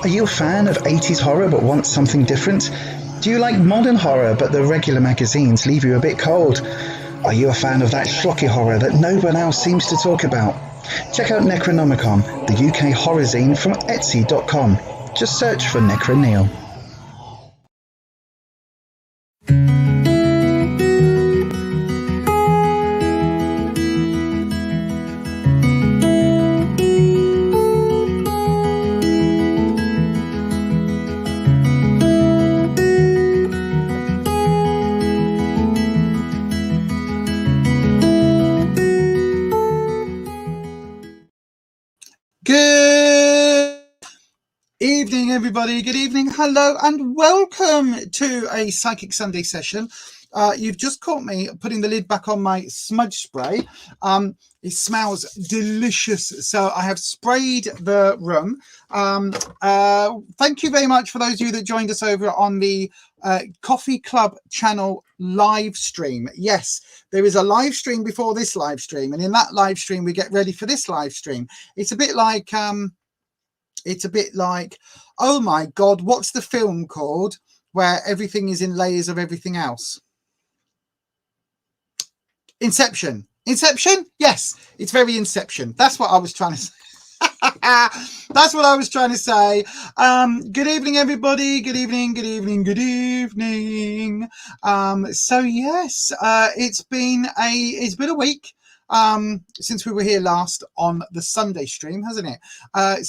Are you a fan of 80s horror but want something different? Do you like modern horror but the regular magazines leave you a bit cold? Are you a fan of that schlocky horror that no one else seems to talk about? Check out Necronomicon, the UK horror zine from Etsy.com. Just search for Necroneil. Everybody, good evening, hello, and welcome to a Psychic Sunday session. You've just caught me putting the lid back on my smudge spray. It smells delicious, so I have sprayed the room. Thank you very much for those of you that joined us over on the Coffee Club channel live stream. Yes, there is a live stream before this live stream, and in that live stream we get ready for this live stream. It's a bit like oh my god, what's the film called where everything is in layers of everything else? Inception. Yes, it's very Inception. That's what I was trying to say. That's what I was trying to say. Good evening, everybody. Good evening. So yes, it's been a week since we were here last on the Sunday stream, hasn't it? I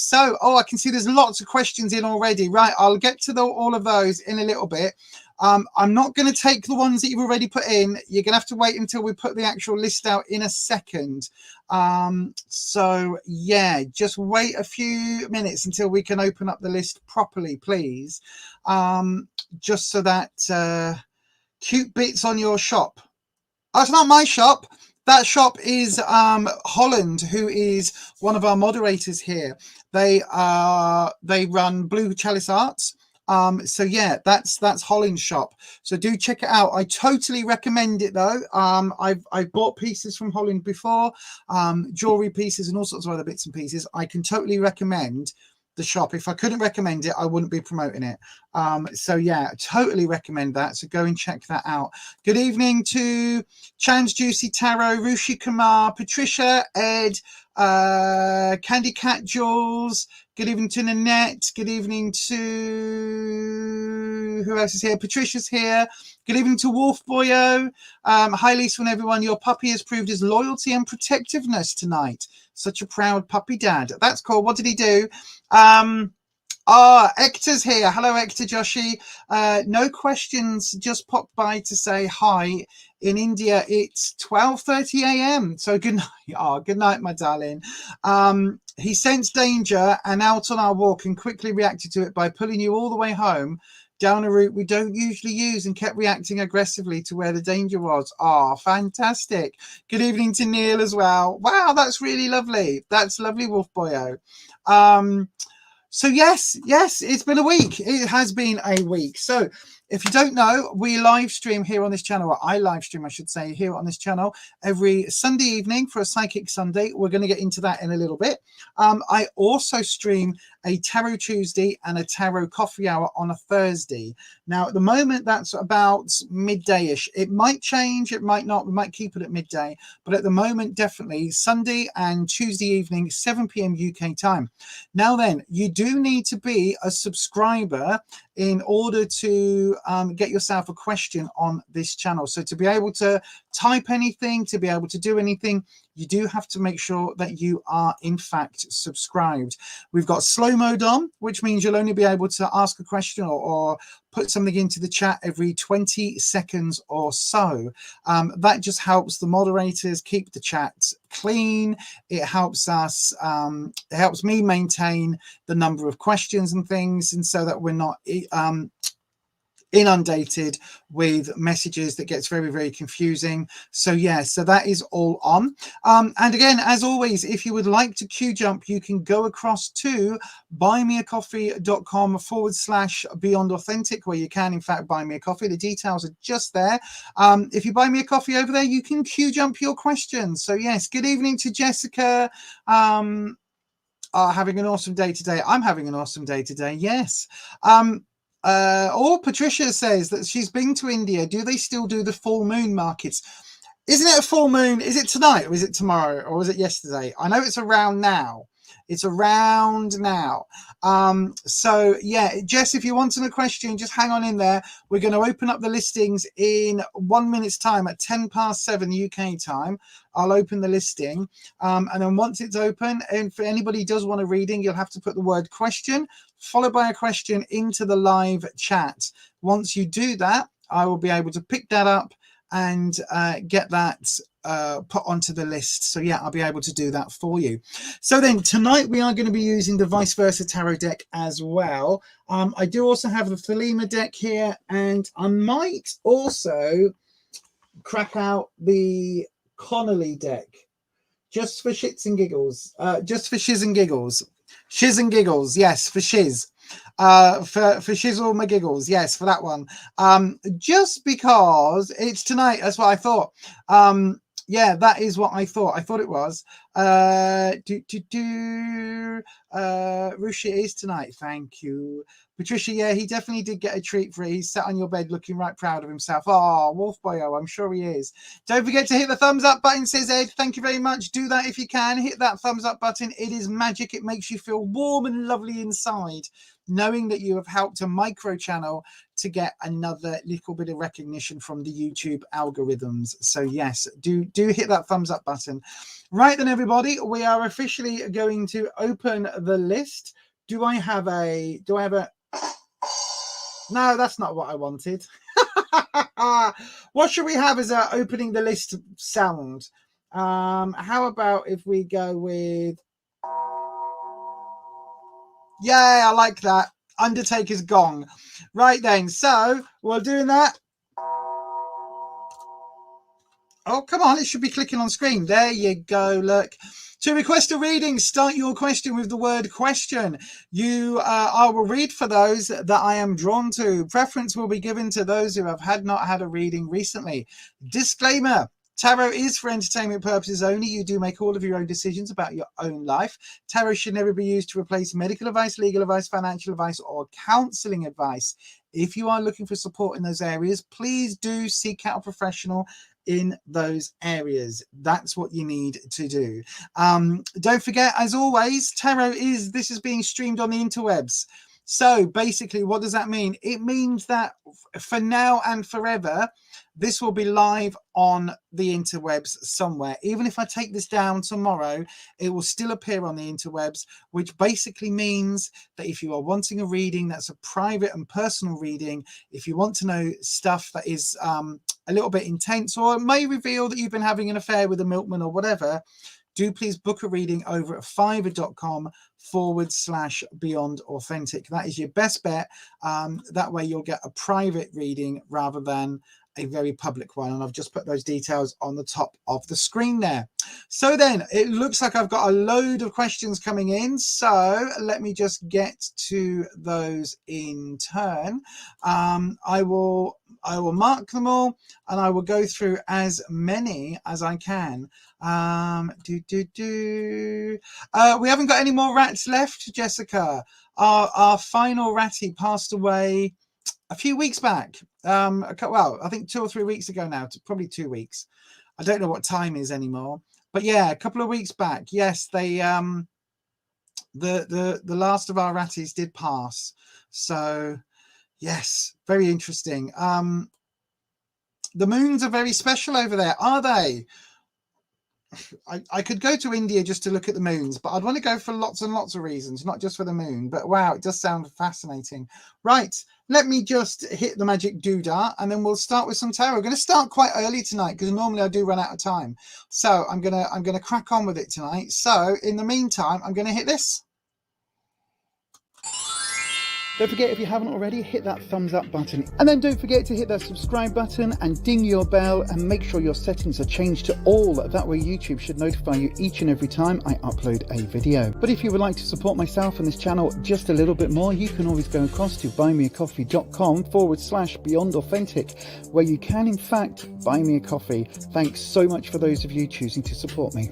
can see there's lots of questions in already. Right, I'll get to all of those in a little bit. I'm not going to take the ones that you've already put in. You're going to have to wait until we put the actual list out in a second. So yeah, just wait a few minutes until we can open up the list properly, please. Just so that cute bits on your shop. Oh, it's not my shop. That shop is Holland, who is one of our moderators here. They run Blue Chalice Arts. So yeah, that's Holland's shop. So do check it out. I totally recommend it though. I've bought pieces from Holland before, jewelry pieces and all sorts of other bits and pieces. I can totally recommend the shop. If I couldn't recommend it, I wouldn't be promoting it. So yeah, totally recommend that. So go and check that out. Good evening to Chan's Juicy Tarot, Rushi Kumar, Patricia, Ed, Candy Cat Jules. Good evening to Nanette. Good evening to who else is here? Patricia's here. Good evening to Wolf Boyo. Hi Lisa and everyone. Your puppy has proved his loyalty and protectiveness tonight. Such a proud puppy dad. That's cool. What did he do? Hector's here. Hello, Hector, Joshi. No questions. Just popped by to say hi. In India, it's 12:30 a.m. So good night. Oh, good night, my darling. He sensed danger and out on our walk and quickly reacted to it by pulling you all the way home down a route we don't usually use and kept reacting aggressively to where the danger was. Oh, fantastic. Good evening to Neil as well. Wow, that's really lovely. That's lovely, Wolf Boyo. So yes, it's been a week. It has been a week. So if you don't know, we live stream here on this channel, or I live stream, I should say, here on this channel every Sunday evening for a Psychic Sunday. We're going to get into that in a little bit. I also stream a Tarot Tuesday and a Tarot Coffee Hour on a Thursday. Now, at the moment, that's about midday-ish. It might change, it might not. We might keep it at midday. But at the moment, definitely Sunday and Tuesday evening, 7 p.m. UK time. Now then, you do need to be a subscriber in order to get yourself a question on this channel. So to be able to type anything, to be able to do anything, you do have to make sure that you are in fact subscribed. We've got slow mode on, which means you'll only be able to ask a question or put something into the chat every 20 seconds or so. That just helps the moderators keep the chat clean. It helps us, it helps me maintain the number of questions and things, and so that we're not inundated with messages that gets very, very confusing. So yeah, so that is all on. And again, as always, if you would like to QJump, you can go across to buymeacoffee.com/Beyond Authentic, where you can in fact buy me a coffee. The details are just there. If you buy me a coffee over there, you can QJump your questions. So yes, good evening to Jessica. Having an awesome day today. I'm having an awesome day today. Yes. Patricia says that she's been to India. Do they still do the full moon markets? Isn't it a full moon? Is it tonight or is it tomorrow or was it yesterday? I know it's around now. It's around now. So yeah, Jess, if you want a question, just hang on in there. We're going to open up the listings in 1 minute's time at 7:10 UK time. I'll open the listing. And then once it's open, and if anybody does want a reading, you'll have to put the word question followed by a question into the live chat. Once you do that, I will be able to pick that up and get that put onto the list. So yeah, I'll be able to do that for you. So then tonight we are going to be using the Vice Versa Tarot deck as well. I do also have the Thelema deck here, and I might also crack out the Connolly deck just for shits and giggles, just for shiz and giggles. Shiz and giggles, yes, for shiz. For shizzle my giggles, yes, for that one. Just because it's tonight, that's what I thought. Yeah, that is what I thought. I thought it was. Rusha is tonight. Thank you. Patricia, yeah, he definitely did get a treat for it. He's sat on your bed looking right proud of himself. Oh, Wolf Boyo, I'm sure he is. Don't forget to hit the thumbs up button, says Ed. Thank you very much. Do that if you can. Hit that thumbs up button. It is magic. It makes you feel warm and lovely inside, knowing that you have helped a micro channel to get another little bit of recognition from the YouTube algorithms. So yes, do hit that thumbs up button. Right then, everybody, we are officially going to open the list. Do I have a no, that's not what I wanted. What should we have as our opening the list sound? How about if we go with, yeah, I like that, Undertaker's gong. Right then, so we're doing that. Oh, come on, it should be clicking on screen. There you go, look. To request a reading, start your question with the word question. I will read for those that I am drawn to. Preference will be given to those who have not had a reading recently. Disclaimer. Tarot is for entertainment purposes only. You do make all of your own decisions about your own life. Tarot should never be used to replace medical advice, legal advice, financial advice, or counseling advice. If you are looking for support in those areas, please do seek out a professional in those areas. That's what you need to do. Don't forget, as always, this is being streamed on the interwebs. So basically, what does that mean? It means that for now and forever, this will be live on the interwebs somewhere. Even if I take this down tomorrow, it will still appear on the interwebs, which basically means that if you are wanting a reading that's a private and personal reading, if you want to know stuff that is a little bit intense or may reveal that you've been having an affair with a milkman or whatever, do please book a reading over at fiverr.com/Beyond Authentic. That is your best bet. That way you'll get a private reading rather than a very public one, and I've just put those details on the top of the screen there. So then it looks like I've got a load of questions coming in, so let me just get to those in turn. I will mark them all, and I will go through as many as I can. We haven't got any more rats left, Jessica. Our final ratty passed away a few weeks back. Well, I think 2 or 3 weeks ago now, probably 2 weeks. I don't know what time is anymore, but yeah, a couple of weeks back. Yes, they the last of our ratties did pass. So yes, very interesting. The moons are very special over there, are they? I could go to India just to look at the moons, but I'd want to go for lots and lots of reasons, not just for the moon. But wow, it does sound fascinating. Right, let me just hit the magic doodah, and then we'll start with some tarot. We're going to start quite early tonight because normally I do run out of time. So I'm gonna crack on with it tonight. So in the meantime, I'm going to hit this. Don't forget, if you haven't already, hit that thumbs up button. And then don't forget to hit that subscribe button and ding your bell, and make sure your settings are changed to all. That way YouTube should notify you each and every time I upload a video. But if you would like to support myself and this channel just a little bit more, you can always go across to buymeacoffee.com/Beyond Authentic, where you can in fact buy me a coffee. Thanks so much for those of you choosing to support me.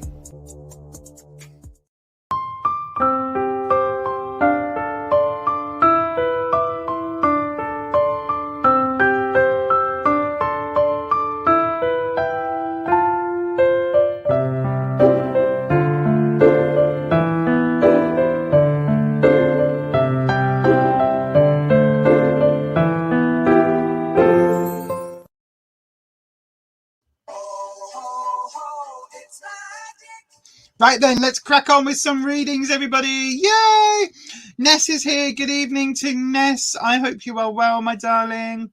Right then, let's crack on with some readings, everybody. Yay! Ness is here. Good evening to Ness. I hope you are well, my darling.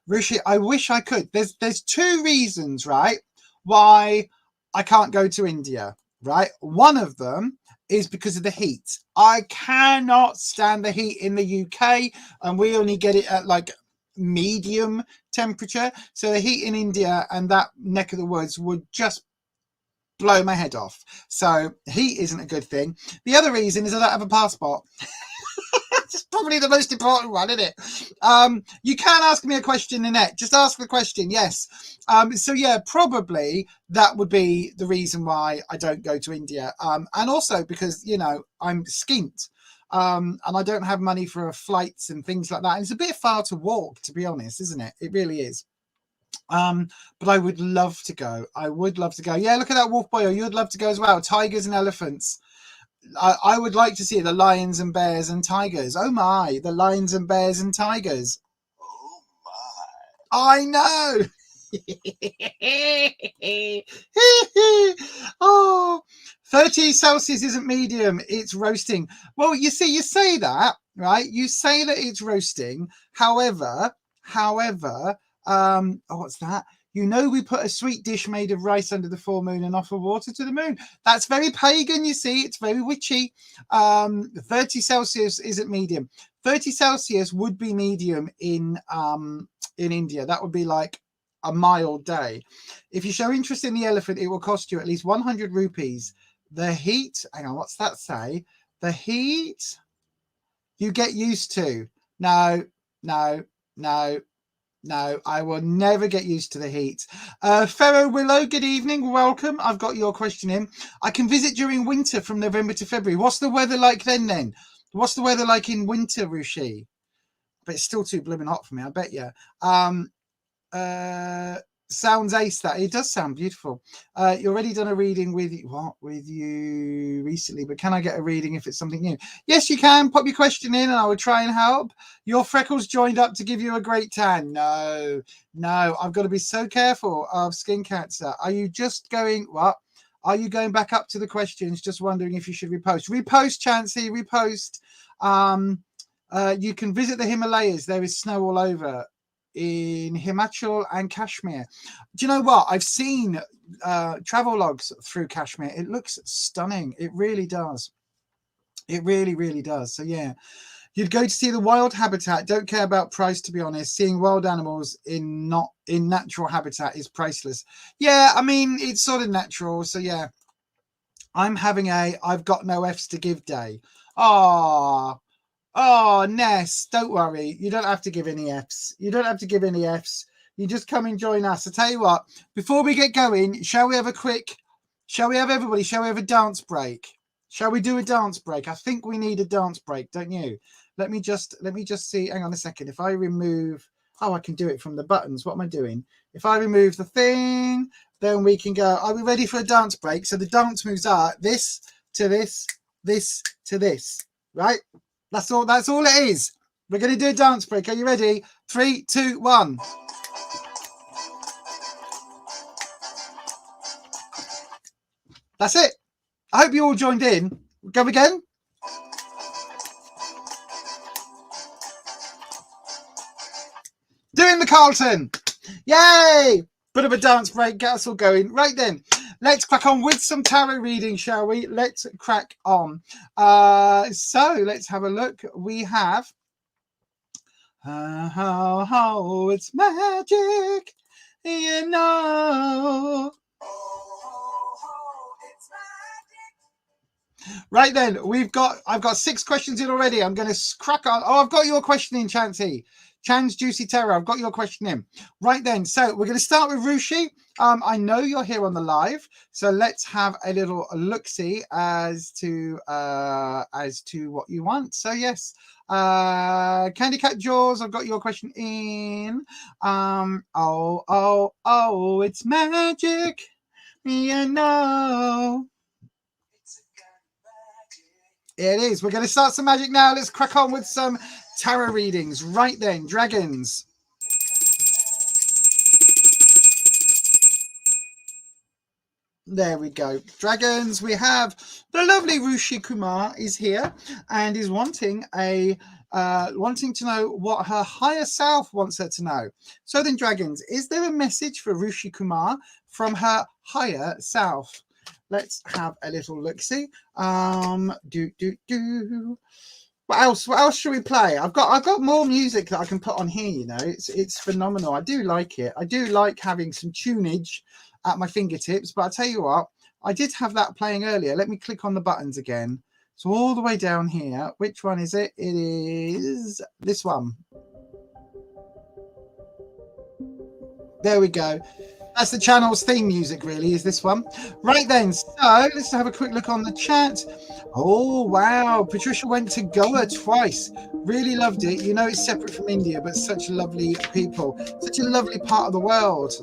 Rishi, I wish I could. There's 2 reasons, right, why I can't go to India, right? One of them is because of the heat. I cannot stand the heat in the UK, and we only get it at like medium temperature. So the heat in India and that neck of the woods would just blow my head off. So heat isn't a good thing. The other reason is I don't have a passport. It's probably the most important one, isn't it? You can ask me a question, Nanette. Just ask the question. Yes. So yeah, probably that would be the reason why I don't go to India. And also because, you know, I'm skint. And I don't have money for flights and things like that. And it's a bit far to walk, to be honest, isn't it? It really is. But I would love to go. I would love to go. Yeah, look at that wolf boy. You'd love to go as well. Tigers and elephants. I would like to see the lions and bears and tigers. Oh my, the lions and bears and tigers. Oh my. I know. Oh, 30 Celsius isn't medium, it's roasting. Well, you see, you say that, right? You say that it's roasting. However, what's that? You know, we put a sweet dish made of rice under the full moon and offer water to the moon. That's very pagan, you see. It's very witchy. 30 Celsius isn't medium. 30 Celsius would be medium in India. That would be like a mild day. If you show interest in the elephant, it will cost you at least 100 rupees. The heat, hang on, what's that say? The heat you get used to. No, I will never get used to the heat. Pharaoh Willow, good evening. Welcome. I've got your question in. I can visit during winter from November to February. What's the weather like then? What's the weather like in winter, Rushi? But it's still too blooming hot for me, I bet you. Sounds ace that. It does sound beautiful. You already done a reading with you recently, but can I get a reading if it's something new? Yes, you can. Pop your question in and I will try and help. Your freckles joined up to give you a great tan. No, I've got to be so careful of skin cancer. Are you just going, what? Are you going back up to the questions? Just wondering if you should repost. Repost, Chansey, repost. You can visit the Himalayas. There is snow all over in Himachal and Kashmir. Do you know what? I've seen travel logs through Kashmir. It looks stunning. It really does. It really, really does. So yeah, You'd go to see the wild habitat. Don't care about price, to be honest. Seeing wild animals in natural habitat is priceless. Yeah, I mean, it's sort of natural. So yeah, I'm having I've got no F's to give day. Oh, Ness, don't worry. You don't have to give any F's. You don't have to give any F's. You just come and join us. I tell you what, before we get going, shall we have a dance break? Shall we do a dance break? I think we need a dance break, don't you? Let me just see. Hang on a second. If I remove, I can do it from the buttons. What am I doing? If I remove the thing, then we can go. Are we ready for a dance break? So the dance moves are this to this, this to this, right? That's all it is. We're going to do a dance break. Are you ready? 3, 2, 1. That's it. I hope you all joined in. Go again. Doing the Carlton. Yay! Bit of a dance break. Get us all going. Right then. Let's crack on with some tarot reading, shall we? Let's crack on. So let's have a look. We have it's magic, you know. Right then, I've got 6 questions in already. I'm going to crack on. Oh, I've got your question in, Chancy. Chan's Juicy Terror. I've got your question in. Right then, so we're going to start with Rushi. I know you're here on the live, so let's have a little look-see as to what you want. So yes, Candy Cat Jaws, I've got your question in. It's magic, you know. It is. We're going to start some magic now. Let's crack on with some tarot readings. Right then, dragons. There we go. Dragons, we have the lovely Rushi Kumar is here and is wanting to know what her higher self wants her to know. So then, dragons, is there a message for Rushi Kumar from her higher self? Let's have a little look-see. What else should we play? I've got more music that I can put on here, you know. It's phenomenal. I do like it. I do like having some tunage at my fingertips, but I tell you what, I did have that playing earlier. Let me click on the buttons again. So all the way down here, which one is it? It is this one. There we go. That's the channel's theme music, really, is this one. Right then, so let's have a quick look on the chat. Oh, wow. Patricia went to Goa twice. Really loved it. You know, it's separate from India, but such lovely people. Such a lovely part of the world.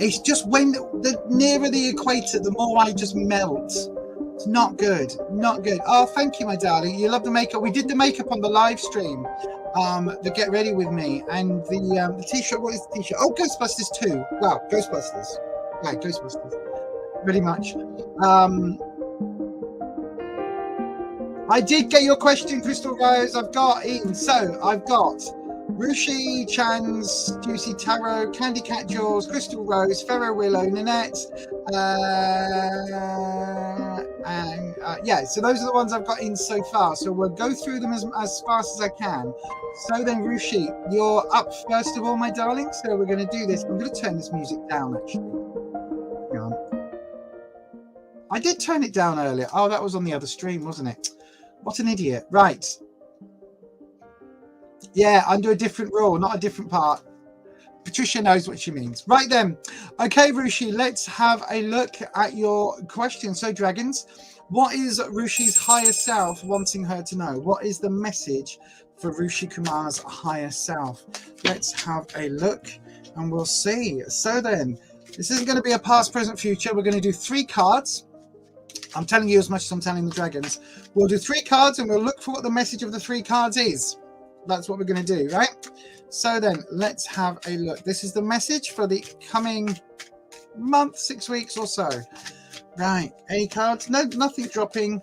It's just when the nearer the equator, the more I just melt. It's not good. Not good. Oh, thank you, my darling. You love the makeup. We did the makeup on the live stream. The Get Ready With Me and the t-shirt. What is the t-shirt? Oh, Ghostbusters 2. Wow, Ghostbusters. Yeah, Ghostbusters. Pretty much. I did get your question, Crystal Rose. I've got Ian. So I've got Rushi, Chan's Juicy Tarot, Candy Cat Jaws, Crystal Rose, Ferro Willow, Nanette, and yeah, so those are the ones I've got in so far. So we'll go through them as fast as I can. So then, Rushi, you're up first of all, my darling. So we're going to do this. I'm going to turn this music down, actually. Hang on. I did turn it down earlier. Oh, that was on the other stream, wasn't it? What an idiot. Right. Yeah, under a different rule, not a different part. Patricia knows what she means. Right then. Okay, Rushi, let's have a look at your question. So, dragons, what is Rushi's higher self wanting her to know? What is the message for Rushi Kumar's higher self? Let's have a look and we'll see. So then, this isn't going to be a past, present, future. We're going to do 3 cards. I'm telling you as much as I'm telling the dragons. We'll do 3 cards and we'll look for what the message of the 3 cards is. That's what we're going to do, right? So then, let's have a look. This is the message for the coming month, 6 weeks or so. Right. Any cards? No, nothing dropping.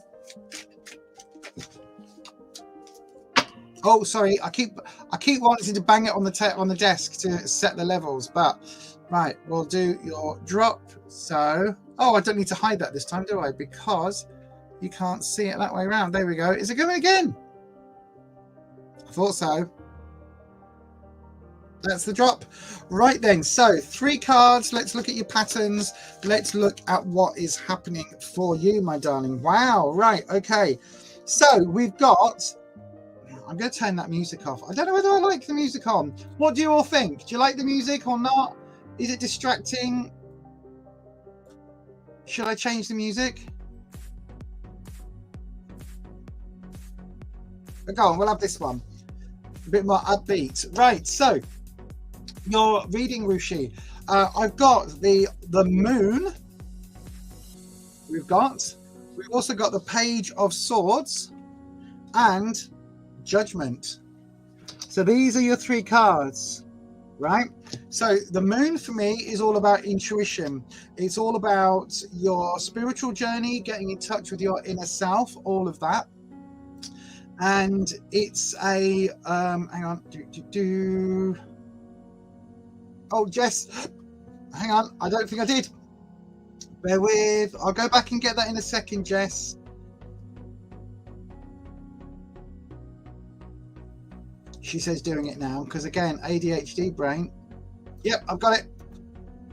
Oh, sorry. I keep wanting to bang it on the desk to set the levels, but right. We'll do your drop. So, oh, I don't need to hide that this time, do I? Because you can't see it that way around. There we go. Is it going again? I thought so. That's the drop. Right then, so 3 cards. Let's look at your patterns. Let's look at what is happening for you, my darling. Wow, right, okay. So we've got, I'm going to turn that music off. I don't know whether I like the music on. What do you all think? Do you like the music or not? Is it distracting? Should I change the music? Go on, we'll have this one. A bit more upbeat. Right, so your reading, Rushi. I've got the moon. We've also got the Page of Swords and Judgment. So these are your 3 cards, right? So the moon for me is all about intuition. It's all about your spiritual journey, getting in touch with your inner self, all of that. And it's a hang on, oh, Jess, hang on, I don't think I did. Bear with, I'll go back and get that in a second, Jess. She says doing it now, because again, ADHD brain. Yep, I've got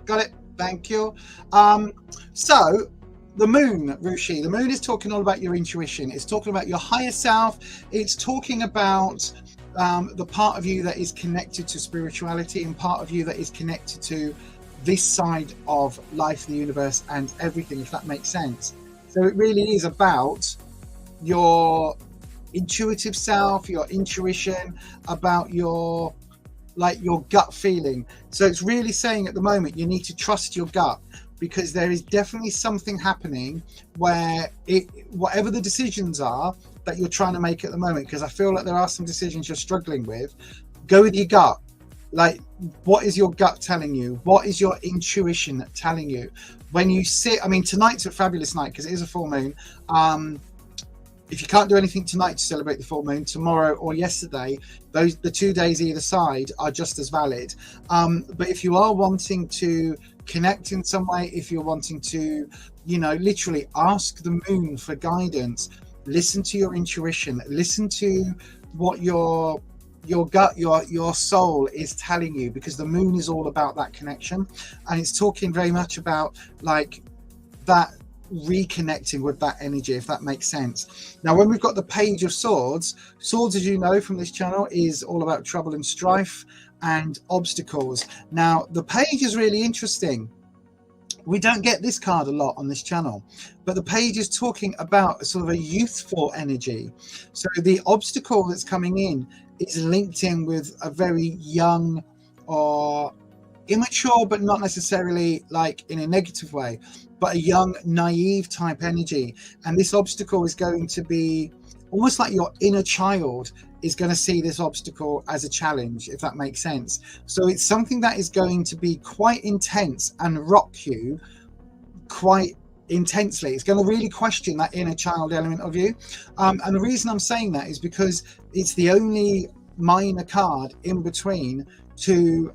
it, thank you. So the moon, Rushi, the moon is talking all about your intuition. It's talking about your higher self. It's talking about the part of you that is connected to spirituality and part of you that is connected to this side of life, the universe, and everything, if that makes sense. So it really is about your intuitive self, your intuition, about your gut feeling. So it's really saying at the moment you need to trust your gut, because there is definitely something happening where whatever the decisions are that you're trying to make at the moment, because I feel like there are some decisions you're struggling with, go with your gut. Like, what is your gut telling you? What is your intuition telling you? When you sit, I mean, tonight's a fabulous night because it is a full moon. If you can't do anything tonight to celebrate the full moon, tomorrow or yesterday, the 2 days either side are just as valid. But if you are wanting to connect in some way, if you're wanting to, literally ask the moon for guidance, listen to your intuition, listen to what your gut, your soul is telling you, because the moon is all about that connection, and it's talking very much about like that reconnecting with that energy, if that makes sense. Now, when we've got the Page of Swords, as you know from this channel, is all about trouble and strife and obstacles. Now, the page is really interesting. We don't get this card a lot on this channel, but the page is talking about sort of a youthful energy. So the obstacle that's coming in is linked in with a very young or immature, but not necessarily like in a negative way, but a young, naive type energy. And this obstacle is going to be almost like your inner child is going to see this obstacle as a challenge, if that makes sense. So it's something that is going to be quite intense and rock you quite intensely. It's going to really question that inner child element of you. And the reason I'm saying that is because it's the only minor card in between two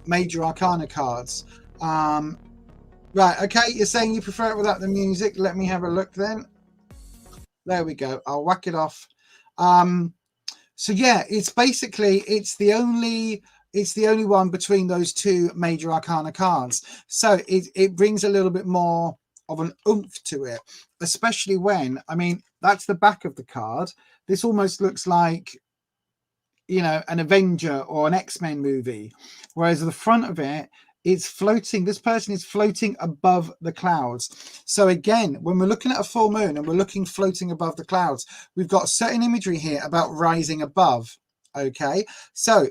major arcana cards. Right, okay, you're saying you prefer it without the music. Let me have a look then. There we go. I'll whack it off. So yeah, it's basically the only one between those 2 major arcana cards. So it brings a little bit more of an oomph to it, especially when, I mean, that's the back of the card. This almost looks like, an Avenger or an X-Men movie, whereas the front of it, it's floating. This person is floating above the clouds. So again, when we're looking at a full moon and we're looking floating above the clouds, we've got certain imagery here about rising above. Okay, so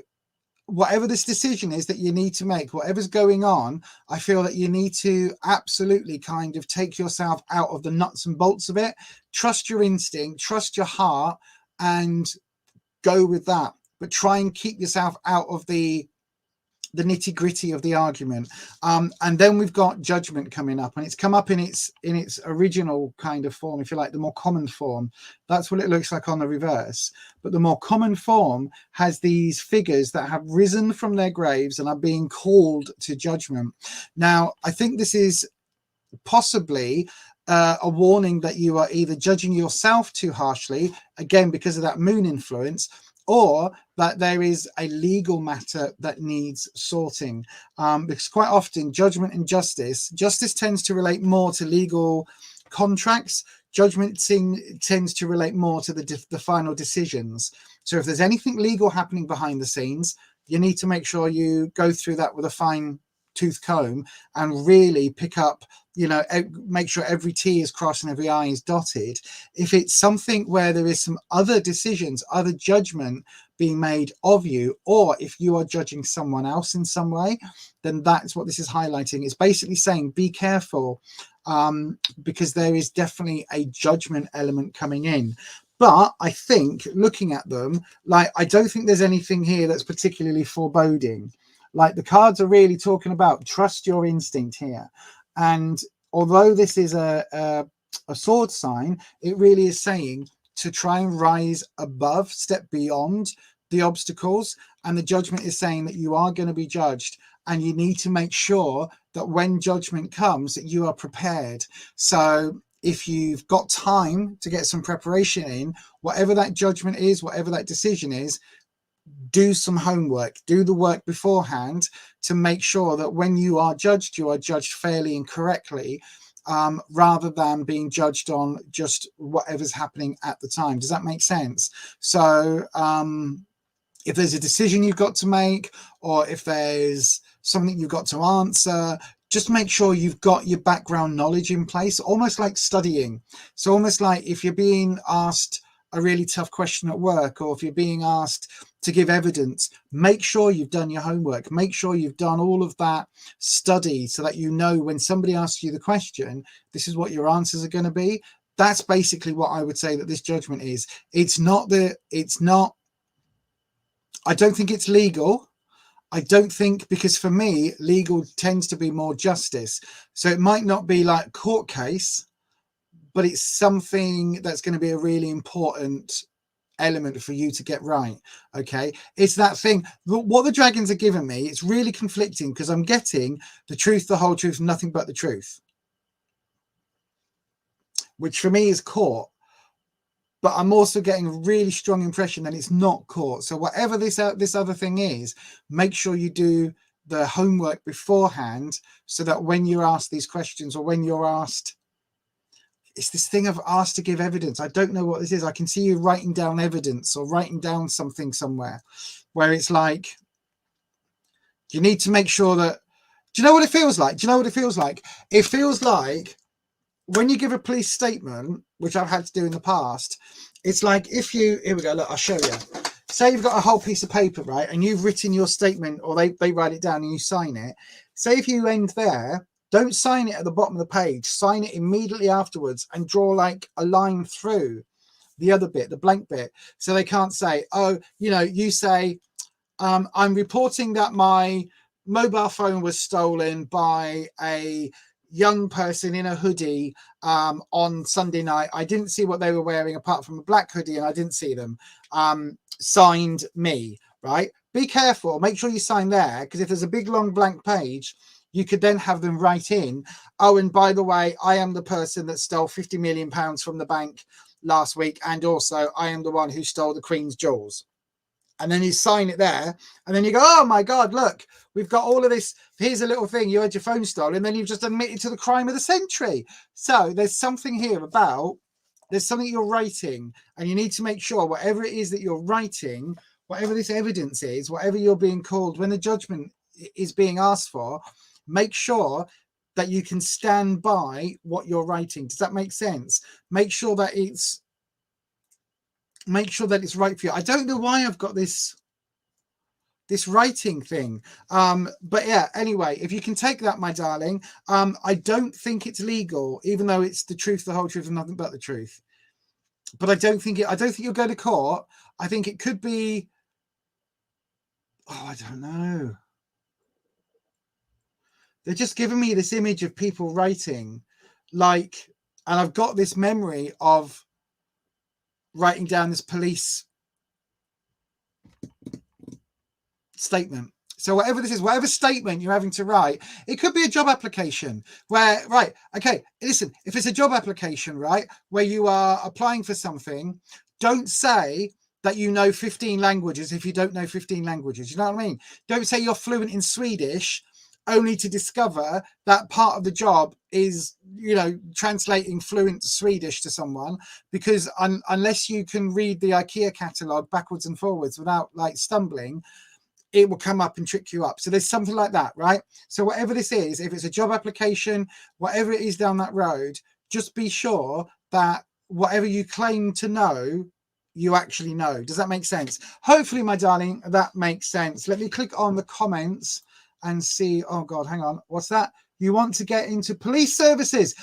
whatever this decision is that you need to make, whatever's going on, I feel that you need to absolutely kind of take yourself out of the nuts and bolts of it. Trust your instinct, trust your heart, and go with that. But try and keep yourself out of the nitty-gritty of the argument. And then we've got Judgment coming up, and it's come up in its original kind of form, if you like, the more common form. That's what it looks like on the reverse. But the more common form has these figures that have risen from their graves and are being called to judgment. Now, I think this is possibly a warning that you are either judging yourself too harshly, again, because of that moon influence, or that there is a legal matter that needs sorting. Because quite often judgment and justice tends to relate more to legal contracts. Judgment tends to relate more to the final decisions. So if there's anything legal happening behind the scenes, you need to make sure you go through that with a fine tooth comb and really pick up, make sure every T is crossed and every I is dotted. If it's something where there is some other decisions, other judgment being made of you, or if you are judging someone else in some way, then that's what this is highlighting. It's basically saying be careful, because there is definitely a judgment element coming in. But I think looking at them, like, I don't think there's anything here that's particularly foreboding. Like, the cards are really talking about trust your instinct here. And although this is a sword sign, it really is saying to try and rise above, step beyond the obstacles. And the judgment is saying that you are going to be judged, and you need to make sure that when judgment comes, that you are prepared. So if you've got time to get some preparation in, whatever that judgment is, whatever that decision is, do some homework, do the work beforehand to make sure that when you are judged fairly and correctly, rather than being judged on just whatever's happening at the time. Does that make sense? So if there's a decision you've got to make, or if there's something you've got to answer, just make sure you've got your background knowledge in place, almost like studying. So almost like if you're being asked a really tough question at work, or if you're being asked to give evidence, make sure you've done your homework, make sure you've done all of that study, so that you know when somebody asks you the question, this is what your answers are going to be. That's basically what I would say that this judgment is. I don't think it's legal. I don't think, because for me, legal tends to be more justice. So it might not be like a court case, but it's something that's going to be a really important element for you to get right. Okay, it's that thing. What the dragons are giving me, it's really conflicting, because I'm getting the truth, the whole truth, nothing but the truth, which for me is court. But I'm also getting a really strong impression that it's not court. So whatever this other thing is, make sure you do the homework beforehand, so that when you're asked these questions, or when you're asked, it's this thing of asked to give evidence. I don't know what this is. I can see you writing down evidence, or writing down something somewhere, where it's like, you need to make sure that, do you know what it feels like? It feels like when you give a police statement, which I've had to do in the past, it's like if you, here we go, look, I'll show you. Say you've got a whole piece of paper, right? And you've written your statement, or they write it down and you sign it. Say if you end there, don't sign it at the bottom of the page, sign it immediately afterwards, and draw like a line through the other bit, the blank bit. So they can't say, oh, you say, I'm reporting that my mobile phone was stolen by a young person in a hoodie on Sunday night. I didn't see what they were wearing apart from a black hoodie, and I didn't see them. Signed me, right? Be careful. Make sure you sign there, because if there's a big long blank page, you could then have them write in, oh, and by the way, I am the person that stole £50 million from the bank last week, and also I am the one who stole the Queen's jewels. And then you sign it there, and then you go, oh my God, look, we've got all of this. Here's a little thing. You had your phone stolen, and then you've just admitted to the crime of the century. So there's something here about, there's something you're writing, and you need to make sure whatever it is that you're writing, whatever this evidence is, whatever you're being called, when the judgment is being asked for, make sure that you can stand by what you're writing. Does that make sense? Make sure that it's right for you. I don't know why I've got this writing thing, but yeah, anyway, if you can take that, my darling, I don't think it's legal, even though it's the truth, the whole truth, and nothing but the truth. But I don't think you'll go to court. I think it could be, I don't know, they're just giving me this image of people writing, like, and I've got this memory of writing down this police statement. So whatever this is, whatever statement you're having to write, it could be a job application where, right, okay, listen, if it's a job application, right, where you are applying for something, don't say that you know 15 languages if you don't know 15 languages. You know what I mean? Don't say you're fluent in Swedish only to discover that part of the job is, you know, translating fluent Swedish to someone, because unless you can read the IKEA catalogue backwards and forwards without like stumbling, it will come up and trick you up. So there's something like that, right? So whatever this is, if it's a job application, whatever it is down that road, just be sure that whatever you claim to know, you actually know. Does that make sense? Hopefully, my darling, that makes sense. Let me click on the comments and see. Oh God, hang on. What's that? You want to get into police services?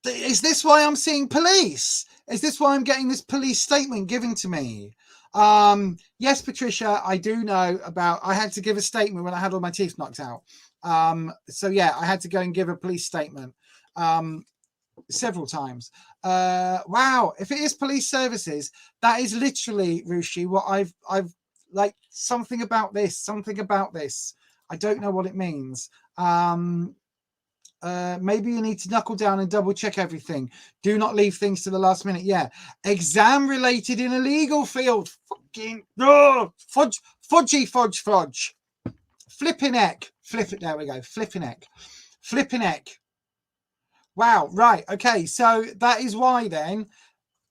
Is this why I'm seeing police? Is this why I'm getting this police statement given to me? Yes, Patricia, I do know about, I had to give a statement when I had all my teeth knocked out. So yeah, I had to go and give a police statement several times. Wow, if it is police services, that is literally, Rushi, what I've like something about this. I don't know what it means. Maybe you need to knuckle down and double check everything. Do not leave things to the last minute. Yeah, exam related in a legal field. Fucking fudge. Flipping heck. Flip it. There we go. Flipping heck. Wow. Right. Okay. So that is why then.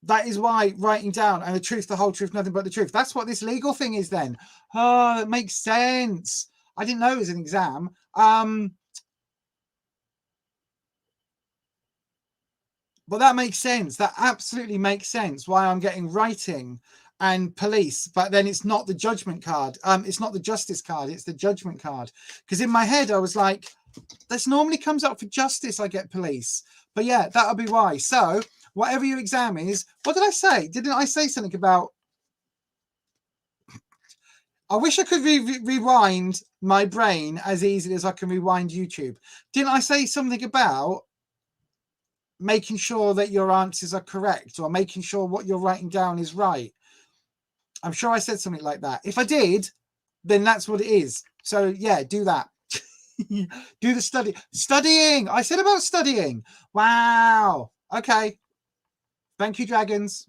That is why writing down and the truth, the whole truth, nothing but the truth. That's what this legal thing is then. Oh, it makes sense. I didn't know it was an exam. But that makes sense. That absolutely makes sense why I'm getting writing and police, but then it's not the judgment card. It's not the justice card. It's the judgment card. Because in my head, I was like, this normally comes up for justice. I get police. But yeah, that'll be why. So whatever your exam is, what did I say? Didn't I say something about, I wish I could rewind my brain as easily as I can rewind YouTube. Didn't I say something about making sure that your answers are correct, or making sure what you're writing down is right? I'm sure I said something like that. If I did, then that's what it is. So yeah, do that. Do the studying. I said about studying. Wow. Okay. Thank you, dragons.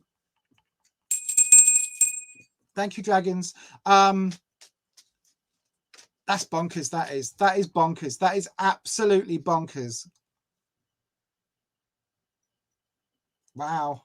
Thank you, dragons. That's bonkers. That is bonkers. That is absolutely bonkers. Wow.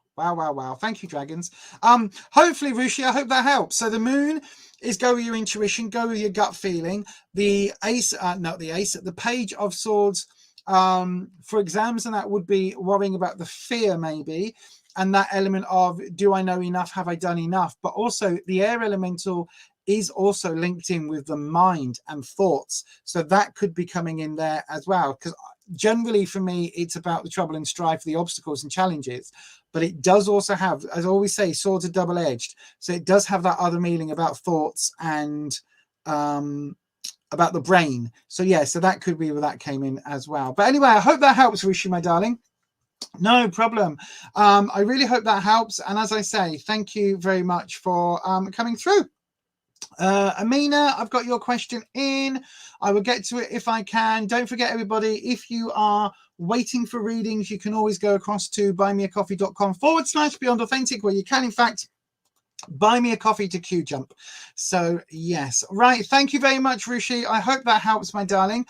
Thank you, dragons. Hopefully, Rushi, I hope that helps. So the moon is go with your intuition, go with your gut feeling. The ace, the page of swords for exams, and that would be worrying about the fear maybe, and that element of, do I know enough? Have I done enough? But also the air elemental is also linked in with the mind and thoughts. So that could be coming in there as well. Because generally for me, it's about the trouble and strife, the obstacles and challenges. But it does also have, as I always say, swords are double-edged. So it does have that other meaning about thoughts and about the brain. So yeah, so that could be where that came in as well. But anyway, I hope that helps, Rishi, my darling. No problem. I really hope that helps. And as I say, thank you very much for coming through. Amina, I've got your question in. I will get to it if I can. Don't forget, everybody, if you are waiting for readings, you can always go across to buymeacoffee.com/Beyond Authentic, where you can, in fact, buy me a coffee to QJump. So yes, right. Thank you very much, Rushi. I hope that helps, my darling.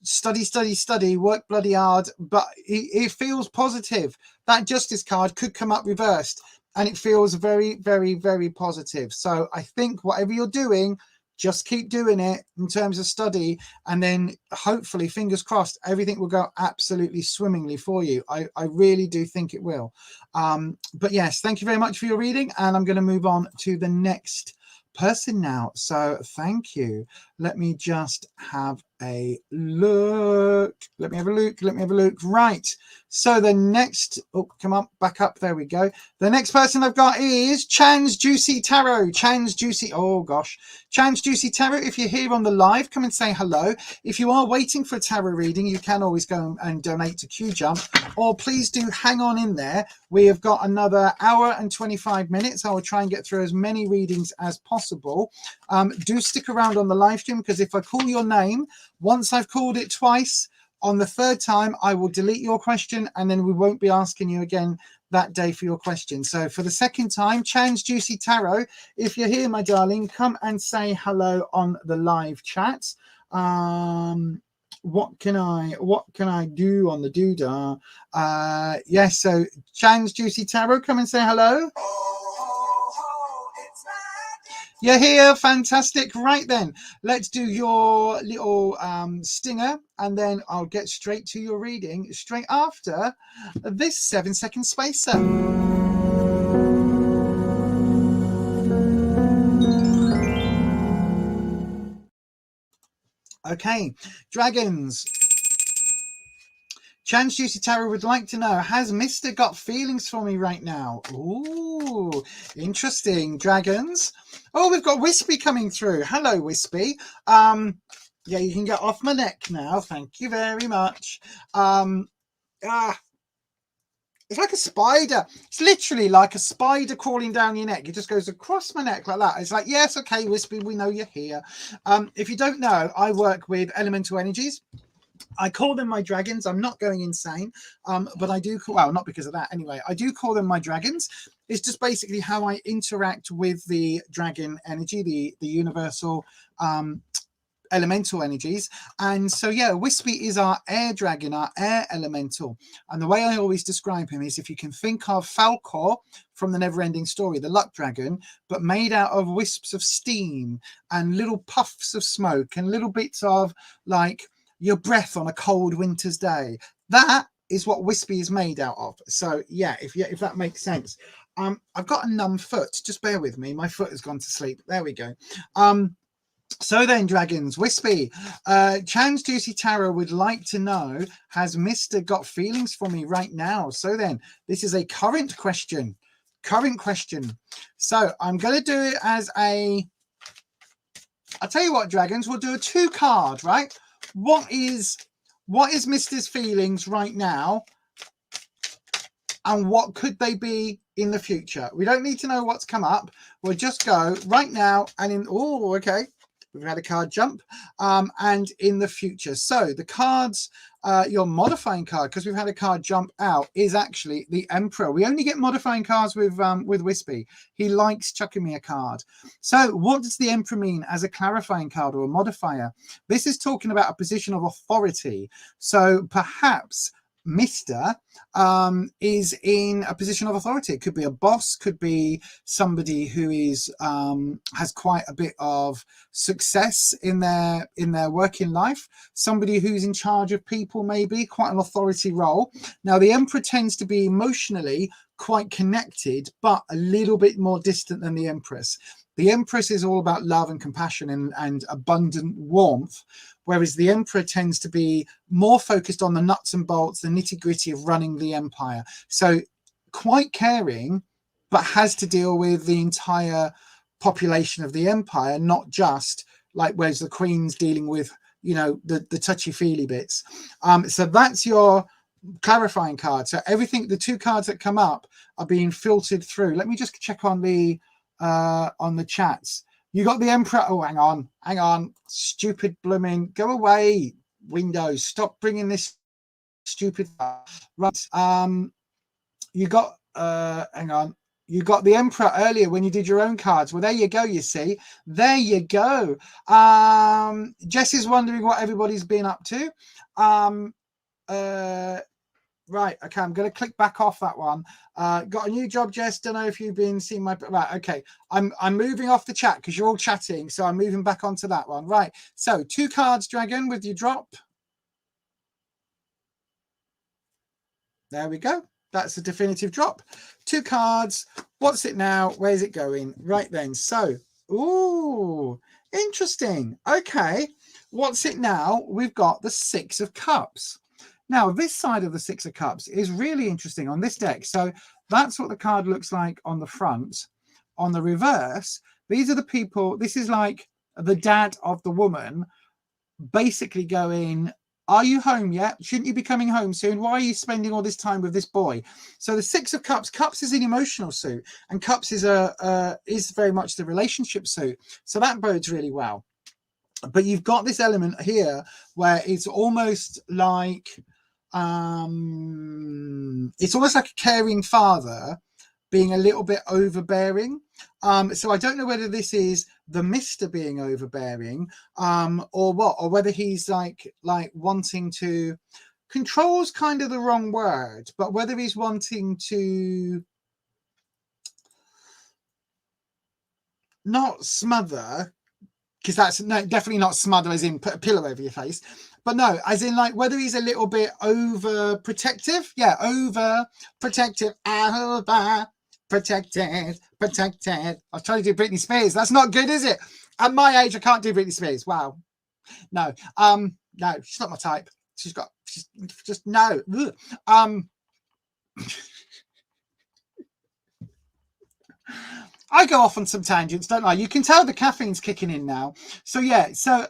Study, work bloody hard, but it feels positive. That justice card could come up reversed, and it feels very, very, very positive. So I think whatever you're doing, just keep doing it in terms of study, and then hopefully, fingers crossed, everything will go absolutely swimmingly for you. I really do think it will. But yes, thank you very much for your reading, and I'm going to move on to the next person now. So thank you. Let me just have a look. Let me have a look. Let me have a look. Right. So the next, oh, come on, back up. There we go. The next person I've got is Chan's Juicy Tarot. Chan's Juicy, oh gosh. Chan's Juicy Tarot. If you're here on the live, come and say hello. If you are waiting for a tarot reading, you can always go and donate to QJump, or please do hang on in there. We have got another hour and 25 minutes. I will try and get through as many readings as possible. Do stick around on the live stream, because if I call your name, once I've called it twice, on the third time, I will delete your question, and then we won't be asking you again that day for your question. So for the second time, Chan's Juicy Tarot, if you're here, my darling, come and say hello on the live chat. What can I do on the doodah? Yes, so Chan's Juicy Tarot, come and say hello. You're here, fantastic. Right then, let's do your little stinger, and then I'll get straight to your reading straight after this 7-second spacer. Okay, dragons. Chan's Juicy Tarot would like to know, has Mr. got feelings for me right now? Ooh, interesting, dragons. Oh, we've got Wispy coming through. Hello, Wispy. Yeah, you can get off my neck now. Thank you very much. It's like a spider. It's literally like a spider crawling down your neck. It just goes across my neck like that. It's like, yes, okay, Wispy, we know you're here. If you don't know, I work with elemental energies. I call them my dragons. I'm not going insane, but I do call, well, not because of that anyway. I do call them my dragons. It's just basically how I interact with the dragon energy, the universal elemental energies. And so, yeah, Wispy is our air dragon, our air elemental. And the way I always describe him is, if you can think of Falkor from the Neverending Story, the luck dragon, but made out of wisps of steam and little puffs of smoke and little bits of like your breath on a cold winter's day. That is what Wispy is made out of. So yeah, if that makes sense. I've got a numb foot. Just bear with me. My foot has gone to sleep. There we go. So then, dragons, Wispy, Chan's Juicy Tarot would like to know, has Mr. got feelings for me right now? So then, this is a current question. So I'm going to do it as a, I'll tell you what, dragons, we'll do a 2-card, right? What is Mr.'s feelings right now, and what could they be in the future? We don't need to know what's come up. We'll just go right now and in, oh, okay. We've had a card jump, and in the future. So the cards, your modifying card, because we've had a card jump out, is actually the Emperor. We only get modifying cards with Wispy. He likes chucking me a card. So what does the Emperor mean as a clarifying card or a modifier? This is talking about a position of authority. So perhaps Mr. Is in a position of authority. It could be a boss, could be somebody who is has quite a bit of success in their working life, somebody who's in charge of people, maybe quite an authority role. Now the Emperor tends to be emotionally quite connected, but a little bit more distant than the Empress. The Empress is all about love and compassion and abundant warmth, whereas the Emperor tends to be more focused on the nuts and bolts, the nitty-gritty of running the empire. So quite caring, but has to deal with the entire population of the empire, not just like whereas the Queen's dealing with, you know, the touchy-feely bits. So that's your clarifying card. So everything, the 2 cards that come up are being filtered through. Let me just check on the chats. You got the Emperor. Oh, hang on. Stupid blooming. Go away, Windows. Stop bringing this stupid. Right. You got, hang on. You got the Emperor earlier when you did your own cards. Well, there you go, you see. There you go. Jess is wondering what everybody's been up to. Right, okay, I'm going to click back off that one. Got a new job, Jess. Don't know if you've been seeing my... Right, okay. I'm moving off the chat because you're all chatting, so I'm moving back onto that one. Right, so 2 cards, Dragon, with your drop. There we go. That's a definitive drop. 2 cards. What's it now? Where's it going? Right then. So, ooh, Interesting. Okay. What's it now? We've got the Six of Cups. Now, this side of the Six of Cups is really interesting on this deck. So that's what the card looks like on the front. On the reverse, these are the people. This is like the dad of the woman basically going, are you home yet? Shouldn't you be coming home soon? Why are you spending all this time with this boy? So the Six of Cups, Cups is an emotional suit, and Cups is is very much the relationship suit. So that bodes really well. But you've got this element here where it's almost like a caring father being a little bit overbearing. So I don't know whether this is the Mr. being overbearing or what, or whether he's like wanting to, control's kind of the wrong word, but whether he's wanting to not smother, because that's definitely not smother as in put a pillow over your face, but no, as in like whether he's a little bit overprotective. Yeah, overprotective, protected. I was trying to do Britney Spears. That's not good, is it? At my age, I can't do Britney Spears. Wow. No, no, she's not my type. She's just no. I go off on some tangents, don't I? You can tell the caffeine's kicking in now. So yeah, so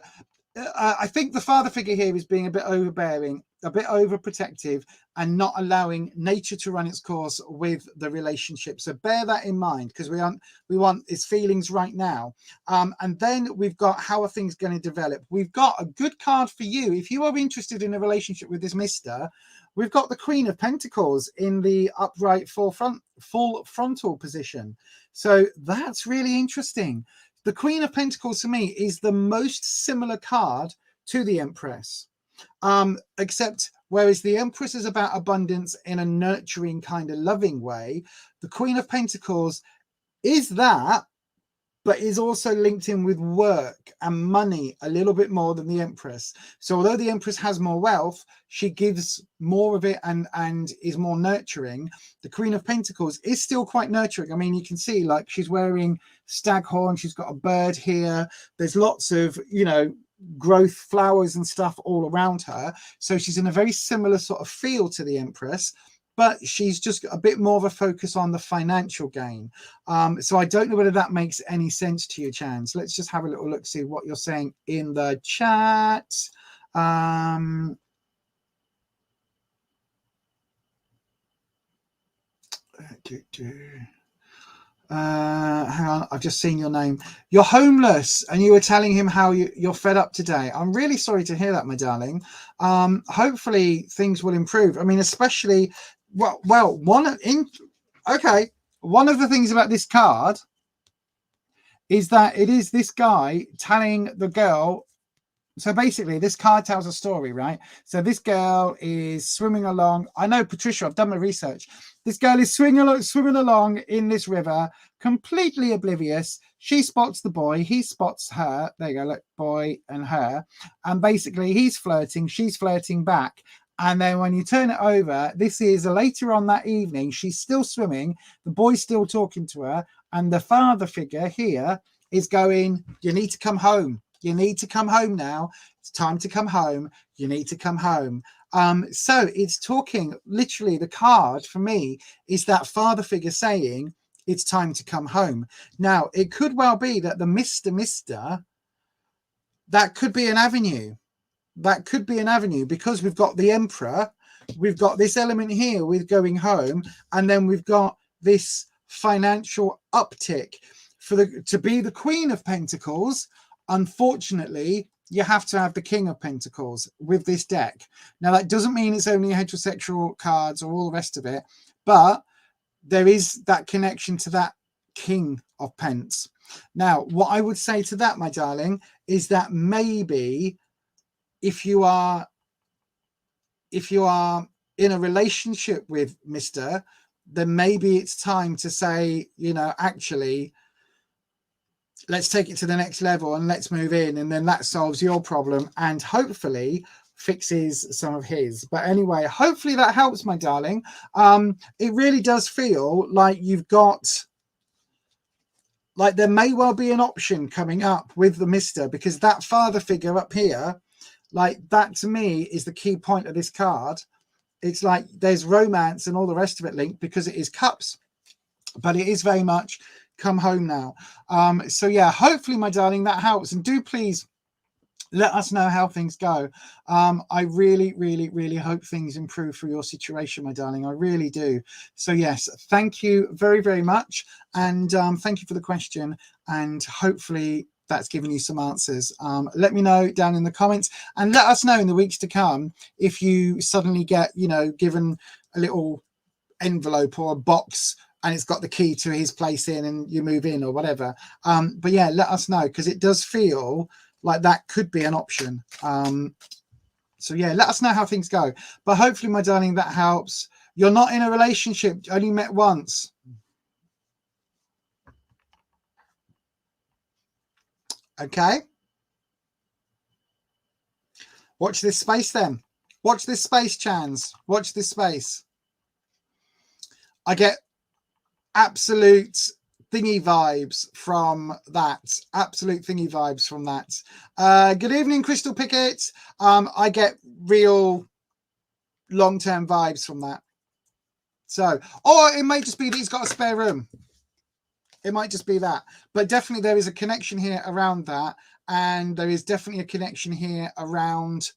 I think the father figure here is being a bit overbearing, a bit overprotective, and not allowing nature to run its course with the relationship. So bear that in mind, because we want his feelings right now. And then we've got how are things going to develop. We've got a good card for you if you are interested in a relationship with this Mr. We've got the Queen of Pentacles in the upright full frontal position. So that's really interesting. The Queen of Pentacles to me is the most similar card to the Empress, except whereas the Empress is about abundance in a nurturing kind of loving way, the Queen of Pentacles is that, but is also linked in with work and money a little bit more than the Empress. So although the Empress has more wealth, she gives more of it and is more nurturing. The Queen of Pentacles is still quite nurturing. I mean, you can see like she's wearing staghorn, she's got a bird here. There's lots of, you know, growth, flowers and stuff all around her. So she's in a very similar sort of feel to the Empress, but she's just a bit more of a focus on the financial gain. So I don't know whether that makes any sense to you, Chans. Let's just have a little look, see what you're saying in the chat. Hang on, I've just seen your name. You're homeless and you were telling him how you're fed up today. I'm really sorry to hear that, my darling. Hopefully things will improve. I mean, especially one of the things about this card is that it is this guy telling the girl. So basically this card tells a story, right? So this girl is swimming along. I know, Patricia, I've done my research. This girl is swimming along in this river, completely oblivious. She spots the boy, he spots her. There you go, look, boy and her. And basically he's flirting, she's flirting back. And then when you turn it over, this is later on that evening, she's still swimming, the boy's still talking to her, and the father figure here is going, you need to come home. You need to come home now. It's time to come home. You need to come home. So it's talking, literally the card for me is that father figure saying it's time to come home. Now, it could well be that the Mr. That could be an avenue. That could be an avenue because we've got the Emperor. We've got this element here with going home. And then we've got this financial uptick to be the Queen of Pentacles. Unfortunately, you have to have the King of Pentacles with this deck. Now, that doesn't mean it's only heterosexual cards or all the rest of it, but there is that connection to that King of Pence. Now, what I would say to that, my darling, is that maybe if you are in a relationship with Mr., then maybe it's time to say, you know, actually, let's take it to the next level and let's move in, and then that solves your problem and hopefully fixes some of his. But anyway, hopefully that helps, my darling. It really does feel like you've got like there may well be an option coming up with the Mister, because that father figure up here, like that to me is the key point of this card. It's like there's romance and all the rest of it linked because it is cups, but it is very much come home now. So yeah, hopefully, my darling, that helps. And do please let us know how things go. I really, really, really hope things improve for your situation, my darling. I really do. So yes, thank you very, very much. And thank you for the question. And hopefully that's given you some answers. Let me know down in the comments, and let us know in the weeks to come if you suddenly get, you know, given a little envelope or a box and it's got the key to his place in and you move in or whatever. But yeah, let us know, because it does feel like that could be an option. So yeah, let us know how things go. But hopefully, my darling, that helps. You're not in a relationship, only met once. Okay. Watch this space then. Watch this space, Chans. Watch this space. I get absolute thingy vibes from that. Absolute thingy vibes from that. Good evening, Crystal Pickett. I get real long-term vibes from that. So, or it might just be that he's got a spare room. It might just be that. But definitely there is a connection here around that. And there is definitely a connection here around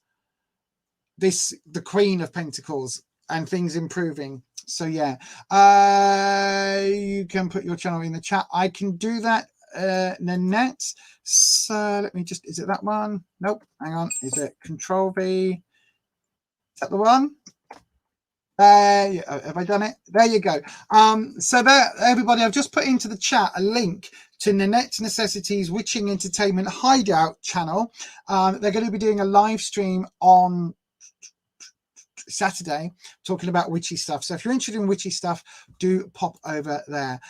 this, the Queen of Pentacles, and things improving. So yeah, you can put your channel in the chat. I can do that, Nanette. So let me just, is it that one? Nope, hang on. Is it Control V? Is that the one? Have I done it? There you go. So there, everybody, I've just put into the chat a link to Nanette Necessity's Witching Entertainment Hideout channel. They're going to be doing a live stream on Saturday talking about witchy stuff. So if you're interested in witchy stuff, do pop over there.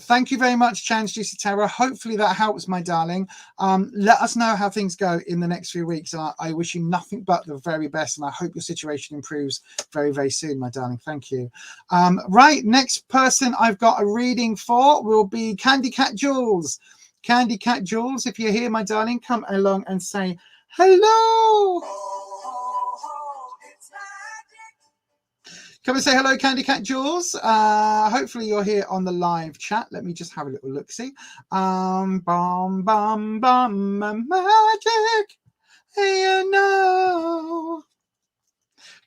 Thank you very much, Chance Juicy Terror. Hopefully that helps, my darling. Let us know how things go in the next few weeks. I wish you nothing but the very best, and I hope your situation improves very, very soon, my darling. Thank you. Right, next person I've got a reading for will be Candy Cat Jules. Candy Cat Jules, if you're here, my darling, come along and say hello. Come and say hello, Candy Cat Jules. Hopefully you're here on the live chat. Let me just have a little look-see. Bum, bum, bum, magic, you know.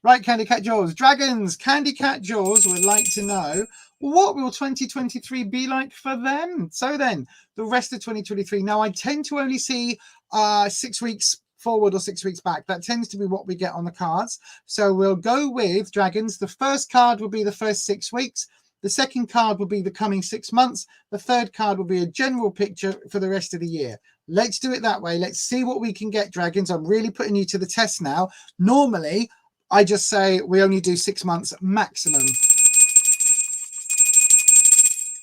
Right, Candy Cat Jules. Dragons, Candy Cat Jules would like to know, what will 2023 be like for them? So then, the rest of 2023. Now, I tend to only see 6 weeks forward or 6 weeks back. That tends to be what we get on the cards. So we'll go with dragons. The first card will be the first 6 weeks. The second card will be the coming 6 months. The third card will be a general picture for the rest of the year. Let's do it that way. Let's see what we can get, dragons. I'm really putting you to the test now. Normally, I just say we only do 6 months maximum.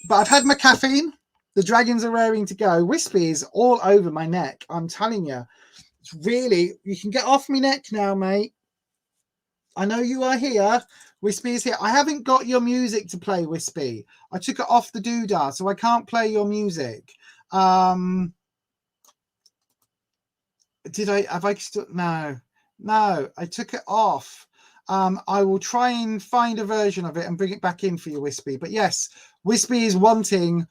But I've had my caffeine. The dragons are raring to go. Wispy is all over my neck. I'm telling you. Really, you can get off me neck now, mate. I know you are here. Wispy is here. I haven't got your music to play, Wispy. I took it off the doodah, so I can't play your music. Did I? Have I still? No, I took it off. I will try and find a version of it and bring it back in for you, Wispy. But yes, Wispy is wanting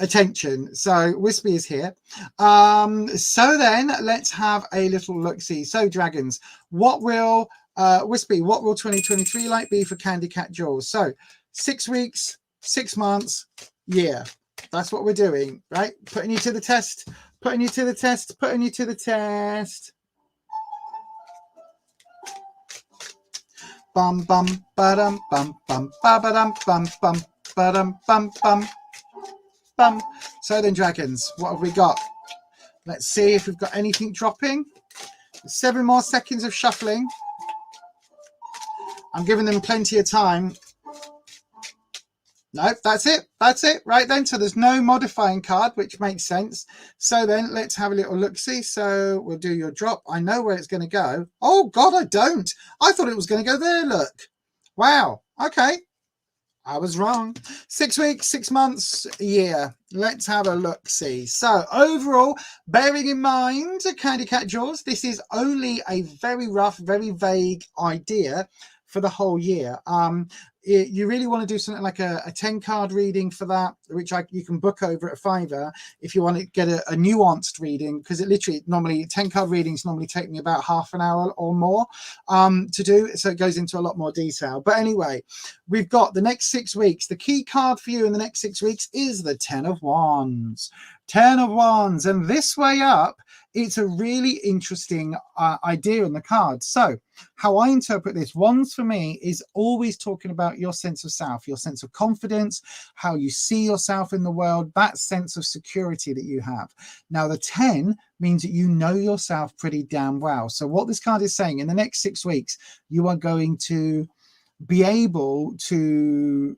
attention, so Wispy is here. So then let's have a little look-see. So dragons, what will Wispy, what will 2023 like be for Candy Cat Jules? So 6 weeks, 6 months, year. That's what we're doing, right? Putting you to the test, putting you to the test, putting you to the test. Bum bum ba-dum bum bum ba-ba-dum bum bum ba-dum bum bum. So then, dragons, what have we got? Let's see if we've got anything dropping. 7 more seconds of shuffling. I'm giving them plenty of time. Nope, that's it. That's it. Right then. So there's no modifying card, which makes sense. So then let's have a little look-see. So we'll do your drop. I know where it's going to go. Oh, God, I don't. I thought it was going to go there. Look. Wow. Okay. I was wrong. 6 weeks, 6 months, a year. Let's have a look, see. So overall, bearing in mind, Candy Cat Jaws, this is only a very rough, very vague idea for the whole year. You really want to do something like a 10 card reading for that, which you can book over at Fiverr if you want to get a nuanced reading, because it literally normally 10 card readings normally take me about half an hour or more to do, so it goes into a lot more detail. But anyway, we've got the next 6 weeks. The key card for you in the next 6 weeks is the 10 of Wands. 10 of Wands, and this way up, it's a really interesting idea in the card. So how I interpret this, Wands for me is always talking about your sense of self, your sense of confidence, how you see yourself in the world, that sense of security that you have. Now the 10 means that you know yourself pretty damn well. So what this card is saying, in the next 6 weeks, you are going to be able to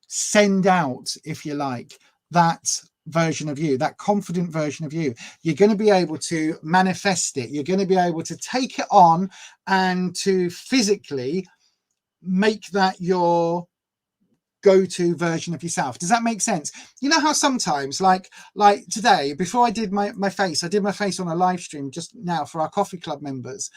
send out, if you like, that version of you, that confident version of you. You're going to be able to manifest it. You're going to be able to take it on and to physically make that your go-to version of yourself. Does that make sense? You know how sometimes, like today, before I did my face, I did my face on a live stream just now for our coffee club members,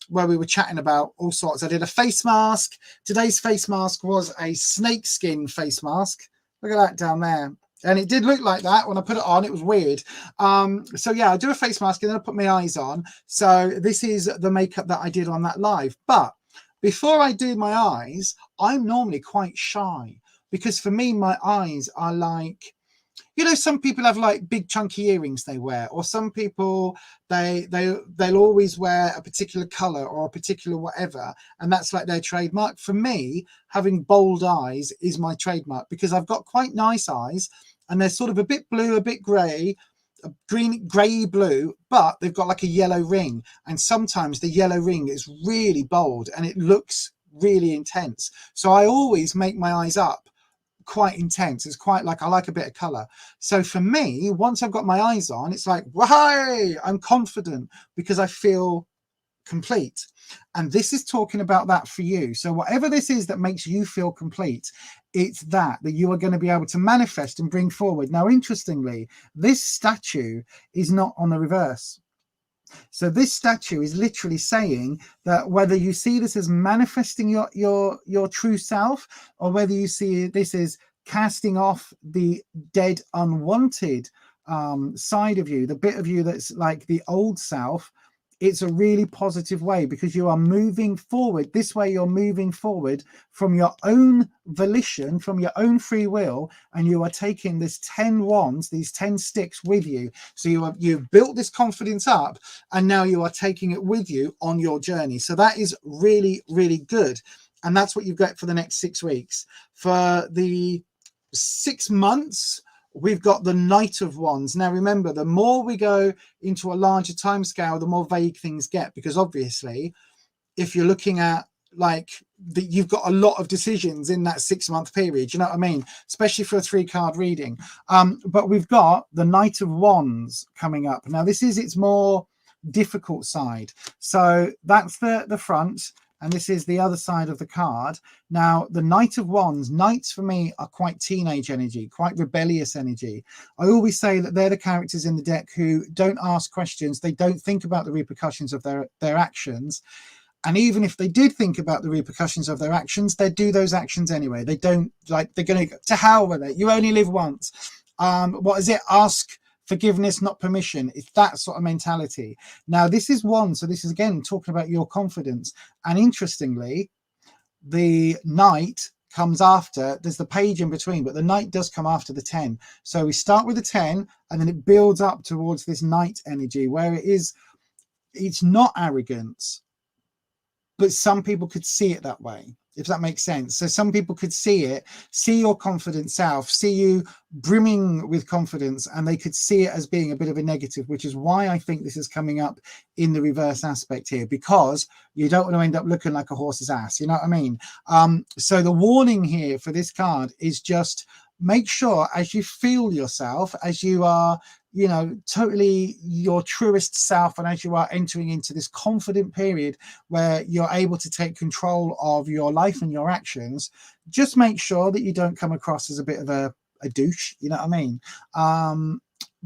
where we were chatting about all sorts. I did a face mask. Today's face mask was a snakeskin face mask. Look at that down there. And it did look like that when I put it on. It was weird. So yeah, I do a face mask and then I put my eyes on. So this is the makeup that I did on that live. But before I do my eyes, I'm normally quite shy, because for me, my eyes are like, you know, some people have like big chunky earrings they wear, or some people they'll always wear a particular color or a particular whatever, and that's like their trademark. For me, having bold eyes is my trademark, because I've got quite nice eyes and they're sort of a bit blue, a bit grey, grey blue, but they've got like a yellow ring, and sometimes the yellow ring is really bold and it looks really intense. So I always make my eyes up quite intense. It's quite like, I like a bit of color. So for me, once I've got my eyes on, it's like, why, I'm confident because I feel complete. And this is talking about that for you. So whatever this is that makes you feel complete, it's that you are going to be able to manifest and bring forward. Now, interestingly, this statue is not on the reverse. So this statue is literally saying that whether you see this as manifesting your true self, or whether you see this as casting off the dead, unwanted side of you, the bit of you that's like the old self, it's a really positive way, because you are moving forward. This way you're moving forward from your own volition, from your own free will, and you are taking this 10 wands, these 10 sticks with you. So you've built this confidence up, and now you are taking it with you on your journey. So that is really, really good. And that's what you've got for the next 6 weeks. For the 6 months, we've got the Knight of Wands. Now, remember, the more we go into a larger time scale, the more vague things get, because obviously, if you're looking at like you've got a lot of decisions in that 6 month period, you know what I mean? Especially for a 3 card reading. But we've got the Knight of Wands coming up. Now, this is its more difficult side. So that's the front. And this is the other side of the card. Now, the Knight of Wands, knights for me are quite teenage energy, quite rebellious energy. I always say that they're the characters in the deck who don't ask questions. They don't think about the repercussions of their actions. And even if they did think about the repercussions of their actions, they'd do those actions anyway. They don't, like, they're going to go to hell with it. You only live once. What is it? Ask forgiveness, not permission. It's that sort of mentality. Now, this is one. So this is, again, talking about your confidence. And interestingly, the Knight comes after. There's the page in between, but the Knight does come after the 10. So we start with the 10, and then it builds up towards this Knight energy, where it's not arrogance, but some people could see it that way, if that makes sense. So some people could see it, see your confident self, see you brimming with confidence, and they could see it as being a bit of a negative, which is why I think this is coming up in the reverse aspect here, because you don't want to end up looking like a horse's ass. You know what I mean? So the warning here for this card is just make sure as you feel yourself, as you are, you know, totally your truest self, and as you are entering into this confident period where you're able to take control of your life and your actions, just make sure that you don't come across as a bit of a douche, you know what I mean?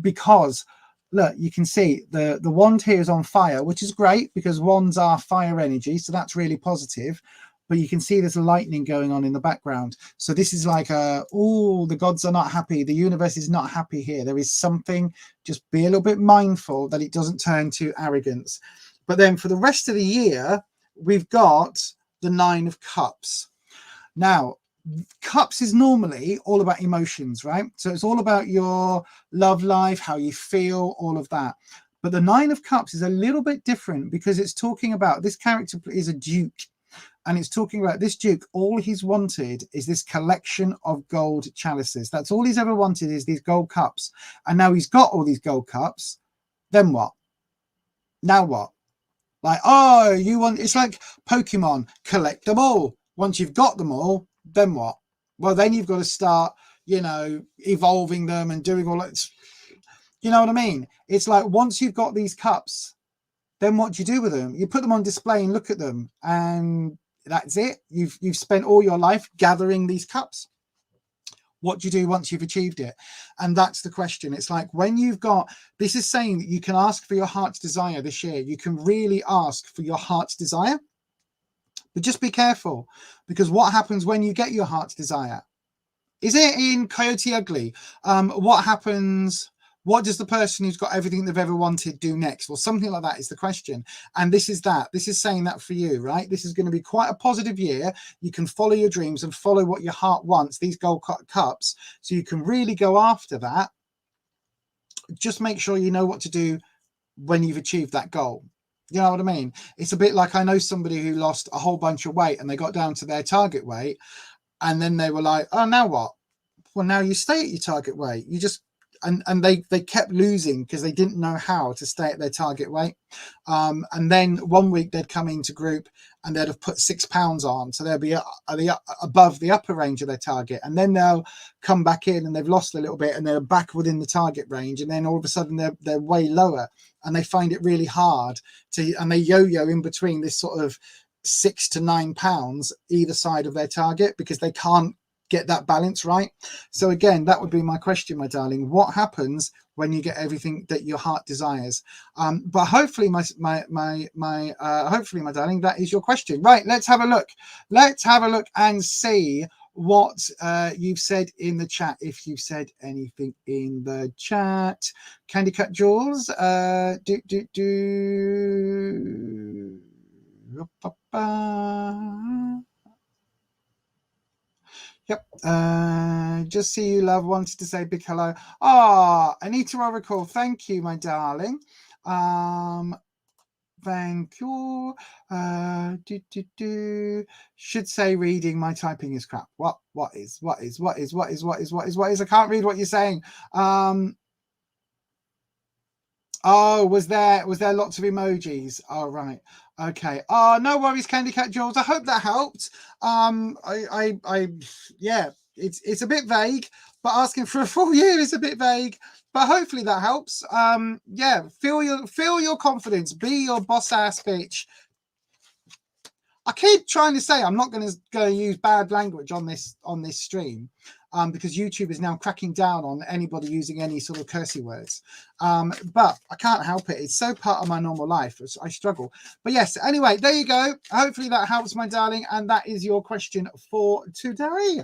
Because look, you can see the wand here is on fire, which is great because wands are fire energy, so that's really positive. But you can see there's lightning going on in the background. So this is like oh, the gods are not happy. The universe is not happy here. There is something, just be a little bit mindful that it doesn't turn to arrogance. But then for the rest of the year, we've got the 9 of Cups. Now, Cups is normally all about emotions, right? So it's all about your love life, how you feel, all of that. But the 9 of Cups is a little bit different because it's talking about, this character is a duke. And it's talking about this duke, all he's wanted is this collection of gold chalices. That's all he's ever wanted, is these gold cups. And now he's got all these gold cups. Then what? Now what? Like, oh, you want, it's like Pokemon, collect them all. Once you've got them all, then what? Well, then you've got to start, you know, evolving them and doing all that. You know what I mean? It's like, once you've got these cups, then what do you do with them? You put them on display and look at them, and that's it. You've spent all your life gathering these cups. What do you do once you've achieved it? And that's the question. It's like, when you've got, this is saying that you can ask for your heart's desire this year. You can really ask for your heart's desire, but just be careful, because what happens when you get your heart's desire? Is it in Coyote Ugly? What happens? What does the person who's got everything they've ever wanted do next? Well, something like that is the question. And this is that. This is saying that for you, right? This is going to be quite a positive year. You can follow your dreams and follow what your heart wants, these gold cups. So you can really go after that. Just make sure you know what to do when you've achieved that goal. You know what I mean? It's a bit like, I know somebody who lost a whole bunch of weight and they got down to their target weight. And then they were like, oh, now what? Well, now you stay at your target weight. You just, and they kept losing because they didn't know how to stay at their target weight. And then one week they'd come into group and they'd have put 6 pounds on, so they'll be above the upper range of their target, and then they'll come back in and they've lost a little bit and they're back within the target range, and then all of a sudden they're way lower, and they find it really hard to, and they yo-yo in between this sort of 6 to 9 pounds either side of their target because they can't get that balance right. So again, that would be my question, my darling. What happens when you get everything that your heart desires? But hopefully, hopefully, my darling, that is your question. Right, let's have a look. Let's have a look and see what you've said in the chat, if you've said anything in the chat. Candy Cut Jules, Yep. Just see you, love. Wanted to say big hello. Ah, Anita Oracle, thank you, my darling. Thank you. Should say reading. My typing is crap. What is? I can't read what you're saying. Oh, was there lots of emojis? Oh, right. Okay. Oh, no worries, Candy Cat Jules. I hope that helped. Yeah, it's a bit vague, but asking for a full year is a bit vague, but hopefully that helps. Yeah, feel your confidence, be your boss ass bitch. I keep trying to say I'm not going to use bad language on this stream, because YouTube is now cracking down on anybody using any sort of cursey words. But I can't help it. It's so part of my normal life. I struggle. But yes, anyway, there you go. Hopefully that helps, my darling. And that is your question for today.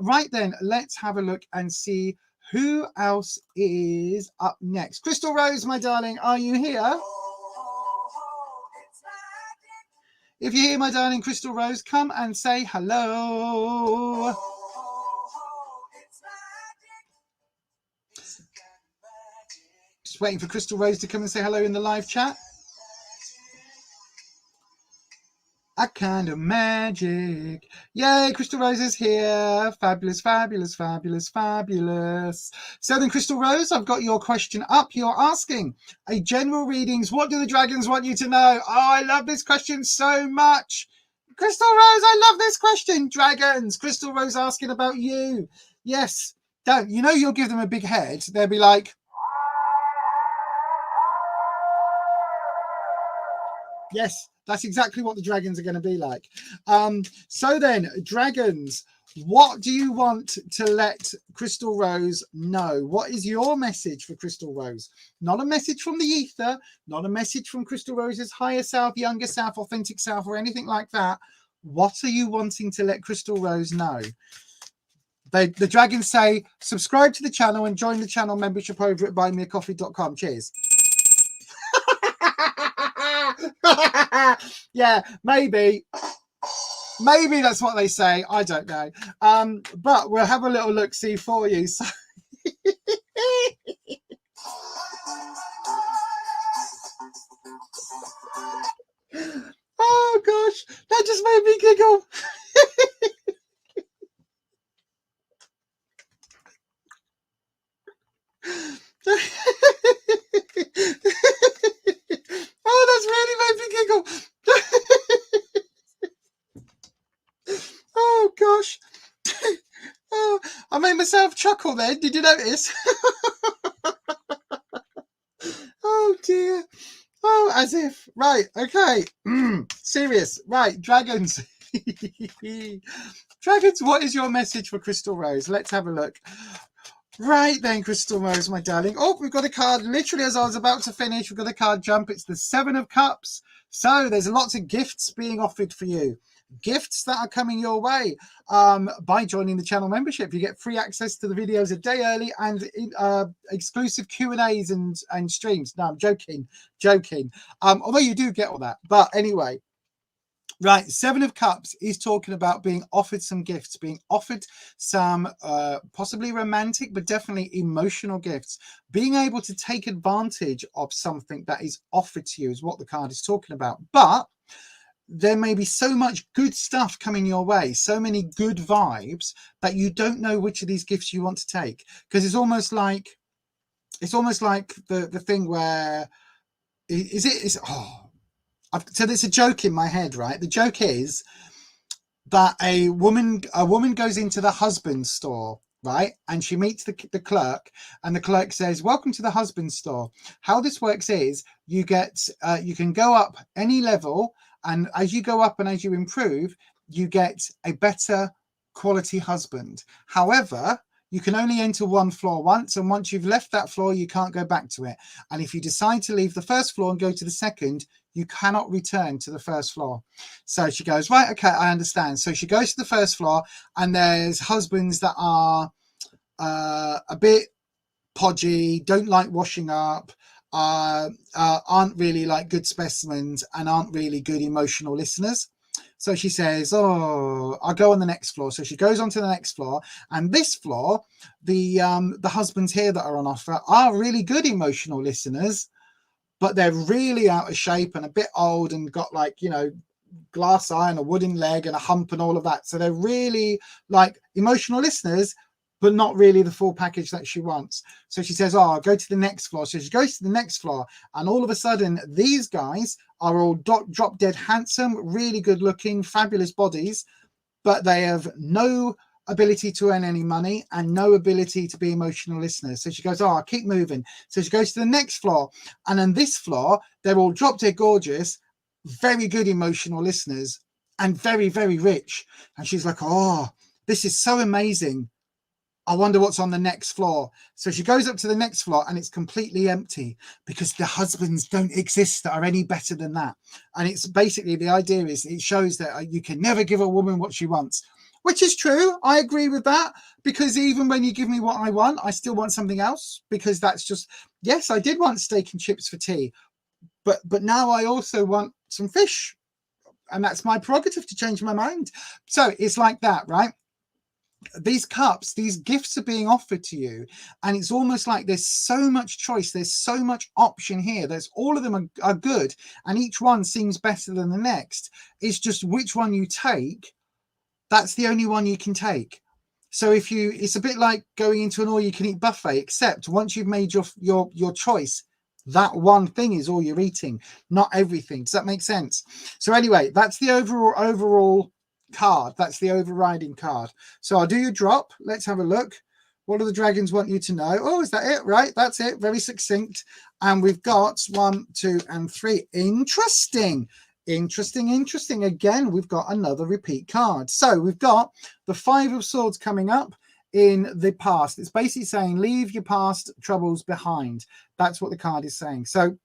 Right then, let's have a look and see who else is up next. Crystal Rose, my darling, are you here? If you're here, my darling Crystal Rose, come and say hello. Just waiting for Crystal Rose to come and say hello in the live chat. A kind of magic. Yay, Crystal Rose is here. Fabulous, fabulous, fabulous, fabulous. So then, Crystal Rose, I've got your question up. You're asking a general readings. What do the dragons want you to know? Oh, I love this question so much. Crystal Rose, I love this question. Dragons. Crystal Rose asking about you. Yes, don't. You know, you'll give them a big head. They'll be like, yes, that's exactly what the dragons are going to be like. So then, dragons, what do you want to let Crystal Rose know? What is your message for Crystal Rose? Not a message from the ether, not a message from Crystal Rose's higher self, younger self, authentic self, or anything like that. What are you wanting to let Crystal Rose know? The dragons say, subscribe to the channel and join the channel membership over at buymeacoffee.com. Cheers. Yeah, maybe that's what they say. I don't know. But we'll have a little look see for you. So oh gosh, that just made me giggle. Oh, that's really made me giggle. Oh gosh. Oh, I made myself chuckle then. Did you notice? Oh dear. Oh, as if. Right, okay. Serious. Right, dragons. Dragons, what is your message for Crystal Rose? Let's have a look. Right then, Crystal Rose, my darling. Oh, we've got a card. Literally, as I was about to finish, we've got a card jump. It's the 7 of Cups. So there's lots of gifts being offered for you. Gifts that are coming your way by joining the channel membership. You get free access to the videos a day early and exclusive Q&As and streams. No, I'm joking. Although you do get all that. But anyway. Right, 7 of Cups is talking about being offered some gifts, being offered some possibly romantic, but definitely emotional gifts. Being able to take advantage of something that is offered to you is what the card is talking about. But there may be so much good stuff coming your way, so many good vibes, that you don't know which of these gifts you want to take. Because it's almost like the thing where so there's a joke in my head, right? The joke is that a woman goes into the husband's store, right? And she meets the clerk, and the clerk says, welcome to the husband's store. How this works is you can go up any level, and as you go up and as you improve, you get a better quality husband. However, you can only enter one floor once, and once you've left that floor, you can't go back to it. And if you decide to leave the first floor and go to the second, you cannot return to the first floor. So she goes, right, okay, I understand. So she goes to the first floor, and there's husbands that are a bit podgy, don't like washing up, aren't really like good specimens, and aren't really good emotional listeners. So she says, oh, I'll go on the next floor. So she goes on to the next floor, and this floor, the husbands here that are on offer are really good emotional listeners, but they're really out of shape and a bit old and got, like, you know, glass eye and a wooden leg and a hump and all of that. So they're really like emotional listeners, but not really the full package that she wants. So she says, oh, I'll go to the next floor. So she goes to the next floor, and all of a sudden these guys are all drop dead handsome, really good looking, fabulous bodies, but they have no ability to earn any money and no ability to be emotional listeners. So she goes, oh, I'll keep moving. So she goes to the next floor, and on this floor, they're all drop dead gorgeous, very good emotional listeners, and very, very rich. And she's like, oh, this is so amazing. I wonder what's on the next floor. So she goes up to the next floor, and it's completely empty because the husbands don't exist that are any better than that. And it's basically, the idea is it shows that you can never give a woman what she wants, which is true. I agree with that, because even when you give me what I want, I still want something else, because that's just, yes, I did want steak and chips for tea, but now I also want some fish, and that's my prerogative to change my mind. So it's like that, right? These cups, these gifts are being offered to you, and it's almost like there's so much choice, there's so much option here. There's all of them are good, and each one seems better than the next. It's just which one you take. That's the only one you can take. So it's a bit like going into an all-you-can-eat buffet, except once you've made your choice, that one thing is all you're eating, not everything. Does that make sense? So anyway, that's the overall card. That's the overriding card. So I'll do your drop. Let's have a look. What do the dragons want you to know? Oh, is that it? Right, that's it. Very succinct. And we've got 1, 2, and 3. Interesting. Interesting. Again, we've got another repeat card. So we've got the 5 of Swords coming up in the past. It's basically saying leave your past troubles behind. That's what the card is saying. So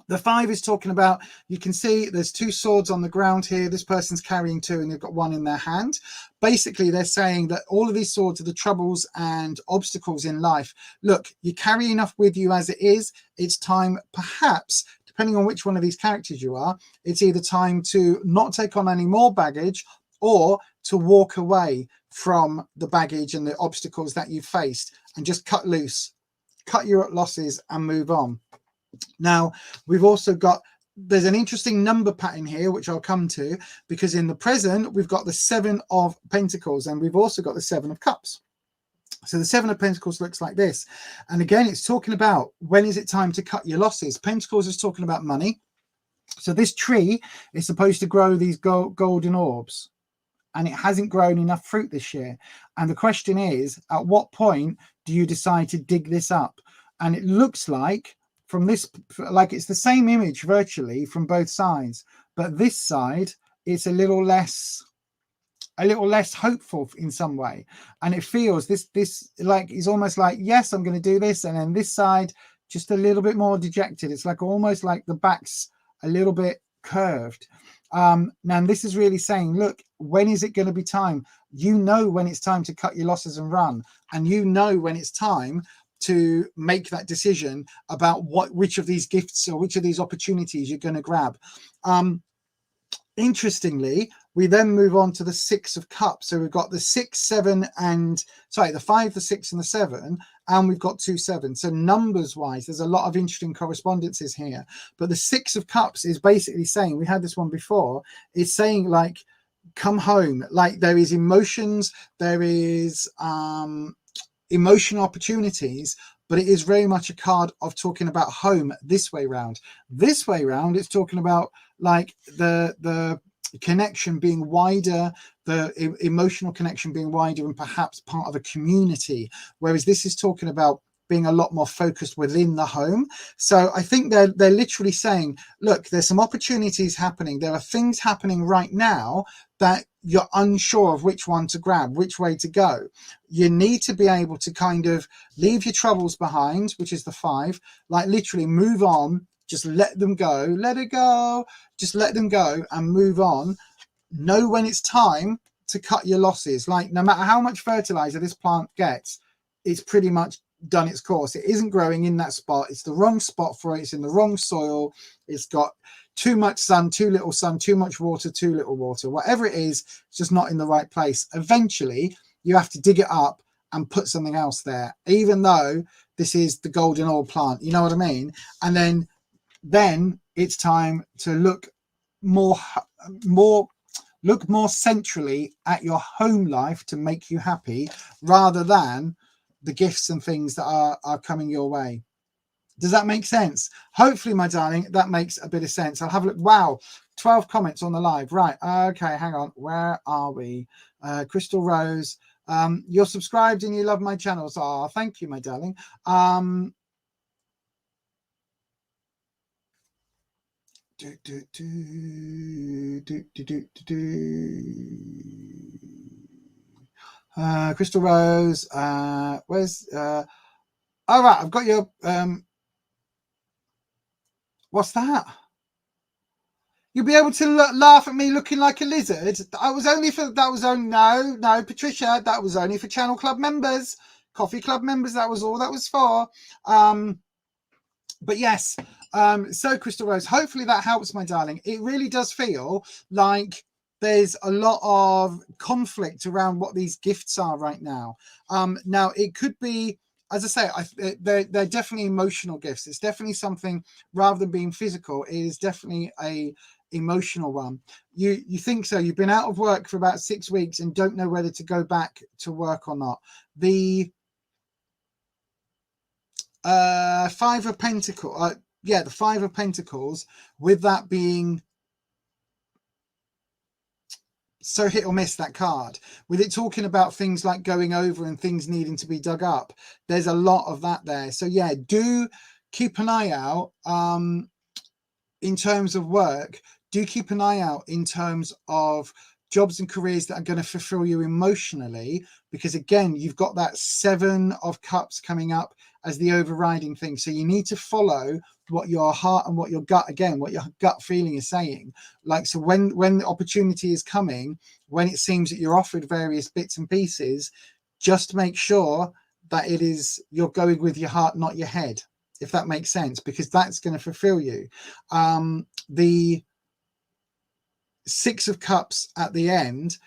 the 5 is talking about, you can see there's 2 swords on the ground here. This person's carrying 2 and they've got 1 in their hand. Basically, they're saying that all of these swords are the troubles and obstacles in life. Look, you carry enough with you as it is. It's time, perhaps, depending on which one of these characters you are, it's either time to not take on any more baggage or to walk away from the baggage and the obstacles that you've faced and just cut loose, cut your losses and move on. Now, we've also got, there's an interesting number pattern here, which I'll come to, because in the present, we've got the 7 of Pentacles and we've also got the 7 of Cups. So the 7 of Pentacles looks like this. And again, it's talking about when is it time to cut your losses. Pentacles is talking about money. So this tree is supposed to grow these golden orbs, and it hasn't grown enough fruit this year. And the question is, at what point do you decide to dig this up? And it looks like, from this, like it's the same image virtually from both sides, but this side it's a little less hopeful in some way, and it feels this like is almost like, yes, I'm going to do this, and then this side just a little bit more dejected. It's like almost like the back's a little bit curved. Now this is really saying, look, when is it going to be time? You know when it's time to cut your losses and run, and you know when it's time to make that decision about which of these gifts or which of these opportunities you're going to grab. Interestingly, we then move on to the 6 of Cups. So we've got the 6, 7, and sorry, the 5, the 6, and the 7, and we've got 2 7s. So numbers wise, there's a lot of interesting correspondences here. But the 6 of Cups is basically saying, we had this one before, it's saying like, come home. Like there is emotions, there is emotional opportunities, but it is very much a card of talking about home this way round. This way round, it's talking about like the connection being wider, the emotional connection being wider, and perhaps part of a community, whereas this is talking about being a lot more focused within the home. So I think they're literally saying, look, there's some opportunities happening. There are things happening right now that you're unsure of which one to grab, which way to go. You need to be able to kind of leave your troubles behind, which is the 5, like literally move on, just let them go, let it go, just let them go and move on. Know when it's time to cut your losses. Like no matter how much fertilizer this plant gets, it's pretty much done its course. It isn't growing in that spot. It's the wrong spot for it. It's in the wrong soil. It's got too much sun, too little sun, too much water, too little water. Whatever it is, it's just not in the right place. Eventually, you have to dig it up and put something else there, even though this is the golden orb plant. You know what I mean? And then it's time to look more centrally at your home life to make you happy, rather than the gifts and things that are coming your way. Does that make sense? Hopefully, my darling, that makes a bit of sense. I'll have a look. Wow, 12 comments on the live. Right. Okay, hang on. Where are we? Crystal Rose, you're subscribed and you love my channels. Oh, thank you, my darling. Crystal Rose, where's all right, I've got your what's that? You'll be able to laugh at me looking like a lizard. No, Patricia, that was only for Channel Club members, Coffee Club members. That was all that was for. But yes, so Crystal Rose, hopefully that helps, my darling. It really does feel like there's a lot of conflict around what these gifts are right now. Now, it could be, as I say, they're definitely emotional gifts. It's definitely something, rather than being physical, it is definitely a emotional one. You think so. You've been out of work for about 6 weeks and don't know whether to go back to work or not. The 5 of Pentacles, the 5 of Pentacles, with that being so hit or miss, that card, with it talking about things like going over and things needing to be dug up. There's a lot of that there. So yeah, do keep an eye out in terms of work. Do keep an eye out in terms of jobs and careers that are going to fulfill you emotionally, because again, you've got that 7 of Cups coming up as the overriding thing. So you need to follow what your heart and what your gut, again, what your gut feeling is saying. Like, so when the opportunity is coming, when it seems that you're offered various bits and pieces, just make sure that it is, you're going with your heart, not your head, if that makes sense, because that's going to fulfill you. The 6 of Cups at the end,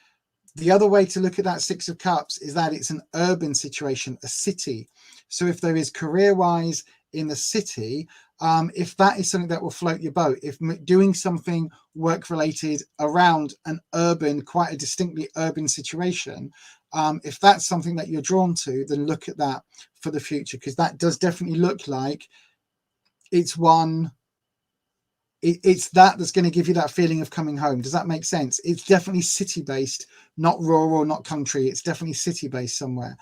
the other way to look at that 6 of Cups is that it's an urban situation, a city. So if there is career-wise in the city, if that is something that will float your boat, if doing something work-related around an urban, quite a distinctly urban situation, if that's something that you're drawn to, then look at that for the future, because that does definitely look like it's one. It's that's going to give you that feeling of coming home. Does that make sense? It's definitely city-based, not rural, not country. It's definitely city-based somewhere.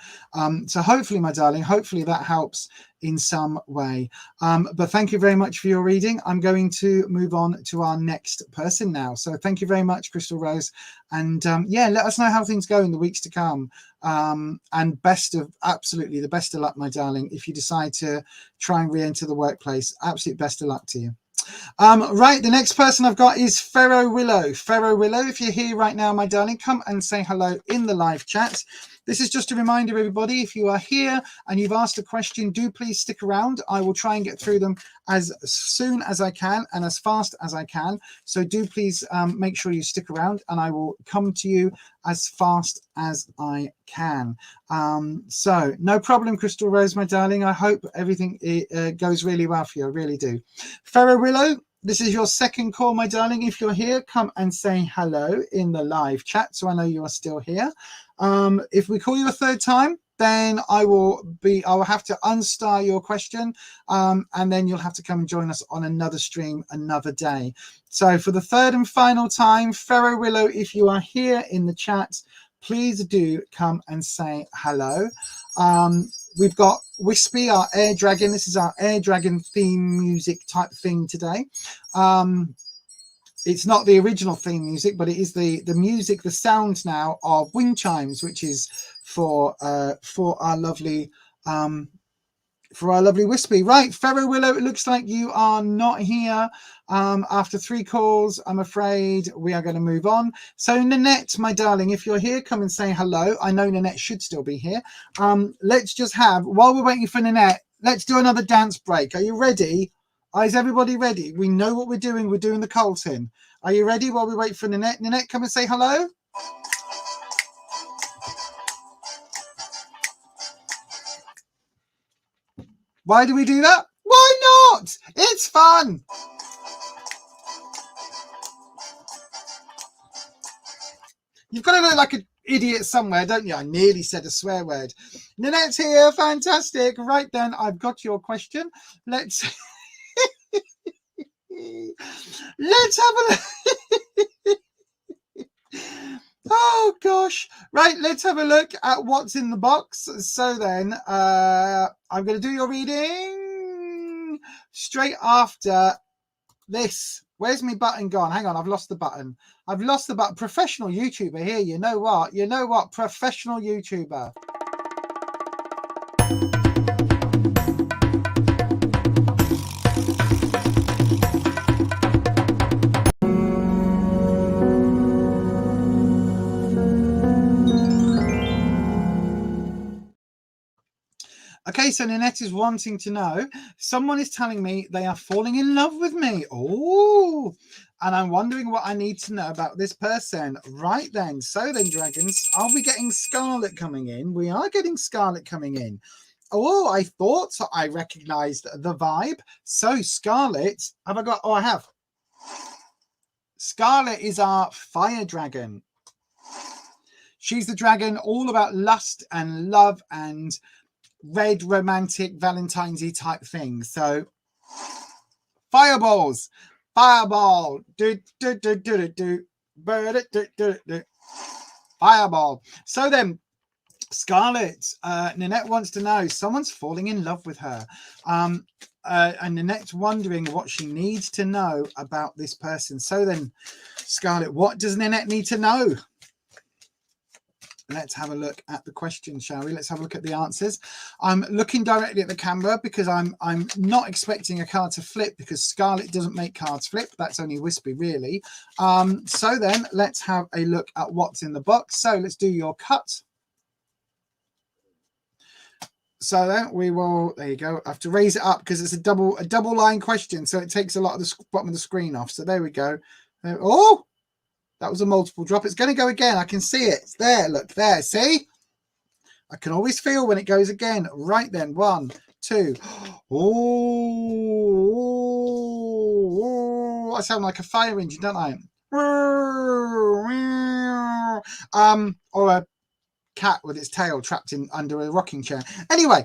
So hopefully, my darling, hopefully that helps in some way. But thank you very much for your reading. I'm going to move on to our next person now. So thank you very much, Crystal Rose. And yeah, let us know how things go in the weeks to come. And absolutely the best of luck, my darling, if you decide to try and re-enter the workplace. Absolute best of luck to you. Right, the next person I've got is Pharaoh Willow. Pharaoh Willow, if you're here right now, my darling, come and say hello in the live chat. This is just a reminder, everybody, if you are here and you've asked a question, do please stick around. I will try and get through them as soon as I can and as fast as I can. So do please make sure you stick around, and I will come to you as fast as I can. So no problem, Crystal Rose, my darling. I hope everything goes really well for you. I really do. Pharaoh Willow, this is your second call, my darling. If you're here, come and say hello in the live chat so I know you are still here. If we call you a third time, then I will have to unstar your question, and then you'll have to come and join us on another stream another day. So for the third and final time, Pharaoh Willow, if you are here in the chat, please do come and say hello. We've got Wispy, our air dragon. This is our air dragon theme music type thing today. It's not the original theme music, but it is the music, the sound now of wind chimes, which is for our lovely Wispy. Right, Pharaoh Willow, it looks like you are not here after 3 calls. I'm afraid we are going to move on. So Nanette, my darling, if you're here, come and say hello. I know Nanette should still be here. Let's just have, while we're waiting for Nanette, let's do another dance break. Are you ready? Is everybody ready? We know what we're doing. We're doing the Colton. Are you ready while we wait for Nanette? Nanette, come and say hello. Why do we do that? Why not? It's fun. You've got to look like an idiot somewhere, don't you? I nearly said a swear word. Nanette's here. Fantastic. Right then, I've got your question. Let's have a look. Oh gosh. Right, let's have a look at what's in the box. So then I'm going to do your reading straight after this. Where's my button gone? Hang on, I've lost the button. I've lost the button. Professional YouTuber here. You know what? You know what? Professional YouTuber. Okay, so Nanette is wanting to know, someone is telling me they are falling in love with me. Oh, and I'm wondering what I need to know about this person. Right then. So then, dragons, are we getting Scarlet coming in? We are getting Scarlet coming in. Oh, I thought I recognized the vibe. So Scarlet, have I got? Oh, I have. Scarlet is our fire dragon. She's the dragon all about lust and love and red romantic Valentine's-y type thing. So fireballs, fireball, do do do do do do, do do do do. Fireball. So then, Scarlett, Nanette wants to know, someone's falling in love with her. And Nanette's wondering what she needs to know about this person. So then, Scarlett, what does Nanette need to know? Let's have a look at the question, shall we? Let's have a look at the answers. I'm looking directly at the camera because I'm not expecting a card to flip, because Scarlett doesn't make cards flip. That's only Wispy, really. So then let's have a look at what's in the box. So let's do your cut. So then we will, there you go. I have to raise it up because it's a double line question. So it takes a lot of the bottom of the screen off. So there we go. Oh, that was a multiple drop. It's going to go again. I can see it. It's there. Look there. See? I can always feel when it goes again. Right then. 1, 2. Oh, I sound like a fire engine, don't I? Or a cat with its tail trapped in under a rocking chair. Anyway,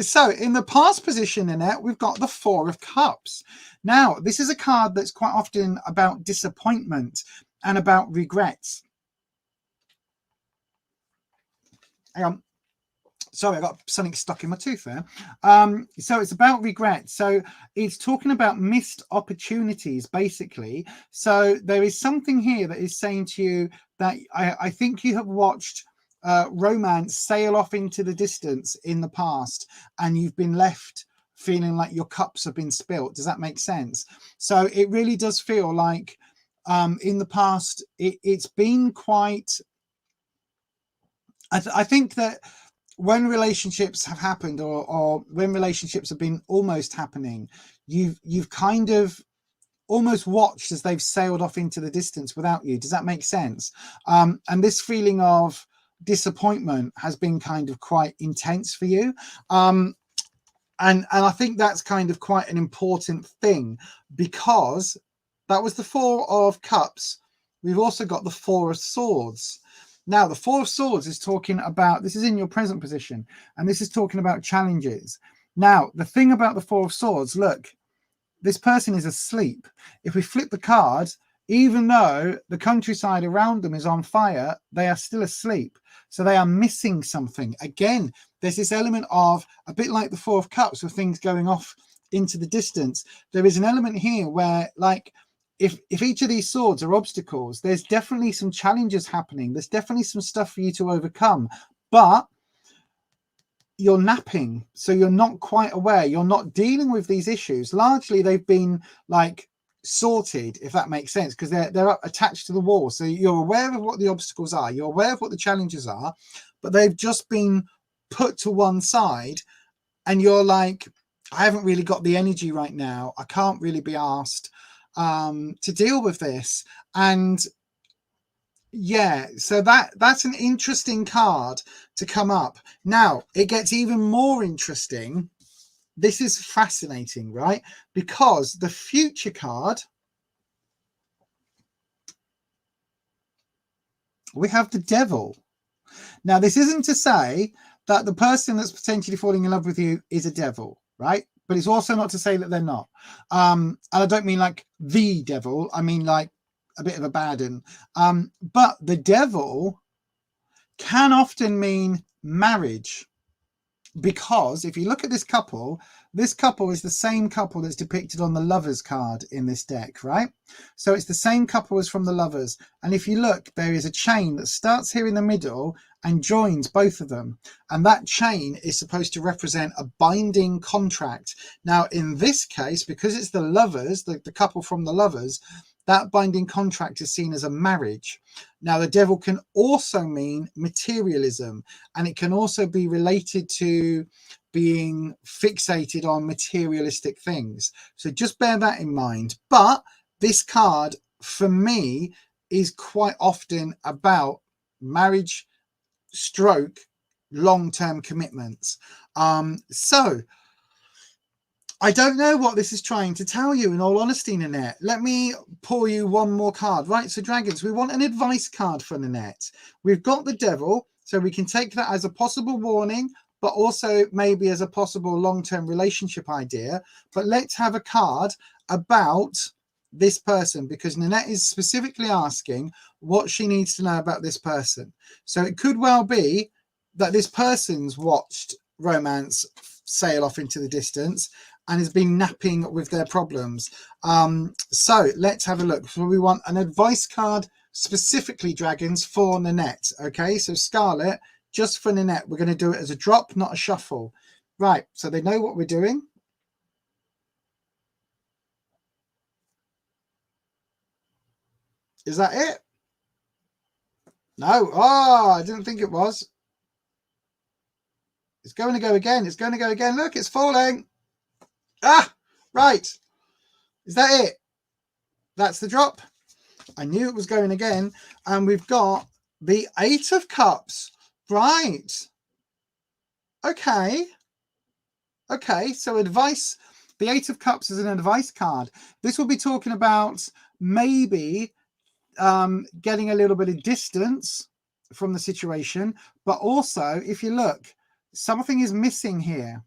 so in the past position, Nanette, we've got the 4 of Cups. Now, this is a card that's quite often about disappointment and about regrets. Hang on. Sorry, I got something stuck in my tooth there. So it's about regret. So it's talking about missed opportunities, basically. So there is something here that is saying to you that I think you have watched romance sail off into the distance in the past, and you've been left feeling like your cups have been spilt. Does that make sense? So it really does feel like in the past it's been quite, I think that when relationships have happened, or when relationships have been almost happening, you've kind of almost watched as they've sailed off into the distance without you. Does that make sense? And this feeling of disappointment has been kind of quite intense for you. And I think that's kind of quite an important thing, because that was the 4 of Cups. We've also got the 4 of Swords. Now, the 4 of Swords is talking about, this is in your present position, and this is talking about challenges. Now, the thing about the 4 of Swords, look, this person is asleep. If we flip the card, even though the countryside around them is on fire, they are still asleep. So they are missing something. Again, there's this element of, a bit like the 4 of Cups, with things going off into the distance. There is an element here where, like, if each of these swords are obstacles, there's definitely some challenges happening. There's definitely some stuff for you to overcome, but you're napping, so you're not quite aware. You're not dealing with these issues. Largely, they've been like sorted, if that makes sense, because they're attached to the wall. So you're aware of what the obstacles are. You're aware of what the challenges are, but they've just been put to one side, and you're like, I haven't really got the energy right now. I can't really be asked to deal with this. And yeah, so that's an interesting card to come up. Now it gets even more interesting. This is fascinating, right? Because the future card, we have the Devil. Now, this isn't to say that the person that's potentially falling in love with you is a devil, right? But it's also not to say that they're not. And I don't mean like the devil. I mean like a bit of a bad one. But the devil can often mean marriage, because if you look at this couple is the same couple that's depicted on the Lovers card in this deck, right? So it's the same couple as from the Lovers. And if you look, there is a chain that starts here in the middle and joins both of them. And that chain is supposed to represent a binding contract. Now, in this case, because it's the Lovers, the couple from the Lovers, that binding contract is seen as a marriage. Now, the Devil can also mean materialism, and it can also be related to being fixated on materialistic things. So just bear that in mind. But this card, for me, is quite often about marriage stroke long-term commitments. So I don't know what this is trying to tell you, in all honesty, Nanette. Let me pour you one more card. Right, so Dragons, we want an advice card for Nanette. We've got the Devil, so we can take that as a possible warning, but also maybe as a possible long-term relationship idea. But let's have a card about this person, because Nanette is specifically asking what she needs to know about this person. So it could well be that this person's watched romance sail off into the distance and has been napping with their problems. So let's have a look. So we want an advice card, specifically dragons, for Nanette. Okay, so Scarlet, just for Nanette, we're going to do it as a drop, not a shuffle. Right, so they know what we're doing. Is that it? No. Oh, I didn't think it was. It's going to go again. It's going to go again. Look, it's falling. Ah, right. Is that it? That's the drop. I knew it was going again. And we've got the 8 of Cups. Right. Okay. Okay, so advice. The 8 of Cups is an advice card. This will be talking about maybe getting a little bit of distance from the situation, but also, if you look, something is missing here.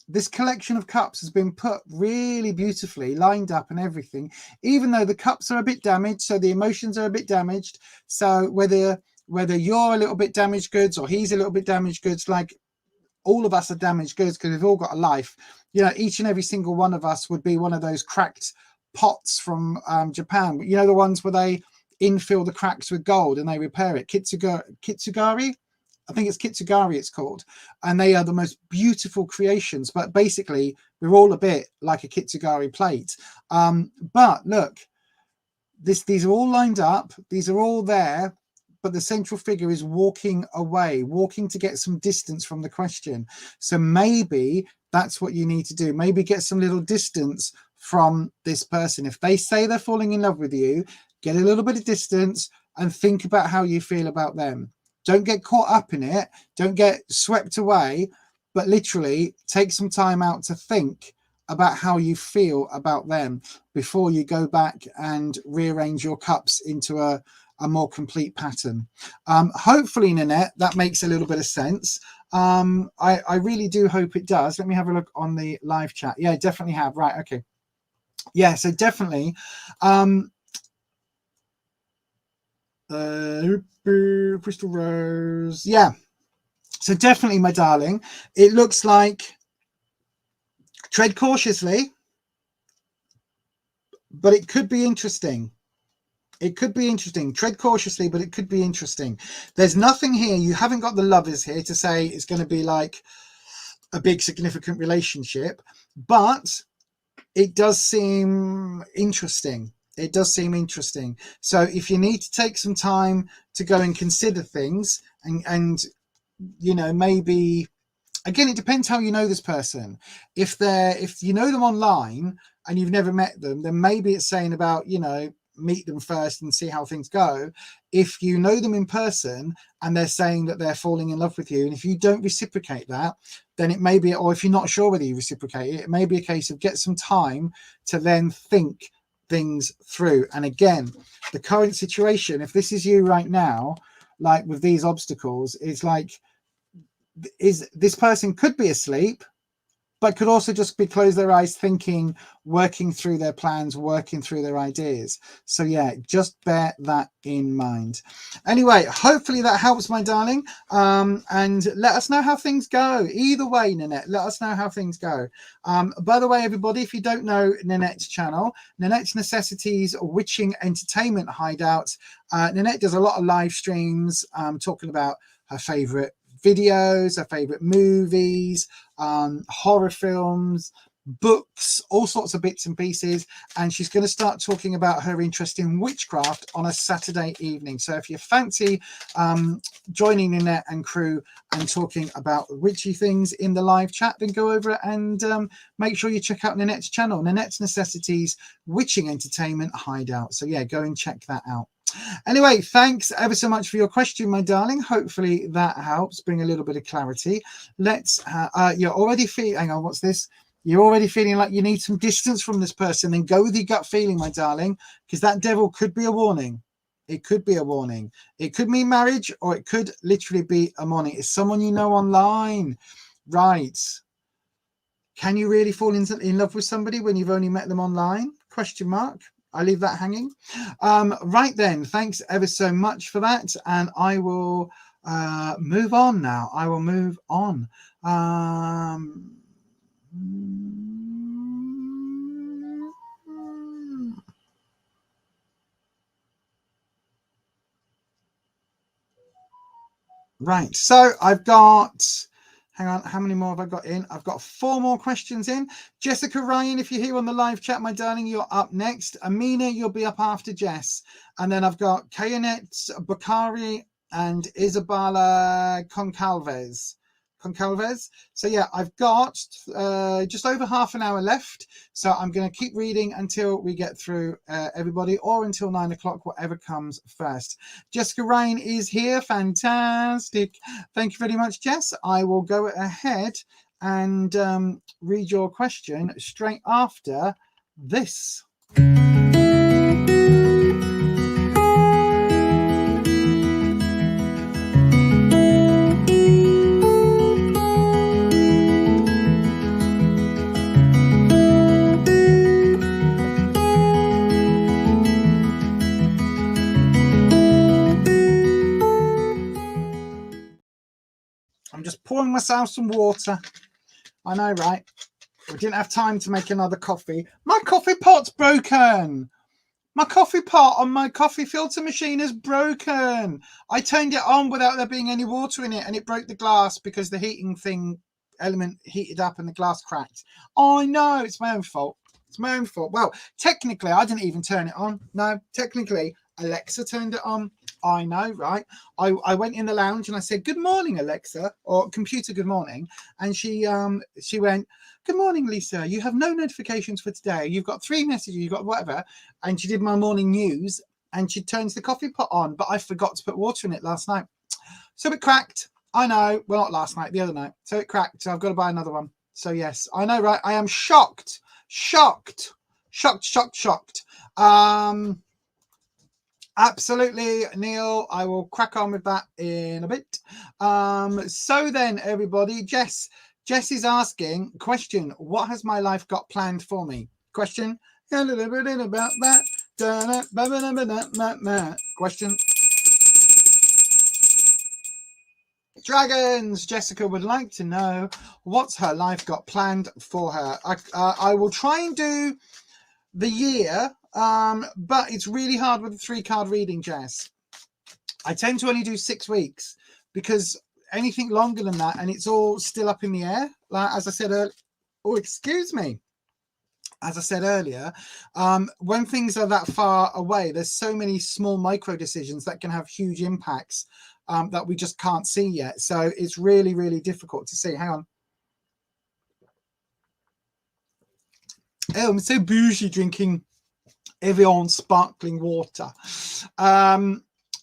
This collection of cups has been put really beautifully, lined up and everything, even though the cups are a bit damaged, so the emotions are a bit damaged. So whether you're a little bit damaged goods or he's a little bit damaged goods, like all of us are damaged goods because we've all got a life. You know, each and every single one of us would be one of those cracked pots from Japan. You know, the ones where they infill the cracks with gold and they repair it. Kitsugari? I think it's Kitsugari it's called. And they are the most beautiful creations. But basically, we're all a bit like a Kitsugari plate. But look, these are all lined up. These are all there. But the central figure is walking away, walking to get some distance from the question. So maybe that's what you need to do. Maybe get some little distance from this person. If they say they're falling in love with you, get a little bit of distance and think about how you feel about them. Don't get caught up in it. Don't get swept away, but literally take some time out to think about how you feel about them before you go back and rearrange your cups into a more complete pattern. Hopefully, Nanette, that makes a little bit of sense. I really do hope it does. Let me have a look on the live chat. Yeah, definitely have. Right, okay. Yeah, so definitely. Crystal Rose. Yeah, so definitely, my darling. It looks like tread cautiously, but it could be interesting. It could be interesting. Tread cautiously, but it could be interesting. There's nothing here. You haven't got the lovers here to say it's going to be like a big significant relationship, but it does seem interesting. It does seem interesting. So if you need to take some time to go and consider things and you know, maybe, again, it depends how you know this person. If you know them online and you've never met them, then maybe it's saying about, you know, meet them first and see how things go. If you know them in person and they're saying that they're falling in love with you, and if you don't reciprocate that, then it may be, or if you're not sure whether you reciprocate it, it may be a case of get some time to then think things through. And again, the current situation, if this is you right now, like with these obstacles, it's like, is this person could be asleep, but could also just be close their eyes thinking, working through their plans, working through their ideas. So yeah, just bear that in mind. Anyway, hopefully that helps, my darling. And let us know how things go. Either way, Nanette, let us know how things go. By the way, everybody, if you don't know Nanette's channel, Nanette's Necessities Witching Entertainment Hideout. Nanette does a lot of live streams talking about her favorite videos, her favorite movies, horror films, books, all sorts of bits and pieces. And she's going to start talking about her interest in witchcraft on a Saturday evening. So if you fancy joining Nanette and crew and talking about witchy things in the live chat, then go over and make sure you check out Nanette's channel, Nanette's Necessities Witching Entertainment Hideout. So yeah, go and check that out. Anyway, thanks ever so much for your question, my darling. Hopefully that helps bring a little bit of clarity. Let's you're already feeling, hang on, what's this? You're already feeling like you need some distance from this person. Then go with your gut feeling, my darling, because that devil could be a warning. It could be a warning. It could mean marriage, or it could literally be a warning. It's someone you know online. Right. Can you really fall in love with somebody when you've only met them online? Question mark. I leave that hanging. Right then, thanks ever so much for that. And I will move on now. I will move on. Right, so I've got, hang on, how many more have I got in? I've got 4 more questions in. Jessica Ryan, if you're here on the live chat, my darling, you're up next. Amina, you'll be up after Jess. And then I've got Kayanet Bakari and Isabella Concalves. So yeah, I've got just over half an hour left. So I'm going to keep reading until we get through everybody, or until 9 o'clock, whatever comes first. Jessica Ryan is here. Fantastic. Thank you very much, Jess. I will go ahead and read your question straight after this. I'm just pouring myself some water. I know, right? We didn't have time to make another coffee. My coffee pot's broken. My coffee pot on my coffee filter machine is broken. I turned it on without there being any water in it, and it broke the glass because the heating thing element heated up and the glass cracked. Oh, I know. It's my own fault. It's my own fault. Well, technically, I didn't even turn it on. No, technically, Alexa turned it on. I know, right? I went in the lounge and I said, "Good morning, Alexa," or "Computer, good morning," and she went, "Good morning, Lisa. You have no notifications for today. You've got 3 messages. You've got whatever." And she did my morning news, and she turns the coffee pot on, but I forgot to put water in it last night, so it cracked. I know. Well, not last night, the other night. So it cracked. So I've got to buy another one. So yes, I know, right? I am shocked. Absolutely, Neil. I will crack on with that in a bit. So then, everybody, Jess is asking, question, what has my life got planned for me? Question, a little bit about that. Question. Dragons, Jessica would like to know what's her life got planned for her. I will try and do the year, but it's really hard with the 3-card reading, Jess. I tend to only do 6 weeks because anything longer than that, and it's all still up in the air. Like, as I said earlier, as I said earlier, when things are that far away, there's so many small micro decisions that can have huge impacts that we just can't see yet. So it's really, really difficult to see. Hang on. Oh, I'm so bougie drinking Evian sparkling water.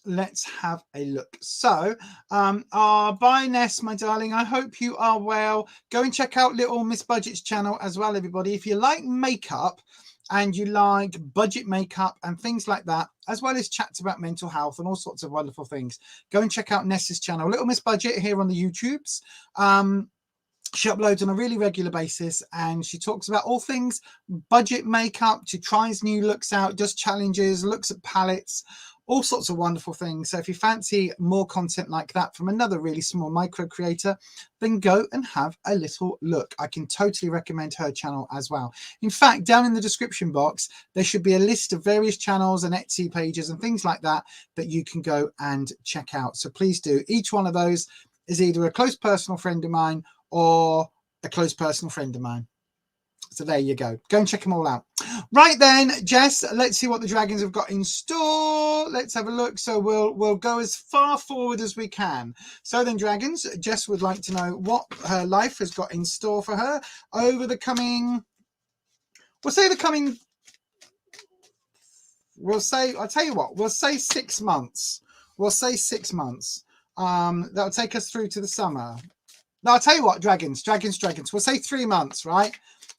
Let's have a look. So, bye, Ness, my darling. I hope you are well. Go and check out Little Miss Budget's channel as well, everybody. If you like makeup and you like budget makeup and things like that, as well as chats about mental health and all sorts of wonderful things, go and check out Ness's channel, Little Miss Budget, here on the YouTubes. She uploads on a really regular basis, and she talks about all things budget makeup. She tries new looks out, does challenges, looks at palettes, all sorts of wonderful things. So if you fancy more content like that from another really small micro creator, then go and have a little look. I can totally recommend her channel as well. In fact, down in the description box, there should be a list of various channels and Etsy pages and things like that that you can go and check out. So please do. Each one of those is either a close personal friend of mine or a close personal friend of mine. So there you go. Go and check them all out. Right then, Jess, let's see what the dragons have got in store. Let's have a look. So we'll go as far forward as we can. So then, dragons, Jess would like to know what her life has got in store for her over the coming, I'll tell you what, we'll say 6 months. We'll say 6 months. That'll take us through to the summer. No, I'll tell you what, dragons. We'll say 3 months, right?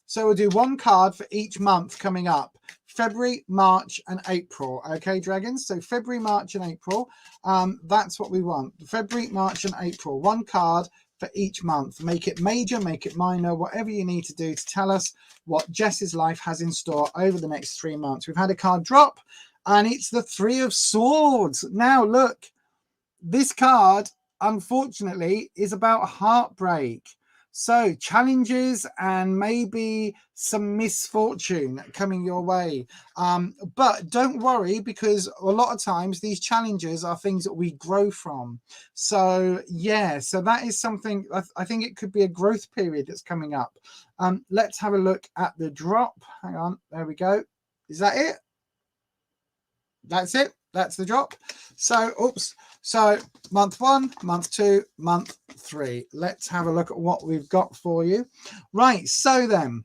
So we'll do 1 card for each month coming up. February, March, and April. Okay, dragons? So February, March, and April. That's what we want. February, March, and April. 1 card for each month. Make it major, make it minor, whatever you need to do to tell us what Jess's life has in store over the next 3 months. We've had a card drop, and it's the Three of Swords. Now, look, this card, unfortunately, is about heartbreak. So challenges and maybe some misfortune coming your way. But don't worry, because a lot of times these challenges are things that we grow from. So yeah, so that is something, I think it could be a growth period that's coming up. Let's have a look at the drop. Hang on, there we go. Is that it? That's it. That's the drop. So, oops. So month 1, month 2, month 3. Let's have a look at what we've got for you. Right. So then,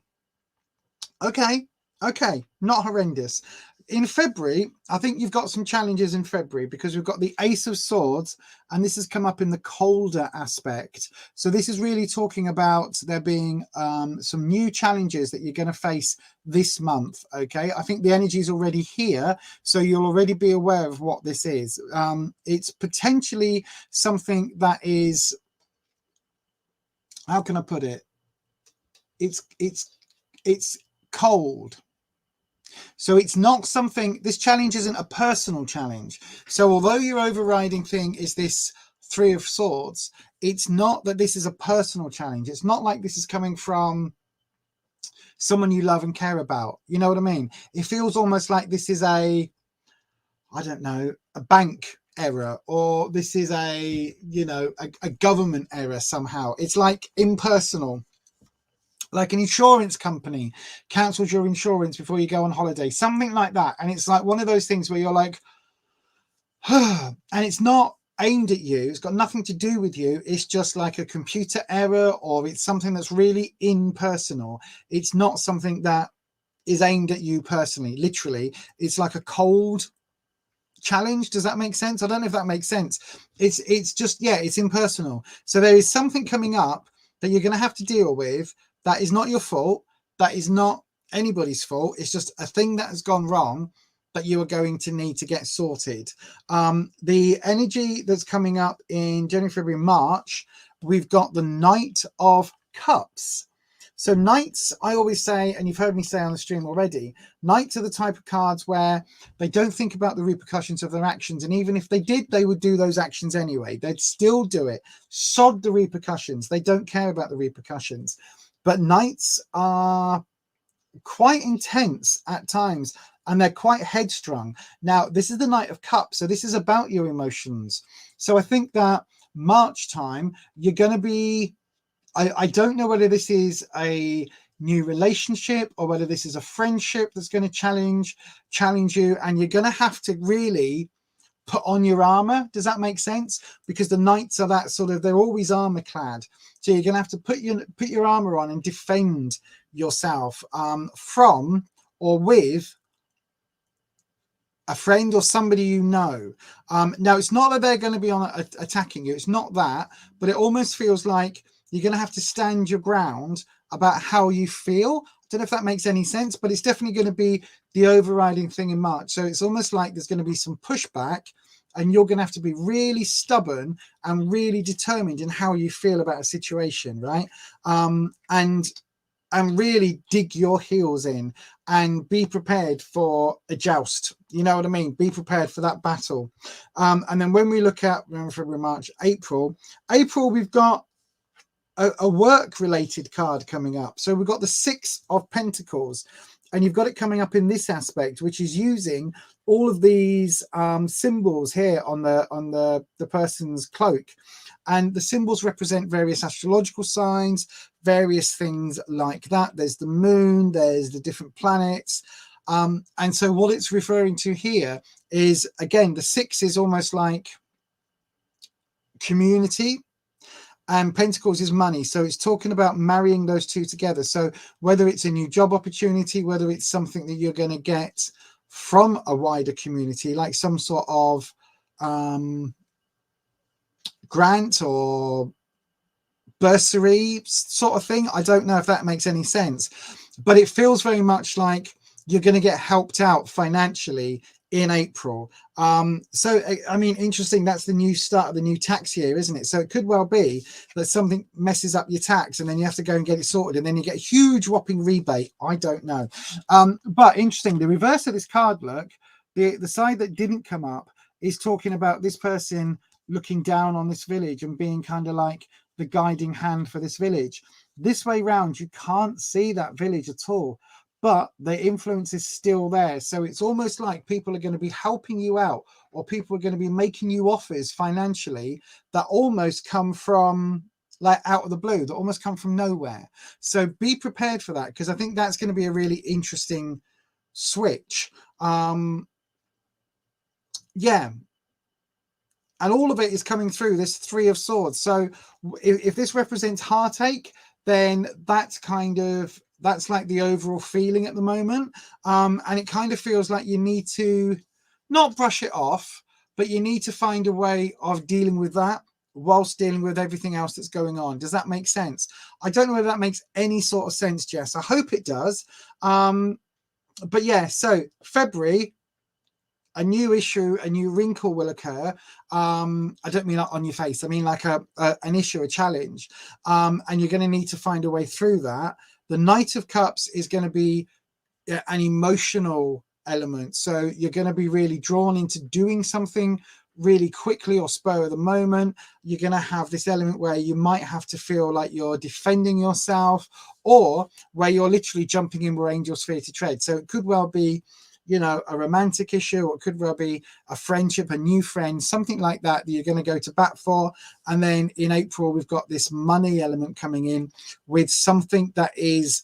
okay. Not horrendous. In February, I think you've got some challenges in February, because we've got the Ace of Swords, and this has come up in the colder aspect. So this is really talking about there being some new challenges that you're going to face this month. Okay, I think the energy is already here, so you'll already be aware of what this is. It's potentially something that is, how can I put it? It's cold. So it's not something, this challenge isn't a personal challenge. So although your overriding thing is this Three of Swords, it's not that this is a personal challenge. It's not like this is coming from someone you love and care about. You know what I mean? It feels almost like this is a, I don't know, a bank error, or this is a, you know, a government error somehow. It's like impersonal. Like an insurance company cancels your insurance before you go on holiday, something like that. And it's like one of those things where you're like, and it's not aimed at you. It's got nothing to do with you. It's just like a computer error, or it's something that's really impersonal. It's not something that is aimed at you personally. Literally, it's like a cold challenge. Does that make sense? I don't know if that makes sense. It's just, yeah, it's impersonal. So there is something coming up that you're going to have to deal with. That is not your fault. That is not anybody's fault. It's just a thing that has gone wrong that you are going to need to get sorted. The energy that's coming up in January, February, March, we've got the Knight of Cups. So knights, I always say, and you've heard me say on the stream already, knights are the type of cards where they don't think about the repercussions of their actions. And even if they did, they would do those actions anyway. They'd still do it. Sod the repercussions. They don't care about the repercussions. But knights are quite intense at times, and they're quite headstrong. Now, this is the Knight of Cups, so this is about your emotions. So I think that March time, you're going to be, I don't know whether this is a new relationship or whether this is a friendship that's going to challenge you, and you're going to have to really put on your armor. Does that make sense? Because the knights are that sort of, they're always armor clad. So you're going to have to put your armor on and defend yourself from or with a friend or somebody you know. Now, it's not that they're going to be on attacking you. It's not that, but it almost feels like you're going to have to stand your ground about how you feel. I don't know if that makes any sense, but it's definitely going to be the overriding thing in March. So it's almost like there's going to be some pushback, and you're going to have to be really stubborn and really determined in how you feel about a situation, right? And really dig your heels in and be prepared for a joust. You know what I mean? Be prepared for that battle. And then when we look at February, March, April, we've got a work-related card coming up. So we've got the Six of Pentacles, and you've got it coming up in this aspect, which is using all of these symbols here on the person's cloak. And the symbols represent various astrological signs, various things like that. There's the moon, there's the different planets. And so what it's referring to here is, again, the six is almost like community, and Pentacles is money. So it's talking about marrying those two together. So whether it's a new job opportunity, whether it's something that you're going to get from a wider community, like some sort of grant or bursary sort of thing. I don't know if that makes any sense, but it feels very much like you're going to get helped out financially in April. So I mean, interesting, that's the new start of the new tax year, isn't it? So it could well be that something messes up your tax and then you have to go and get it sorted, and then you get a huge whopping rebate. I don't know. But interesting, the reverse of this card, look, the side that didn't come up is talking about this person looking down on this village and being kind of like the guiding hand for this village. This way round, you can't see that village at all, but the influence is still there. So it's almost like people are going to be helping you out, or people are going to be making you offers financially that almost come from like out of the blue, that almost come from nowhere. So be prepared for that, because I think that's going to be a really interesting switch. Yeah. And all of it is coming through this Three of Swords. So if this represents heartache, then that's like the overall feeling at the moment. And it kind of feels like you need to not brush it off, but you need to find a way of dealing with that whilst dealing with everything else that's going on. Does that make sense? I don't know whether that makes any sort of sense, Jess. I hope it does. But yeah, so February, a new issue, a new wrinkle will occur. I don't mean on your face. I mean like an issue, a challenge. And you're going to need to find a way through that. The Knight of Cups is going to be an emotional element. So you're going to be really drawn into doing something really quickly or spur of the moment. You're going to have this element where you might have to feel like you're defending yourself, or where you're literally jumping in where angels fear to tread. So it could well be, you know, a romantic issue, or it could well be a friendship, a new friend, something like that that you're going to go to bat for. And then in April, we've got this money element coming in with something that is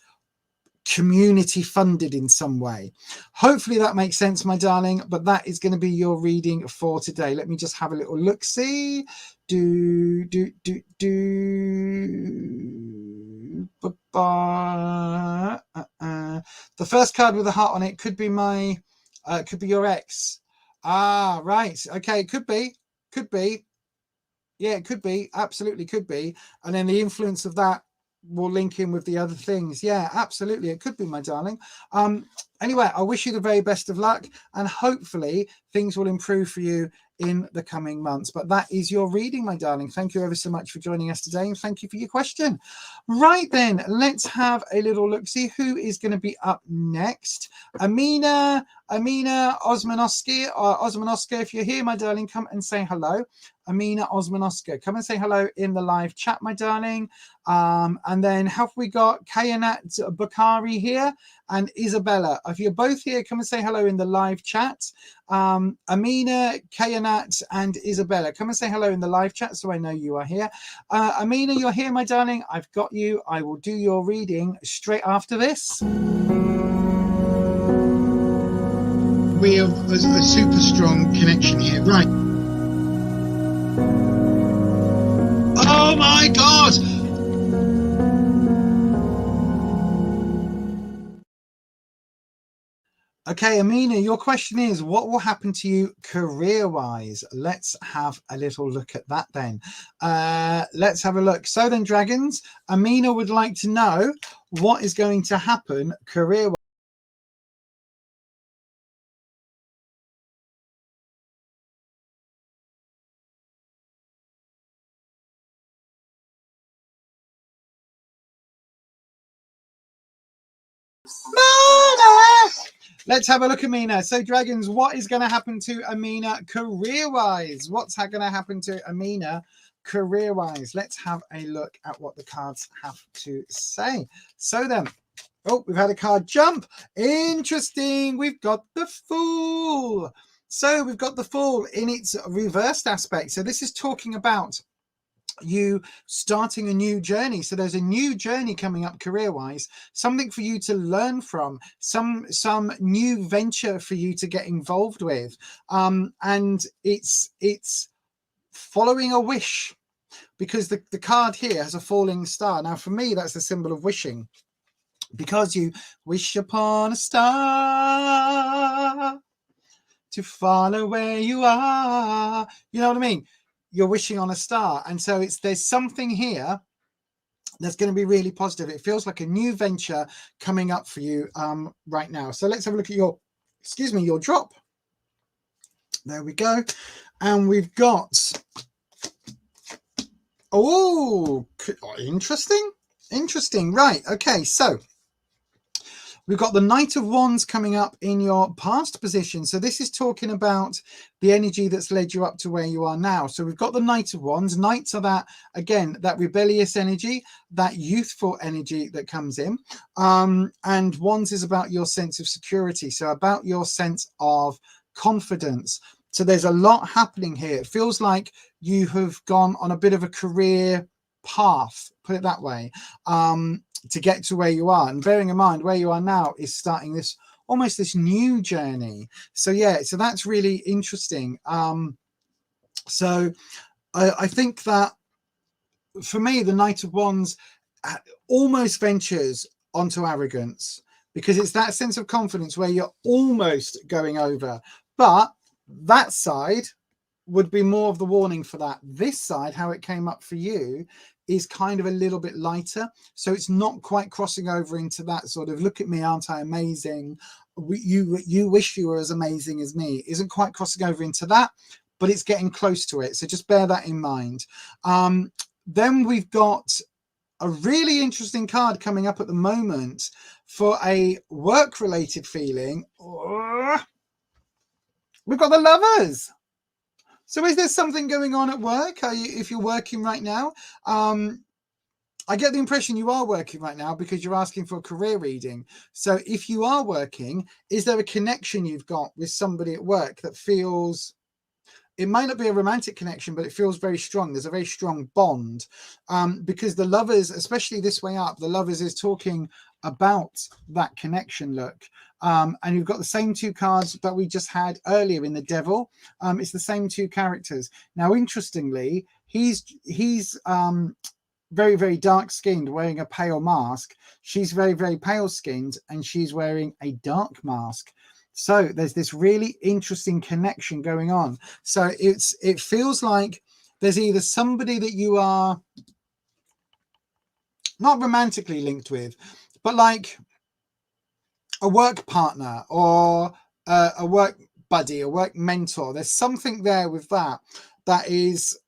community funded in some way. Hopefully that makes sense, my darling, but that is going to be your reading for today. Let me just have a little look see. The first card with a heart on it could be could be your ex. Right, okay, it could be yeah, it could be, absolutely could be. And then the influence of that will link in with the other things. Yeah, absolutely, it could be, my darling. Anyway, I wish you the very best of luck, and hopefully things will improve for you in the coming months. But that is your reading, my darling. Thank you ever so much for joining us today, and thank you for your question. Right then, let's have a little look, see who is going to be up next. Amina Osmanoski, if you're here, my darling, come and say hello. Amina Osmanoska, come and say hello in the live chat, my darling. And then have we got Kayanat Bakari here and Isabella? If you're both here, come and say hello in the live chat. Amina, Kayanat, and Isabella, come and say hello in the live chat so I know you are here. Amina, you're here, my darling. I've got you. I will do your reading straight after this. We have a super strong connection here, right? Oh my God! Okay, Amina, your question is, what will happen to you career-wise? Let's have a little look at that then. Let's have a look. So then, dragons, Amina would like to know what is going to happen career-wise. Mama! Let's have a look, Amina. So, dragons, what is going to happen to Amina career-wise? What's going to happen to Amina career-wise? Let's have a look at what the cards have to say. So then, oh, we've had a card jump. Interesting. We've got the Fool. So we've got the Fool in its reversed aspect. So this is talking about you starting a new journey. So there's a new journey coming up career-wise, something for you to learn from, some new venture for you to get involved with, and it's following a wish, because the card here has a falling star. Now for me, that's the symbol of wishing, because you wish upon a star to follow where you are, you know what I mean? You're wishing on a star. And so there's something here that's going to be really positive. It feels like a new venture coming up for you right now. So let's have a look at your drop. There we go. And we've got, oh, interesting. Right. Okay. So we've got the Knight of Wands coming up in your past position. So this is talking about the energy that's led you up to where you are now. So we've got the Knight of Wands. Knights are that, again, that rebellious energy, that youthful energy that comes in. And Wands is about your sense of security. So about your sense of confidence. So there's a lot happening here. It feels like you have gone on a bit of a career path, put it that way, to get to where you are. And bearing in mind where you are now is starting this almost this new journey. So yeah, so that's really interesting. So I think that for me, the Knight of Wands almost ventures onto arrogance, because it's that sense of confidence where you're almost going over. But that side would be more of the warning for that. This side, how it came up for you, is kind of a little bit lighter. So it's not quite crossing over into that sort of, look at me, aren't I amazing? You wish you were as amazing as me. Isn't quite crossing over into that, but it's getting close to it. So just bear that in mind. Then we've got a really interesting card coming up at the moment for a work-related feeling. We've got the Lovers. So is there something going on at work? If you're working right now? I get the impression you are working right now because you're asking for a career reading. So if you are working, is there a connection you've got with somebody at work that feels, it might not be a romantic connection, but it feels very strong. There's a very strong bond, because the Lovers, especially this way up, the Lovers is talking about that connection, look. And you've got the same two cards that we just had earlier in the Devil. It's the same two characters. Now, interestingly, he's very, very dark skinned, wearing a pale mask. She's very, very pale skinned, and she's wearing a dark mask. So there's this really interesting connection going on. So it feels like there's either somebody that you are not romantically linked with, but like a work partner or a work buddy, a work mentor. There's something there with that is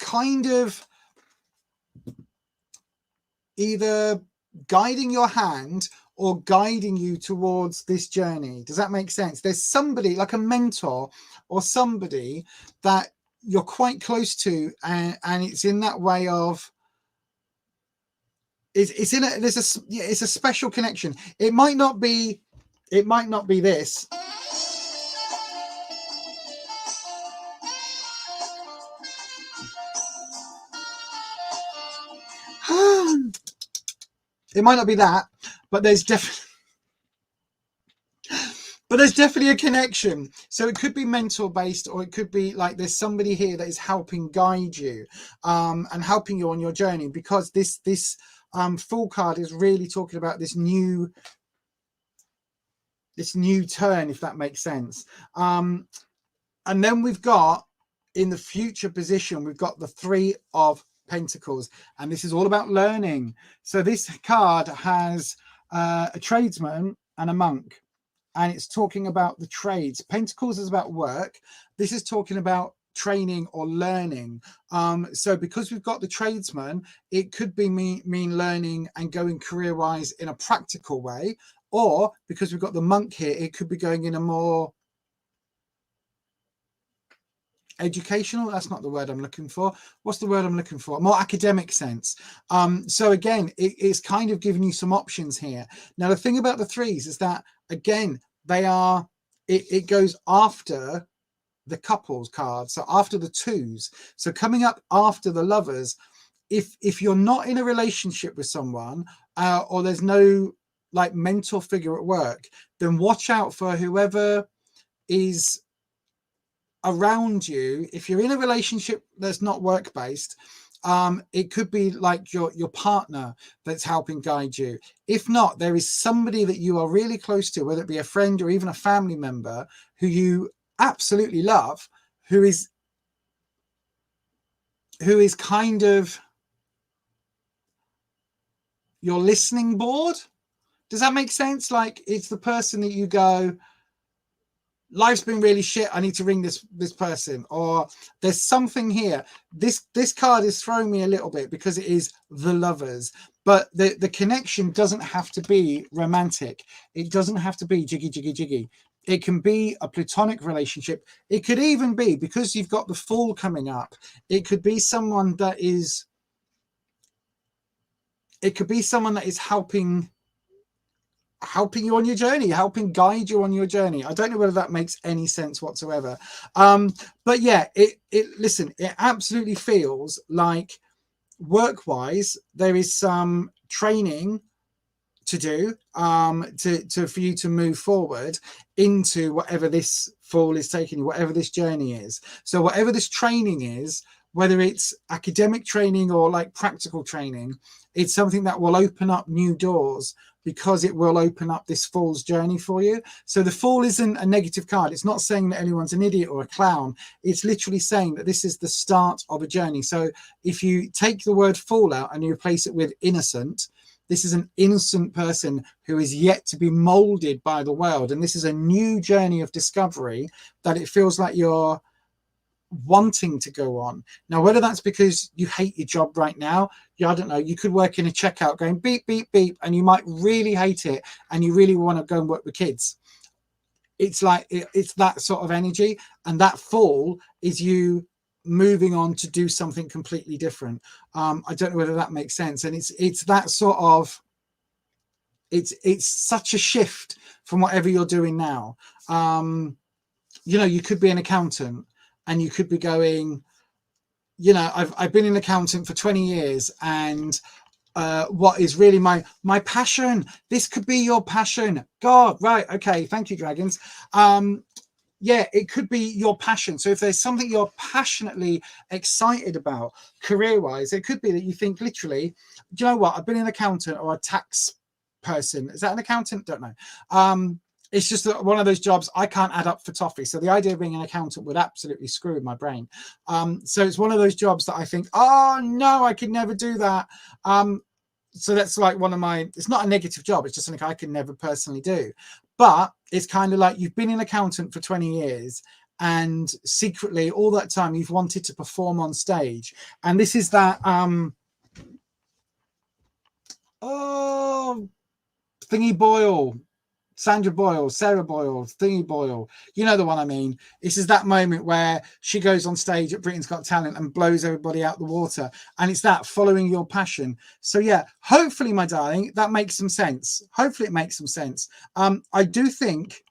kind of either guiding your hand or guiding you towards this journey. Does that make sense? There's somebody like a mentor or somebody that you're quite close to, and it's in that way of it's in a, it's a special connection. It might not be this. It might not be that, but there's definitely a connection. So it could be mentor based, or it could be like there's somebody here that is helping guide you, and helping you on your journey, because this Fool card is really talking about this new turn, if that makes sense. And then we've got in the future position, we've got the Three of Pentacles, and this is all about learning. So this card has a tradesman and a monk, and it's talking about the trades. Pentacles is about work. This is talking about training or learning. So because we've got the tradesman, it could be mean learning and going career wise in a practical way, or because we've got the monk here, it could be going in a more educational, that's not the word I'm looking for. What's the word I'm looking for? More academic sense. So again, it's kind of giving you some options here. Now, the thing about the threes is that, again, they are, it goes after the couples card, so after the twos. So coming up after the Lovers, if you're not in a relationship with someone, or there's no like mentor figure at work, then watch out for whoever is around you. If you're in a relationship that's not work based, it could be like your partner that's helping guide you. If not, there is somebody that you are really close to, whether it be a friend or even a family member who you absolutely love, who is kind of your listening board. Does that make sense? Like, it's the person that you go, life's been really shit, I need to ring this person, or there's something here. This card is throwing me a little bit because it is the Lovers, but the connection doesn't have to be romantic. It doesn't have to be jiggy jiggy jiggy. It can be a platonic relationship. It could even be, because you've got the Fool coming up, it could be someone that is helping you on your journey, helping guide you on your journey. I don't know whether that makes any sense whatsoever. But yeah, listen, it absolutely feels like work-wise there is some training to do for you to move forward into whatever this Fool is taking you, whatever this journey is. So whatever this training is, whether it's academic training or like practical training, it's something that will open up new doors, because it will open up this Fool's journey for you. So the Fool isn't a negative card. It's not saying that anyone's an idiot or a clown. It's literally saying that this is the start of a journey. So if you take the word Fool out and you replace it with innocent, this is an innocent person who is yet to be molded by the world. And this is a new journey of discovery that it feels like you're wanting to go on. Now, whether that's because you hate your job right now, I don't know, you could work in a checkout going beep beep beep, and you might really hate it and you really want to go and work with kids. It's like it's that sort of energy, and that Fool is you moving on to do something completely different. I don't know whether that makes sense. And it's that sort of, it's such a shift from whatever you're doing now. You know, you could be an accountant and you could be going, you know, I've been an accountant for 20 years, and what is really my passion. This could be your passion. God, right. Okay. Thank you, dragons. Yeah, it could be your passion. So if there's something you're passionately excited about career-wise, it could be that you think literally, do you know what? I've been an accountant or a tax person. Is that an accountant? Don't know. It's just one of those jobs I can't add up for toffee. So the idea of being an accountant would absolutely screw with my brain. So it's one of those jobs that I think, oh no, I could never do that. So that's like one of my, it's not a negative job. It's just something I can never personally do. But it's kind of like you've been an accountant for 20 years and secretly all that time you've wanted to perform on stage. And this is that, Thingy Boyle, Sandra Boyle, Sarah Boyle, Thingy Boyle, you know the one I mean. This is that moment where she goes on stage at Britain's Got Talent and blows everybody out the water, and it's that following your passion. So yeah, hopefully, my darling, that makes some sense. Hopefully it makes some sense. I do think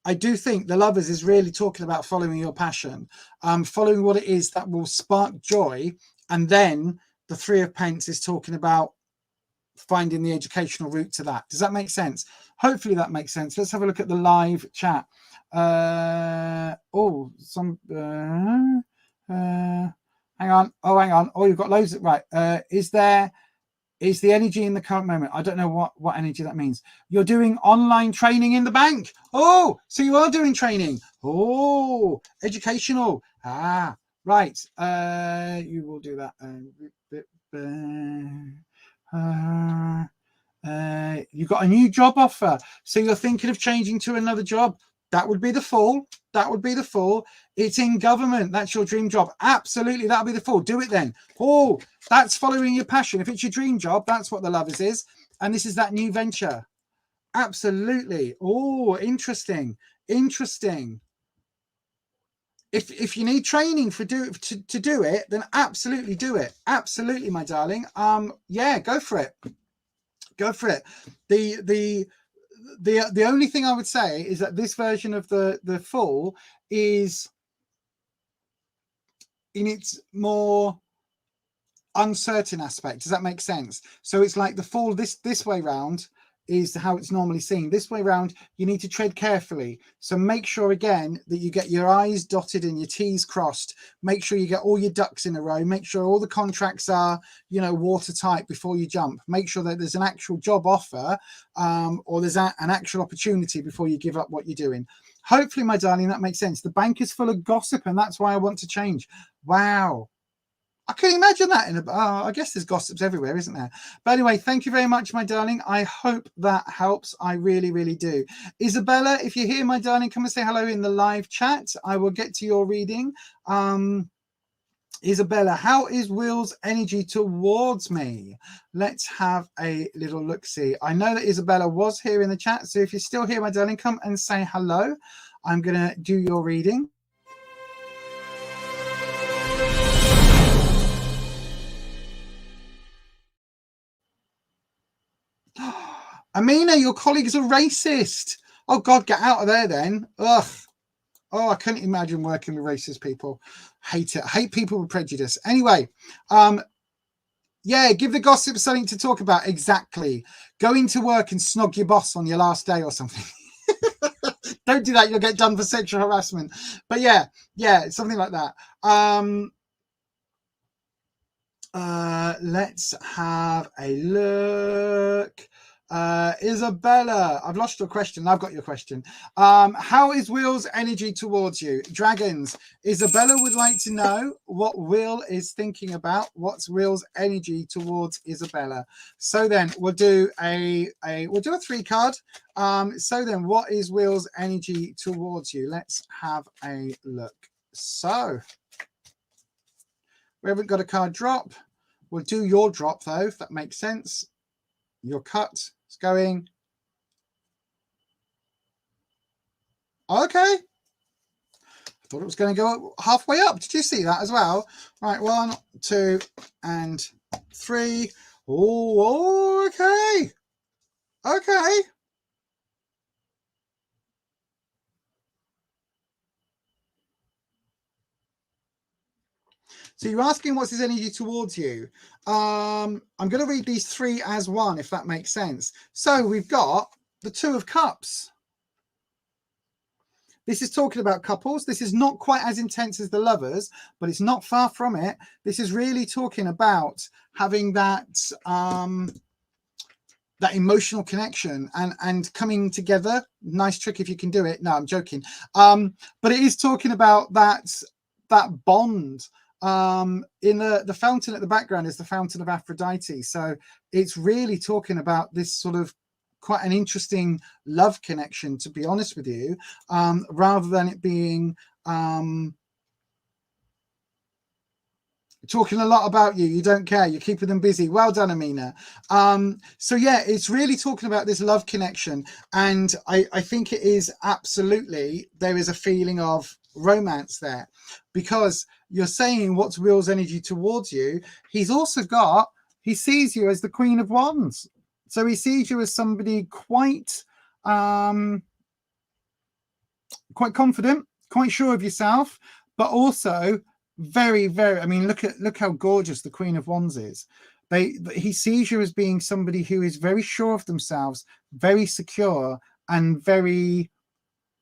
the Lovers is really talking about following your passion, following what it is that will spark joy, and then the Three of Pence is talking about finding the educational route to that. Does that make sense? Hopefully that makes sense. Let's have a look at the live chat. Hang on. Oh, you've got loads of, right. Is the energy in the current moment? I don't know what energy that means. You're doing online training in the bank. Oh, so you are doing training. Oh, educational. Ah, right. You will do that. You got a new job offer, so you're thinking of changing to another job. That would be the Fool. That would be the Fool. It's in government. That's your dream job. Absolutely, that'll be the Fool. Do it then. Oh, that's following your passion. If it's your dream job, that's what the Lovers is. And this is that new venture. Absolutely. Oh, interesting. Interesting. If you need training to do it, then absolutely do it. Absolutely, my darling. Yeah, go for it. Go for it. The only thing I would say is that this version of the Fool is in its more uncertain aspect. Does that make sense? So it's like the Fool this way round is how it's normally seen. This way round, you need to tread carefully. So make sure again that you get your I's dotted and your T's crossed. Make sure you get all your ducks in a row. Make sure all the contracts are, you know, watertight before you jump. Make sure that there's an actual job offer or there's an actual opportunity before you give up what you're doing. Hopefully, my darling, that makes sense. The bank is full of gossip, and that's why I want to change. Wow. I couldn't imagine that in a. I guess there's gossips everywhere, isn't there? But anyway, thank you very much, my darling. I hope that helps. I really, really do. Isabella, if you're here, my darling, come and say hello in the live chat. I will get to your reading. Isabella, how is Will's energy towards me? Let's have a little look-see. I know that Isabella was here in the chat, so if you're still here, my darling, come and say hello. I'm going to do your reading. Amina, your colleagues are racist. Oh, God, get out of there then. Ugh. Oh, I couldn't imagine working with racist people. Hate it. I hate people with prejudice. Anyway, yeah, give the gossip something to talk about. Exactly. Go into work and snog your boss on your last day or something. Don't do that. You'll get done for sexual harassment. But yeah, something like that. Let's have a look. Isabella, I've lost your question. I've got your question. How is Will's energy towards you? Dragons, Isabella would like to know what Will is thinking about. What's Will's energy towards Isabella? So then we'll do a 3-card. So then what is Will's energy towards you? Let's have a look. So we haven't got a card drop. We'll do your drop though, if that makes sense. Your cut is going. Okay. I thought it was going to go halfway up. Did you see that as well? Right, 1, 2, and 3. Oh, okay. Okay. So you're asking what's his energy towards you. I'm going to read these 3 as one, if that makes sense. So we've got the 2 of Cups. This is talking about couples. This is not quite as intense as the Lovers, but it's not far from it. This is really talking about having that that emotional connection and coming together. Nice trick if you can do it. No, I'm joking. But it is talking about that bond. In the fountain at the background is the fountain of Aphrodite. So it's really talking about this sort of quite an interesting love connection, to be honest with you, rather than it being talking a lot about you. You don't care. You're keeping them busy. Well done, Amina. So yeah, it's really talking about this love connection. And I think it is absolutely, there is a feeling of romance there, because you're saying what's Will's energy towards you. He's also got, he sees you as the Queen of Wands. So he sees you as somebody quite confident, quite sure of yourself, but also very, very, I mean, look how gorgeous the Queen of Wands is. He sees you as being somebody who is very sure of themselves, very secure, and very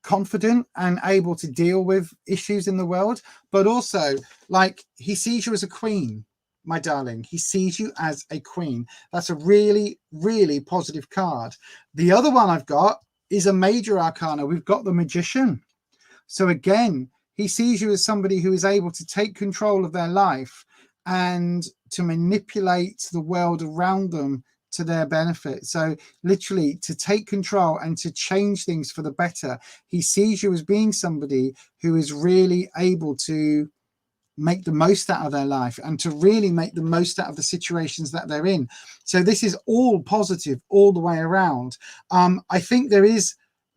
confident and able to deal with issues in the world. But also, like, he sees you as a queen, my darling. He sees you as a queen. That's a really, really positive card. The other one I've got is a major arcana. We've got the Magician. So again, he sees you as somebody who is able to take control of their life and to manipulate the world around them to their benefit. So literally to take control and to change things for the better. He sees you as being somebody who is really able to make the most out of their life and to really make the most out of the situations that they're in. So this is all positive all the way around. I think there is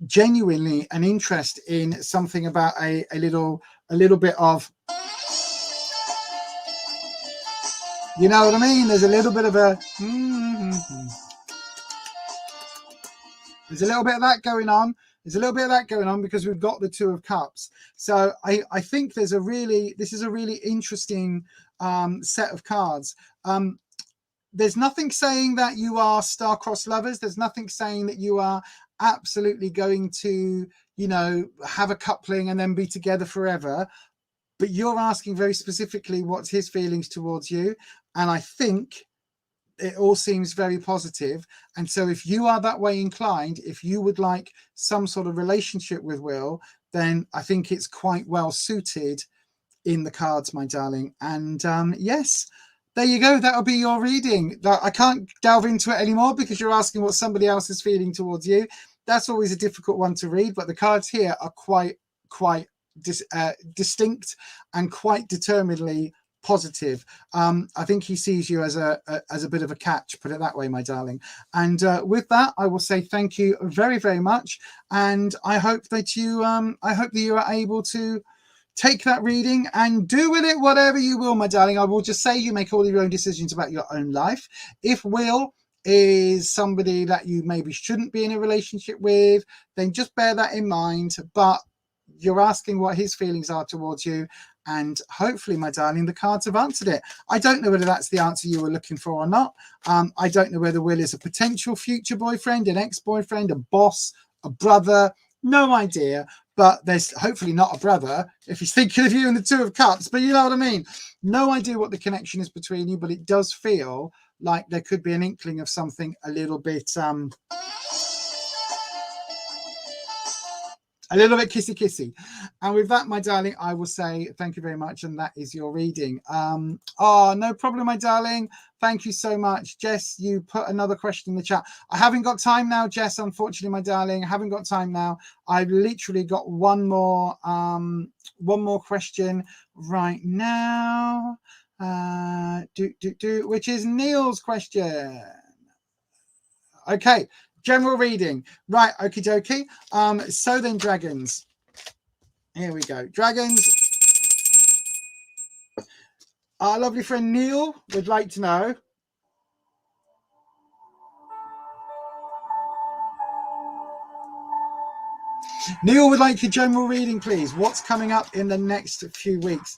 genuinely an interest in something about a little bit of, you know what I mean? There's a little bit of a there's a little bit of that going on. There's a little bit of that going on because we've got the 2 of Cups. So I think this is a really interesting set of cards. There's nothing saying that you are star-crossed lovers. There's nothing saying that you are absolutely going to, you know, have a coupling and then be together forever. But you're asking very specifically what's his feelings towards you. And I think it all seems very positive. And so if you are that way inclined, if you would like some sort of relationship with Will, then I think it's quite well suited in the cards, my darling. And yes, there you go. That'll be your reading. I can't delve into it anymore because you're asking what somebody else is feeling towards you. That's always a difficult one to read, but the cards here are quite distinct and quite determinedly positive. I think he sees you as a bit of a catch, put it that way, my darling. And with that, I will say thank you very, very much. And I hope that you are able to take that reading and do with it whatever you will, my darling. I will just say you make all your own decisions about your own life. If Will is somebody that you maybe shouldn't be in a relationship with, then just bear that in mind. But you're asking what his feelings are towards you, and hopefully, my darling, the cards have answered it. I don't know whether that's the answer you were looking for or not. I don't know whether Will is a potential future boyfriend, an ex-boyfriend, a boss, a brother, no idea. But there's hopefully not a brother if he's thinking of you in the Two of Cups, but you know what I mean. No idea what the connection is between you, but it does feel like there could be an inkling of something a little bit kissy kissy. And with that, my darling, I will say thank you very much, and that is your reading. Oh, no problem, my darling. Thank you so much. Jess, you put another question in the chat. I haven't got time now, Jess, unfortunately, my darling. I haven't got time now. I've literally got one more question right now, which is Neil's question. Okay, general reading. Right, okie dokie. So then, dragons. Here we go. Dragons. Our lovely friend Neil would like to know. Neil would like your general reading, please. What's coming up in the next few weeks?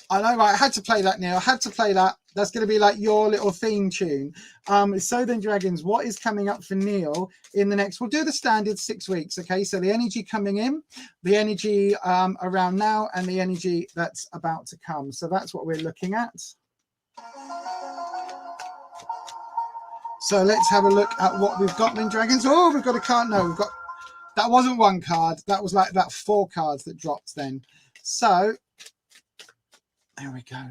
I know, right? I had to play that, Neil. I had to play that. That's going to be like your little theme tune. So then, dragons, what is coming up for Neil in the next? We'll do the standard 6 weeks, okay? So the energy coming in, the energy around now, and the energy that's about to come. So that's what we're looking at. So let's have a look at what we've got then, dragons. Oh, we've got a card. No, we've got... That wasn't one card. That was like that 4 cards that dropped then. So... there we go.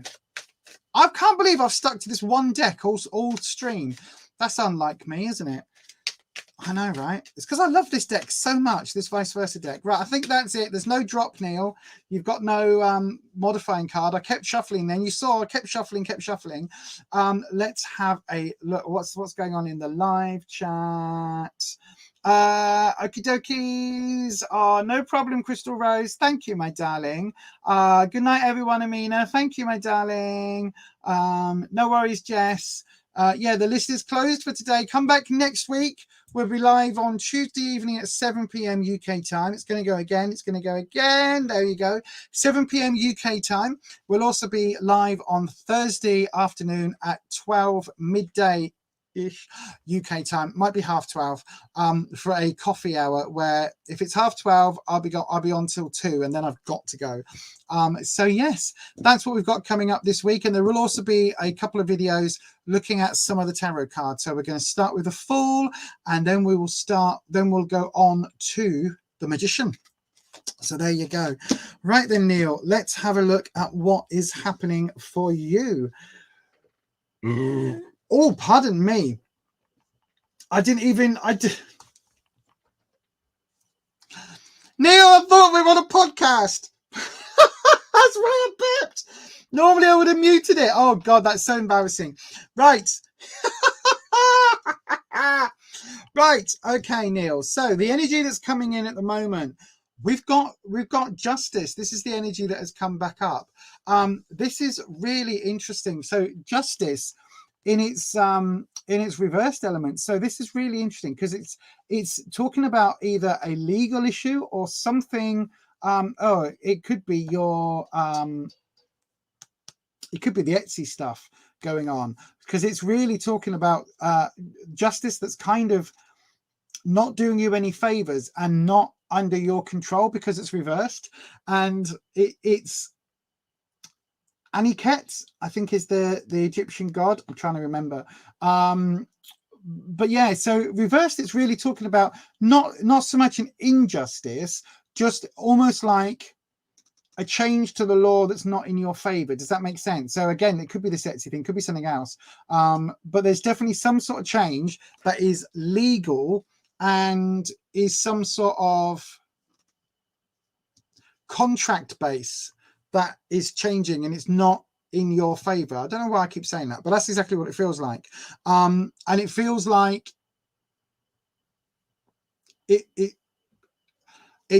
I can't believe I've stuck to this one deck all stream. That's unlike me, isn't it? I know, right? It's because I love this deck so much, this vice versa deck. Right, I think that's it. There's no drop, Neil. You've got no modifying card. I kept shuffling then. You saw I kept shuffling. Let's have a look. What's going on in the live chat? Okie dokies. Oh, no problem, Crystal Rose. Thank you, my darling. Good night, everyone. Amina, thank you, my darling. No worries, Jess. Yeah, the list is closed for today. Come back next week. We'll be live on Tuesday evening at 7 p.m. UK time. It's going to go again. It's going to go again. There you go. 7 p.m. UK time. We'll also be live on Thursday afternoon at 12 midday ish UK time, might be 12:30, for a coffee hour, where if it's 12:30 I'll be on till 2, and then I've got to go. So yes, that's what we've got coming up this week, and there will also be a couple of videos looking at some of the tarot cards. So we're going to start with the Fool, and then we'll go on to the Magician. So there you go. Right then, Neil, let's have a look at what is happening for you. Oh, pardon me. I did. Neil, I thought we were on a podcast. That's why I burped. Normally I would have muted it. Oh, God, that's so embarrassing. Right. Right. Okay, Neil. So the energy that's coming in at the moment, we've got Justice. This is the energy that has come back up. This is really interesting. So Justice in its reversed element. So this is really interesting because it's talking about either a legal issue or something. It could be your it could be the Etsy stuff going on, because it's really talking about justice that's kind of not doing you any favors and not under your control because it's reversed. And it's Aniket, I think, is the Egyptian god. I'm trying to remember. But yeah, so reversed, it's really talking about not so much an injustice, just almost like a change to the law that's not in your favor. Does that make sense? So again, it could be the sexy thing, could be something else. But there's definitely some sort of change that is legal and is some sort of contract base that is changing, and it's not in your favor. I don't know why I keep saying that, but that's exactly what it feels like. And it feels like it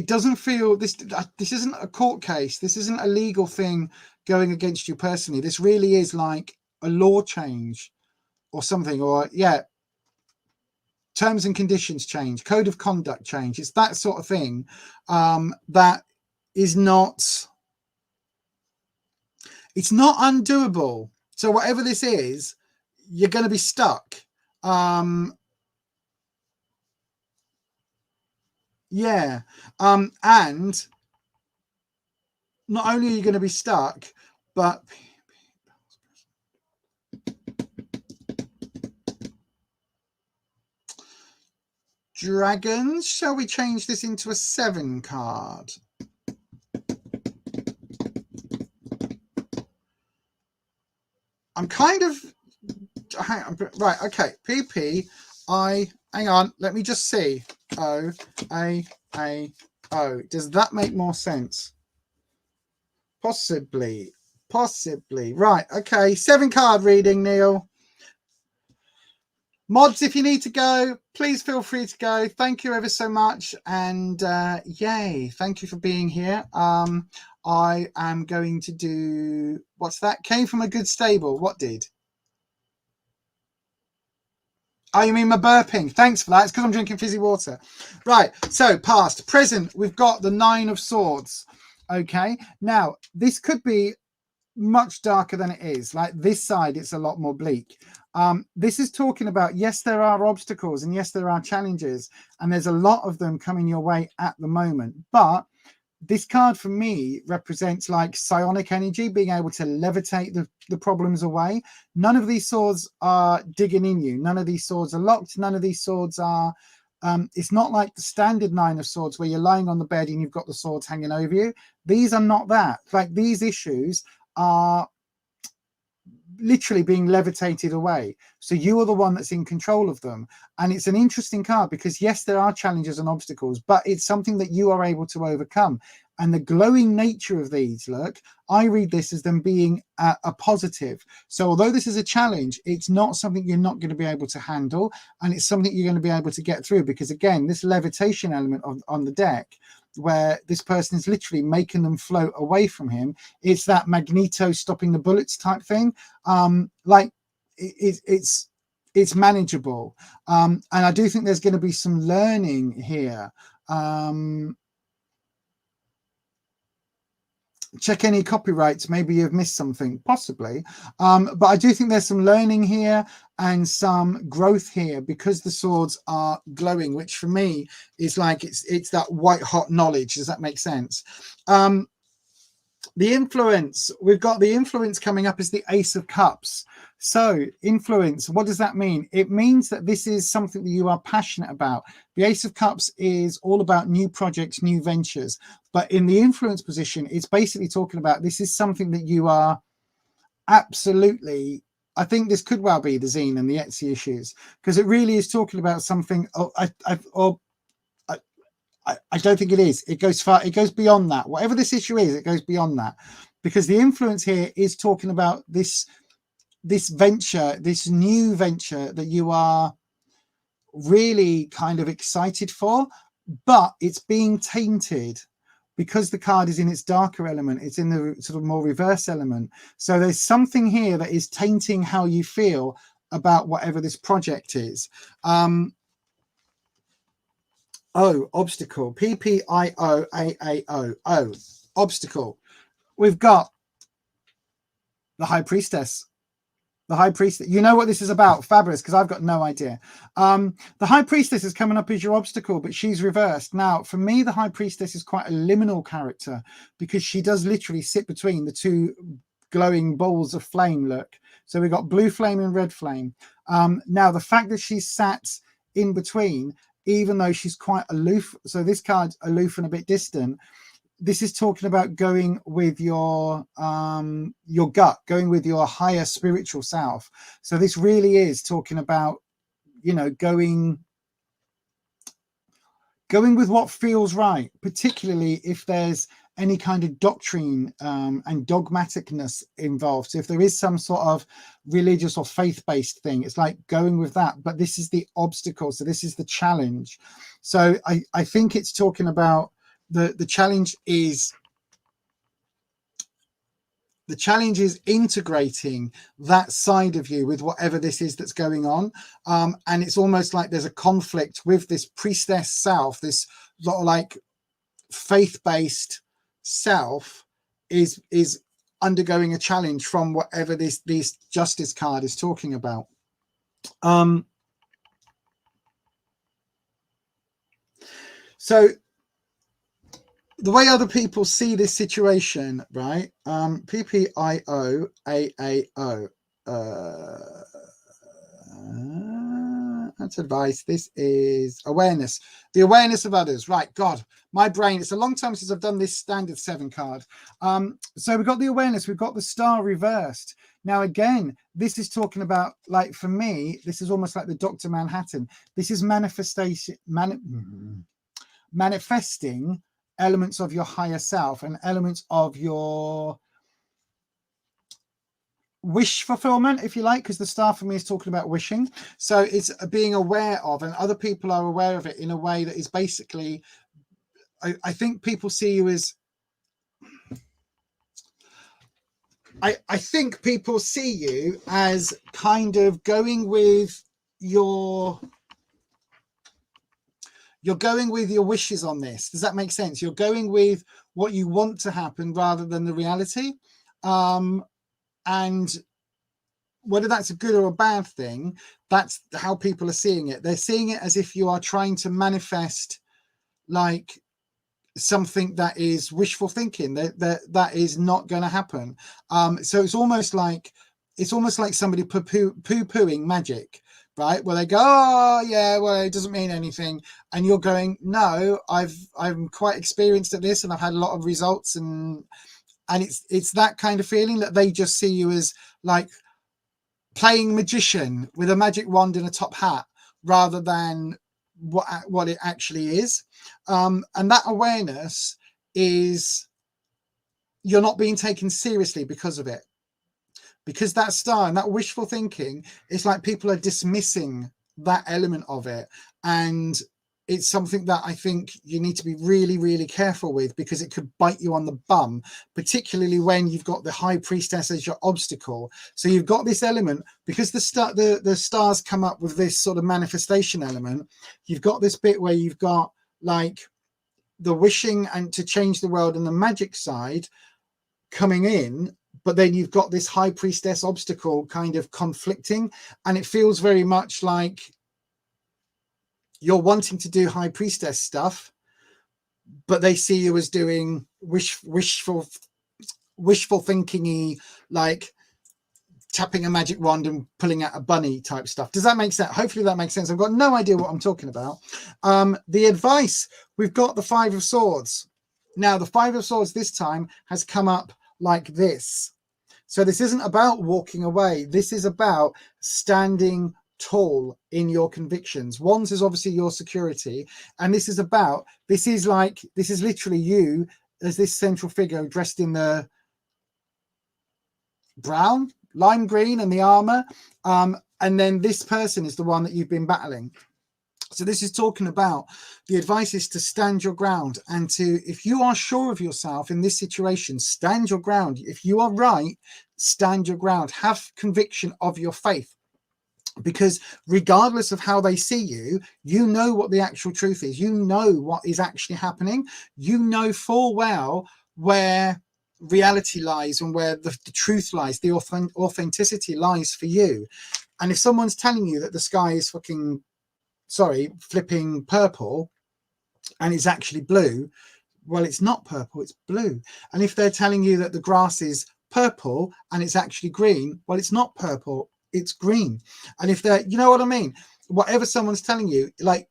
doesn't feel, this isn't a court case. This isn't a legal thing going against you personally. This really is like a law change or something, or terms and conditions change, code of conduct change. It's that sort of thing that is not, it's not undoable. So whatever this is, you're going to be stuck. Yeah. And not only are you going to be stuck, but dragons, shall we change this into a 7 card? I'm kind of, right, okay, hang on, let me just see. O, A, O. Does that make more sense? Possibly. Right, okay, 7 card reading, Neil. Mods, if you need to go, please feel free to go. Thank you ever so much. And yay, thank you for being here. I am going to do, what's that? Came from a good stable. What did? Oh, you mean my burping? Thanks for that. It's because I'm drinking fizzy water. Right, so past, present, we've got the 9 of Swords. Okay, now this could be much darker than it is. Like this side, it's a lot more bleak. This is talking about, yes, there are obstacles and yes, there are challenges, and there's a lot of them coming your way at the moment. But this card for me represents like psionic energy, being able to levitate the problems away. None of these swords are digging in you. None of these swords are locked. None of these swords are, it's not like the standard 9 of Swords where you're lying on the bed and you've got the swords hanging over you. These are not that. Like these issues are literally being levitated away. So you are the one that's in control of them. And it's an interesting card because yes, there are challenges and obstacles, but it's something that you are able to overcome. And the glowing nature of these, look, I read this as them being a positive. So although this is a challenge, it's not something you're not going to be able to handle, and it's something you're going to be able to get through, because again, this levitation element on the deck, where this person is literally making them float away from him, it's that Magneto stopping the bullets type thing. Like it's manageable, and I do think there's going to be some learning here. Check any copyrights, maybe you've missed something, possibly, but I do think there's some learning here and some growth here, because the swords are glowing, which for me is like it's that white hot knowledge. Does that make sense? The influence, we've got the influence coming up as the Ace of Cups. So influence, what does that mean? It means that this is something that you are passionate about. The Ace of Cups is all about new projects, new ventures. But in the influence position, it's basically talking about this is something that you are absolutely, I think this could well be the zine and the Etsy issues, because it really is talking about something. I don't think it is. It goes far. It goes beyond that. Whatever this issue is, it goes beyond that, because the influence here is talking about this venture, this new venture that you are really kind of excited for, but it's being tainted because the card is in its darker element. It's in the sort of more reverse element. So there's something here that is tainting how you feel about whatever this project is. O, obstacle, P-P-I-O-A-A-O, obstacle. We've got the High Priestess. The High Priestess, you know what this is about, fabulous, because I've got no idea. The High Priestess is coming up as your obstacle, but she's reversed. Now, for me, the High Priestess is quite a liminal character, because she does literally sit between the two glowing balls of flame, look. So we've got blue flame and red flame. Now, the fact that she's sat in between, even though she's quite aloof, so this card's aloof and a bit distant, this is talking about going with your gut, going with your higher spiritual self. So this really is talking about, you know, going with what feels right, particularly if there's any kind of doctrine and dogmaticness involved. So if there is some sort of religious or faith-based thing, it's like going with that. But this is the obstacle. So this is the challenge. So I think it's talking about the challenge is integrating that side of you with whatever this is that's going on. And it's almost like there's a conflict with this priestess self, this sort of like faith-based self is undergoing a challenge from whatever this justice card is talking about. So the way other people see this situation, right? PPIOAAO. That's advice. This is awareness. The awareness of others. Right. God, my brain. It's a long time since I've done this standard 7 card. So we've got the awareness. We've got the star reversed. Now, again, this is talking about, like, for me, this is almost like the Dr. Manhattan. This is manifesting elements of your higher self and elements of your wish fulfillment, if you like, because the star for me is talking about wishing. So it's being aware of, and other people are aware of it in a way that is basically, I think people see you as, I think people see you as kind of going with your, you're going with your wishes on this. Does that make sense? You're going with what you want to happen rather than the reality. And whether that's a good or a bad thing, that's how people are seeing it. They're seeing it as if you are trying to manifest like something that is wishful thinking, that is not going to happen. So it's almost like somebody poo-pooing magic, right? Where they go, oh yeah, well, it doesn't mean anything, and you're going, no, I'm quite experienced at this, and I've had a lot of results, and it's that kind of feeling that they just see you as like playing magician with a magic wand and a top hat, rather than what it actually is. And that awareness is, you're not being taken seriously because of it. Because that star and that wishful thinking, it's like people are dismissing that element of it. And it's something that I think you need to be really, really careful with, because it could bite you on the bum, particularly when you've got the high priestess as your obstacle. So you've got this element, because the stars come up with this sort of manifestation element. You've got this bit where you've got like the wishing and to change the world and the magic side coming in, but then you've got this high priestess obstacle kind of conflicting, and it feels very much like you're wanting to do high priestess stuff, but they see you as doing wishful thinking-y, like tapping a magic wand and pulling out a bunny type stuff. Does that make sense? Hopefully that makes sense. I've got no idea what I'm talking about. The advice, we've got the 5 of Swords. Now the 5 of Swords this time has come up like this. So this isn't about walking away. This is about standing tall in your convictions. Wands is obviously your security, and this is literally you as this central figure dressed in the brown, lime green, and the armor, and then this person is the one that you've been battling. So this is talking about, the advice is to stand your ground, and to, if you are sure of yourself in this situation, stand your ground. If you are right, stand your ground. Have conviction of your faith, because regardless of how they see you, you know what the actual truth is. You know what is actually happening. You know full well where reality lies and where the truth lies, the authenticity lies for you. And if someone's telling you that the sky is flipping purple and it's actually blue, well, it's not purple, it's blue. And if they're telling you that the grass is purple and it's actually green, well, it's not purple, it's green. And if they're, you know what I mean, whatever someone's telling you, like,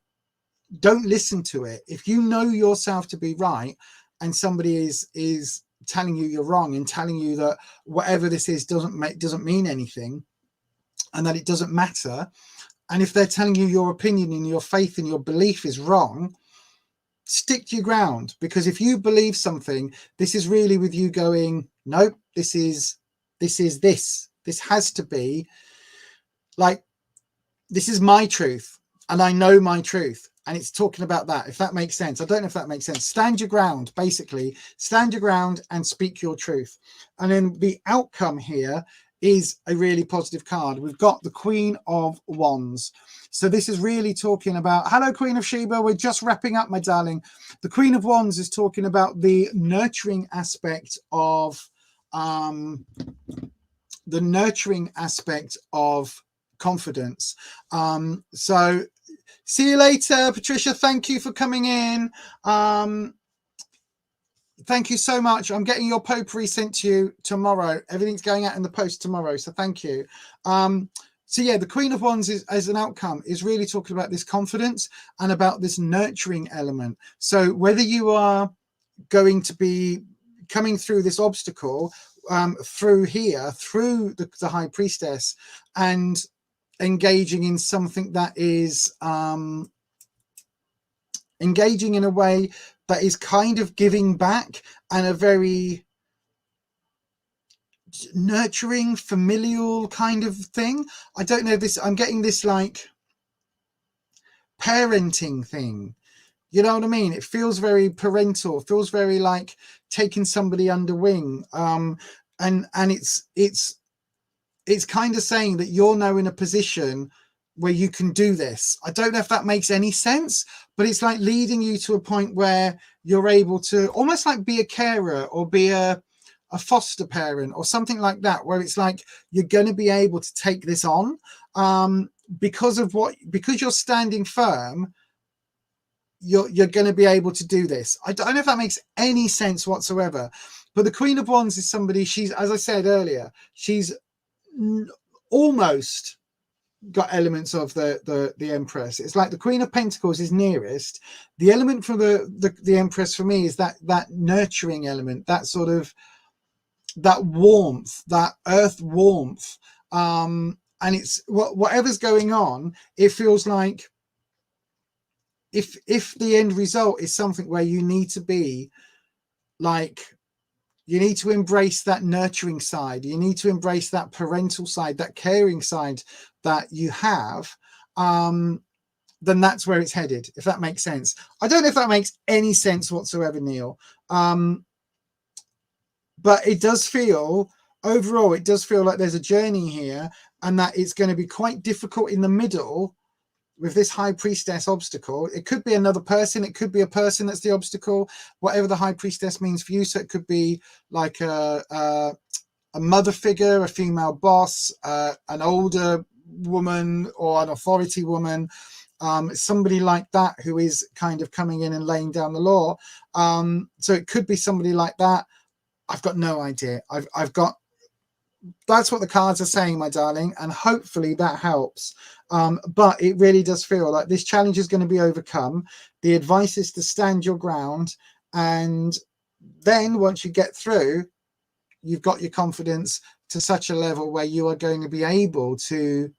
don't listen to it. If you know yourself to be right and somebody is telling you you're wrong and telling you that whatever this is doesn't mean anything, and that it doesn't matter. And if they're telling you your opinion and your faith and your belief is wrong, stick to your ground. Because if you believe something, this is really with you going, nope, this has to be like, this is my truth and I know my truth. And it's talking about that, if that makes sense. I don't know if that makes sense. Stand your ground, basically. Stand your ground and speak your truth. And then the outcome here is a really positive card. We've got the Queen of Wands. So this is really talking about, hello, Queen of Sheba. We're just wrapping up, my darling. The Queen of Wands is talking about the nurturing aspect of confidence. So see you later, Patricia. Thank you for coming in. Thank you so much. I'm getting your potpourri sent to you tomorrow. Everything's going out in the post tomorrow, so thank you. So yeah, the Queen of Wands is, as an outcome, is really talking about this confidence and about this nurturing element. So whether you are going to be coming through this obstacle, through the High Priestess, and engaging in something that is engaging in a way that is kind of giving back and a very nurturing, familial kind of thing. I don't know this. I'm getting this like parenting thing. You know what I mean? It feels very parental. It feels very like taking somebody under wing. And it's kind of saying that you're now in a position where you can do this. I don't know if that makes any sense, but it's like leading you to a point where you're able to almost like be a carer or be a foster parent or something like that, where it's like you're going to be able to take this on because you're standing firm. You're going to be able to do this. I don't know if that makes any sense whatsoever, but the Queen of Wands is somebody, she's, as I said earlier, she's almost got elements of the Empress. It's like the Queen of Pentacles is nearest. The element for the Empress for me is that nurturing element, that sort of, that warmth, that earth warmth. And it's whatever's going on, it feels like if the end result is something where you need to be like, you need to embrace that nurturing side, you need to embrace that parental side, that caring side that you have, then that's where it's headed, if that makes sense. I don't know if that makes any sense whatsoever, Neil. But it does feel, overall, it does feel like there's a journey here, and that it's going to be quite difficult in the middle with this High Priestess obstacle. It could be another person. It could be a person that's the obstacle, whatever the High Priestess means for you. So it could be like a mother figure, a female boss, an older woman or an authority woman, somebody like that who is kind of coming in and laying down the law. So it could be somebody like that. I've got no idea. I've got, that's what the cards are saying, my darling, and hopefully that helps. But it really does feel like this challenge is going to be overcome. The advice is to stand your ground, and then once you get through, you've got your confidence to such a level where you are going to be able to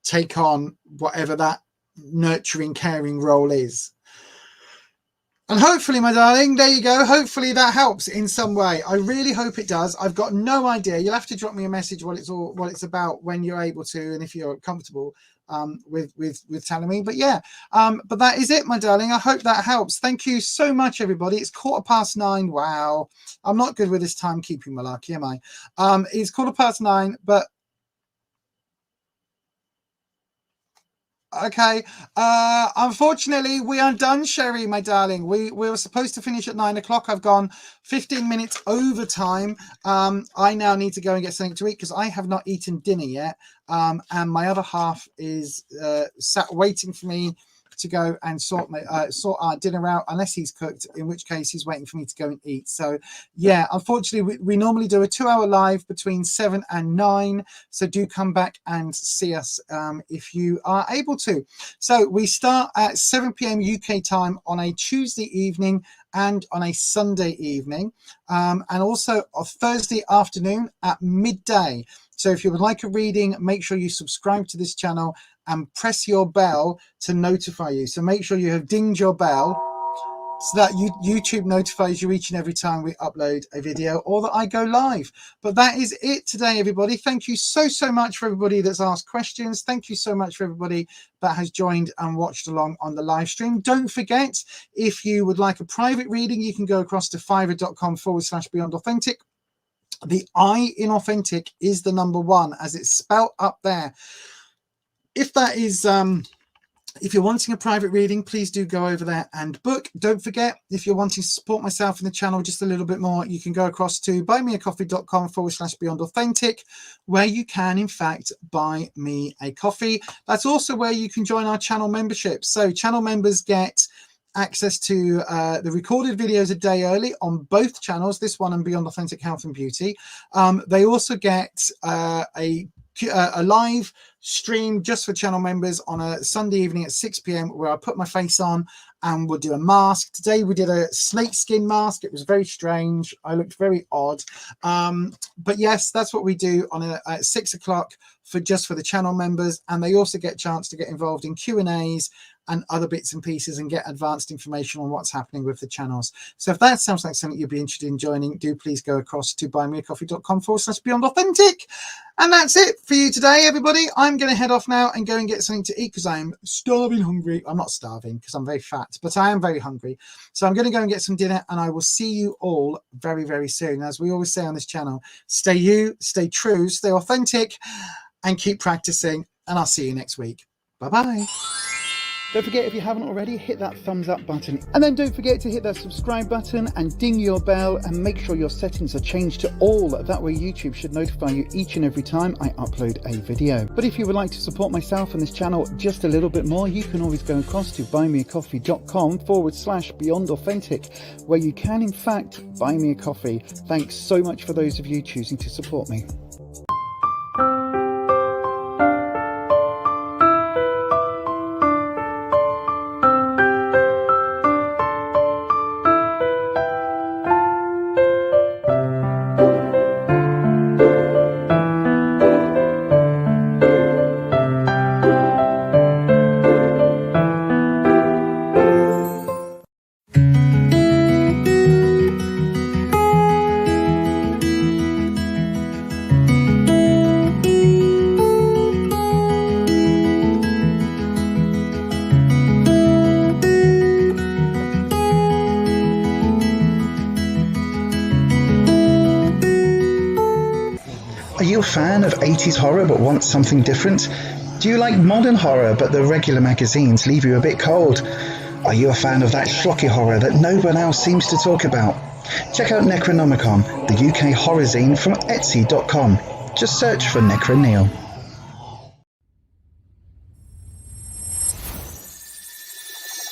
take on whatever that nurturing, caring role is. And hopefully, my darling, there you go. Hopefully that helps in some way. I really hope it does. I've got no idea. You'll have to drop me a message what it's about when you're able to, and if you're comfortable with telling me. But yeah, but that is it, my darling. I hope that helps. Thank you so much, everybody. It's 9:15. Wow, I'm not good with this timekeeping malarkey, am I? It's 9:15, but okay, unfortunately we are done, Sherry, my darling. We were supposed to finish at 9 o'clock. I've gone 15 minutes over time. I now need to go and get something to eat because I have not eaten dinner yet, and my other half is sat waiting for me to go and sort our dinner out, unless he's cooked, in which case he's waiting for me to go and eat. So yeah, unfortunately we normally do a 2-hour live between 7 and 9, so do come back and see us if you are able to. So we start at 7 p.m. UK time on a Tuesday evening, and on a Sunday evening, and also on Thursday afternoon at midday. So if you would like a reading, make sure you subscribe to this channel and press your bell to notify you. So make sure you have dinged your bell so that YouTube notifies you each and every time we upload a video or that I go live. But that is it today, everybody. Thank you so much for everybody that's asked questions. Thank you so much for everybody that has joined and watched along on the live stream. Don't forget, if you would like a private reading, you can go across to fiverr.com/Beyond Authentic. The I in authentic is the number 1 as it's spelt up there. If that is if you're wanting a private reading, please do go over there and book. Don't forget, if you're wanting to support myself in the channel just a little bit more, you can go across to buymeacoffee.com/Beyond Authentic, where you can in fact buy me a coffee. That's also where you can join our channel membership. So channel members get access to the recorded videos a day early on both channels, this one and Beyond Authentic Health and Beauty. They also get a live stream just for channel members on a Sunday evening at 6 p.m. where I put my face on and we'll do a mask. Today we did a snake skin mask. It was very strange. I looked very odd. But yes, that's what we do on at 6 o'clock for the channel members. And they also get a chance to get involved in Q&As and other bits and pieces and get advanced information on what's happening with the channels. So if that sounds like something you'd be interested in joining, do please go across to buymeacoffee.com/Beyond Authentic. And that's it for you today, everybody. I'm going to head off now and go and get something to eat because I'm starving hungry. I'm not starving because I'm very fat, but I am very hungry. So I'm going to go and get some dinner, and I will see you all very soon. As we always say on this channel, stay you, stay true, stay authentic, and keep practicing. And I'll see you next week. Bye-bye. Don't forget, if you haven't already, hit that thumbs up button. And then don't forget to hit that subscribe button and ding your bell and make sure your settings are changed to all. That way YouTube should notify you each and every time I upload a video. But if you would like to support myself and this channel just a little bit more, you can always go across to buymeacoffee.com/Beyond Authentic, where you can in fact buy me a coffee. Thanks so much for those of you choosing to support me. Are you a fan of 80s horror but want something different? Do you like modern horror but the regular magazines leave you a bit cold? Are you a fan of that schlocky horror that no one else seems to talk about? Check out Necronomicon, the UK horror zine from Etsy.com. Just search for Necro Neil.